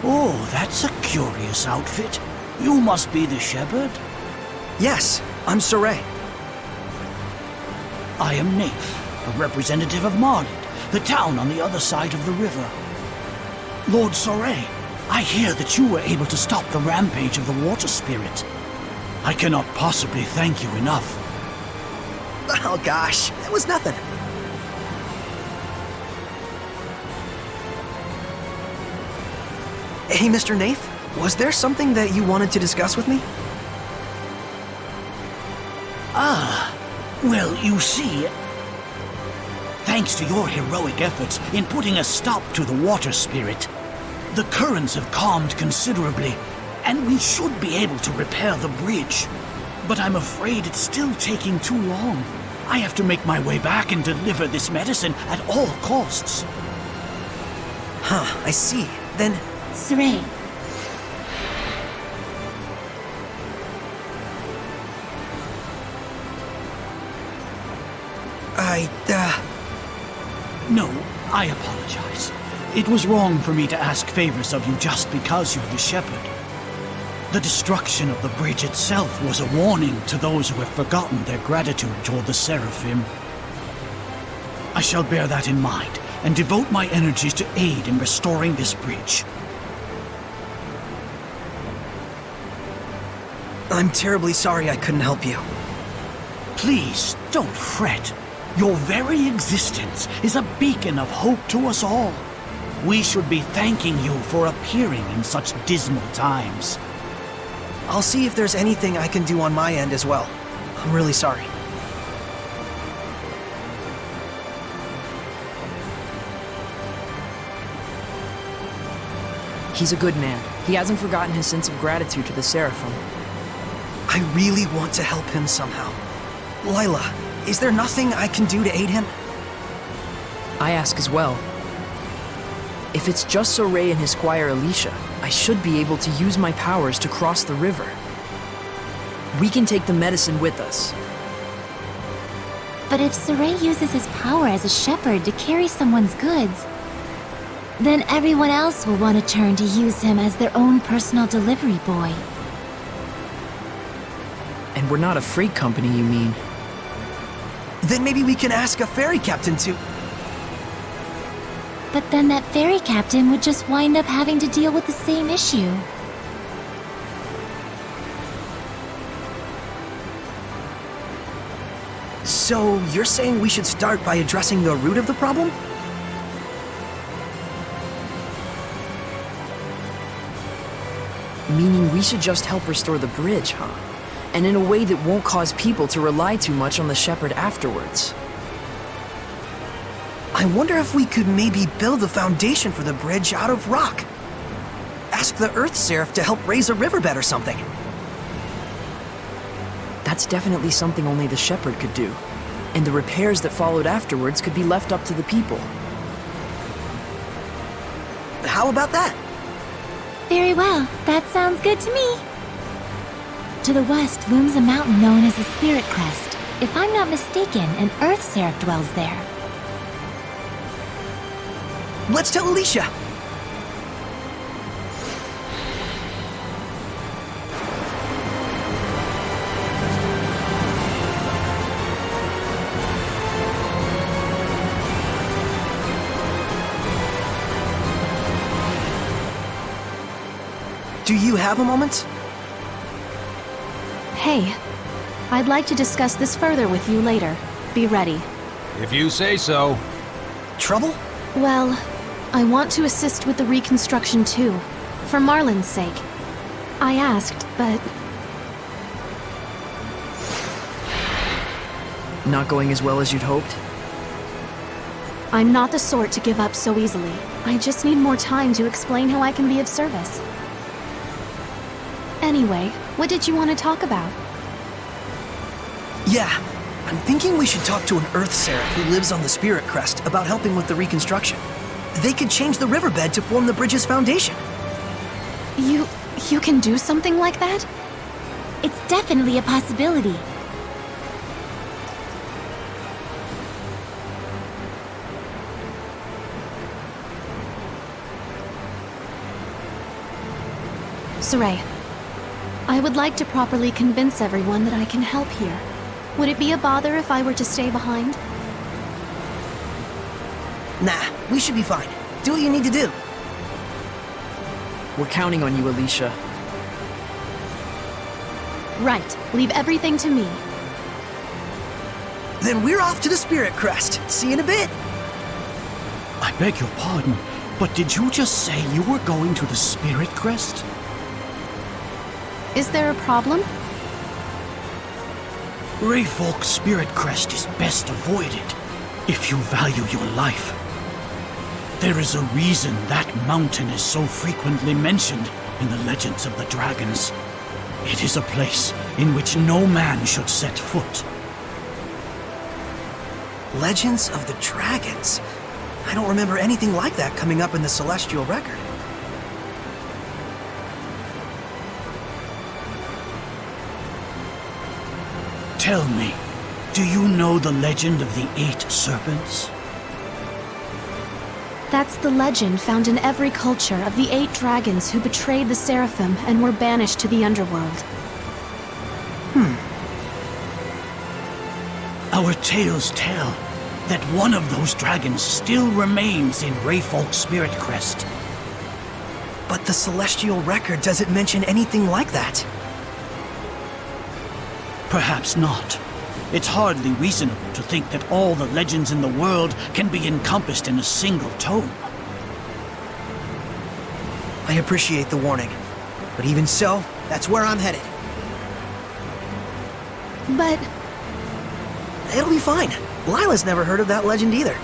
Speaker 17: Oh, that's a curious outfit. You must be the shepherd?
Speaker 1: Yes, I'm Sorey.
Speaker 17: I am Naif, a representative of Marlin, the town on the other side of the river. Lord Sorey, I hear that you were able to stop the rampage of the water spirit. I cannot possibly thank you enough.
Speaker 1: Oh gosh, it was nothing. Hey, Mr. Naif, was there something that you wanted to discuss with me?
Speaker 17: Well, you see, thanks to your heroic efforts in putting a stop to the water spirit, the currents have calmed considerably, and we should be able to repair the bridge. But I'm afraid it's still taking too long. I have to make my way back and deliver this medicine at all costs.
Speaker 1: Huh, I see. Then...
Speaker 2: Sorey.
Speaker 17: No, I apologize. It was wrong for me to ask favors of you just because you're the shepherd. The destruction of the bridge itself was a warning to those who have forgotten their gratitude toward the Seraphim. I shall bear that in mind and devote my energies to aid in restoring this bridge.
Speaker 1: I'm terribly sorry I couldn't help you.
Speaker 17: Please, don't fret. Your very existence is a beacon of hope to us all. We should be thanking you for appearing in such dismal times.
Speaker 1: I'll see if there's anything I can do on my end as well. I'm really sorry.
Speaker 4: He's a good man. He hasn't forgotten his sense of gratitude to the Seraphim.
Speaker 1: I really want to help him somehow. Lila, is there nothing I can do to aid him?
Speaker 4: I ask as well. If it's just Sorey and his squire Alicia, I should be able to use my powers to cross the river. We can take the medicine with us.
Speaker 2: But if Sorey uses his power as a shepherd to carry someone's goods, then everyone else will want to turn to use him as their own personal delivery boy.
Speaker 4: And we're not a freight company, you mean?
Speaker 1: Then maybe we can ask a ferry captain to...
Speaker 2: But then that ferry captain would just wind up having to deal with the same issue.
Speaker 1: So, you're saying we should start by addressing the root of the problem?
Speaker 4: Meaning we should just help restore the bridge, huh? And in a way that won't cause people to rely too much on the shepherd afterwards.
Speaker 1: I wonder if we could maybe build a foundation for the bridge out of rock. Ask the Earth Seraph to help raise a riverbed or something.
Speaker 4: That's definitely something only the shepherd could do. And the repairs that followed afterwards could be left up to the people.
Speaker 1: How about that?
Speaker 2: Very well. That sounds good to me. To the west looms a mountain known as the Spirit Crest. If I'm not mistaken, an Earth Seraph dwells there.
Speaker 1: Let's tell Alicia! Do you have a moment?
Speaker 3: Hey, I'd like to discuss this further with you later. Be ready.
Speaker 11: If you say so.
Speaker 1: Trouble?
Speaker 3: Well, I want to assist with the reconstruction too, for Marlin's sake. I asked, but...
Speaker 4: Not going as well as you'd hoped?
Speaker 3: I'm not the sort to give up so easily. I just need more time to explain how I can be of service. Anyway, what did you want to talk about?
Speaker 1: Yeah, I'm thinking we should talk to an Earth Seraph who lives on the Spirit Crest about helping with the reconstruction. They could change the riverbed to form the bridge's foundation.
Speaker 3: You can do something like that?
Speaker 2: It's definitely a possibility.
Speaker 3: Sorey, I would like to properly convince everyone that I can help here. Would it be a bother if I were to stay behind?
Speaker 1: Nah, we should be fine. Do what you need to do.
Speaker 4: We're counting on you, Alicia.
Speaker 3: Right. Leave everything to me.
Speaker 1: Then we're off to the Spirit Crest. See you in a bit.
Speaker 5: I beg your pardon, but did you just say you were going to the Spirit Crest?
Speaker 3: Is there a problem?
Speaker 5: Rayfolk Spirit Crest is best avoided if you value your life. There is a reason that mountain is so frequently mentioned in the legends of the dragons. It is a place in which no man should set foot.
Speaker 1: Legends of the Dragons? I don't remember anything like that coming up in the Celestial Record.
Speaker 5: Tell me, do you know the legend of the 8 serpents?
Speaker 3: That's the legend found in every culture of the 8 dragons who betrayed the Seraphim and were banished to the underworld.
Speaker 5: Our tales tell that one of those dragons still remains in Rayfolk Spirit Crest.
Speaker 1: But the Celestial Record doesn't mention anything like that.
Speaker 5: Perhaps not. It's hardly reasonable to think that all the legends in the world can be encompassed in a single tome.
Speaker 1: I appreciate the warning, but even so, that's where I'm headed.
Speaker 3: But...
Speaker 1: It'll be fine. Lila's never heard of that legend either.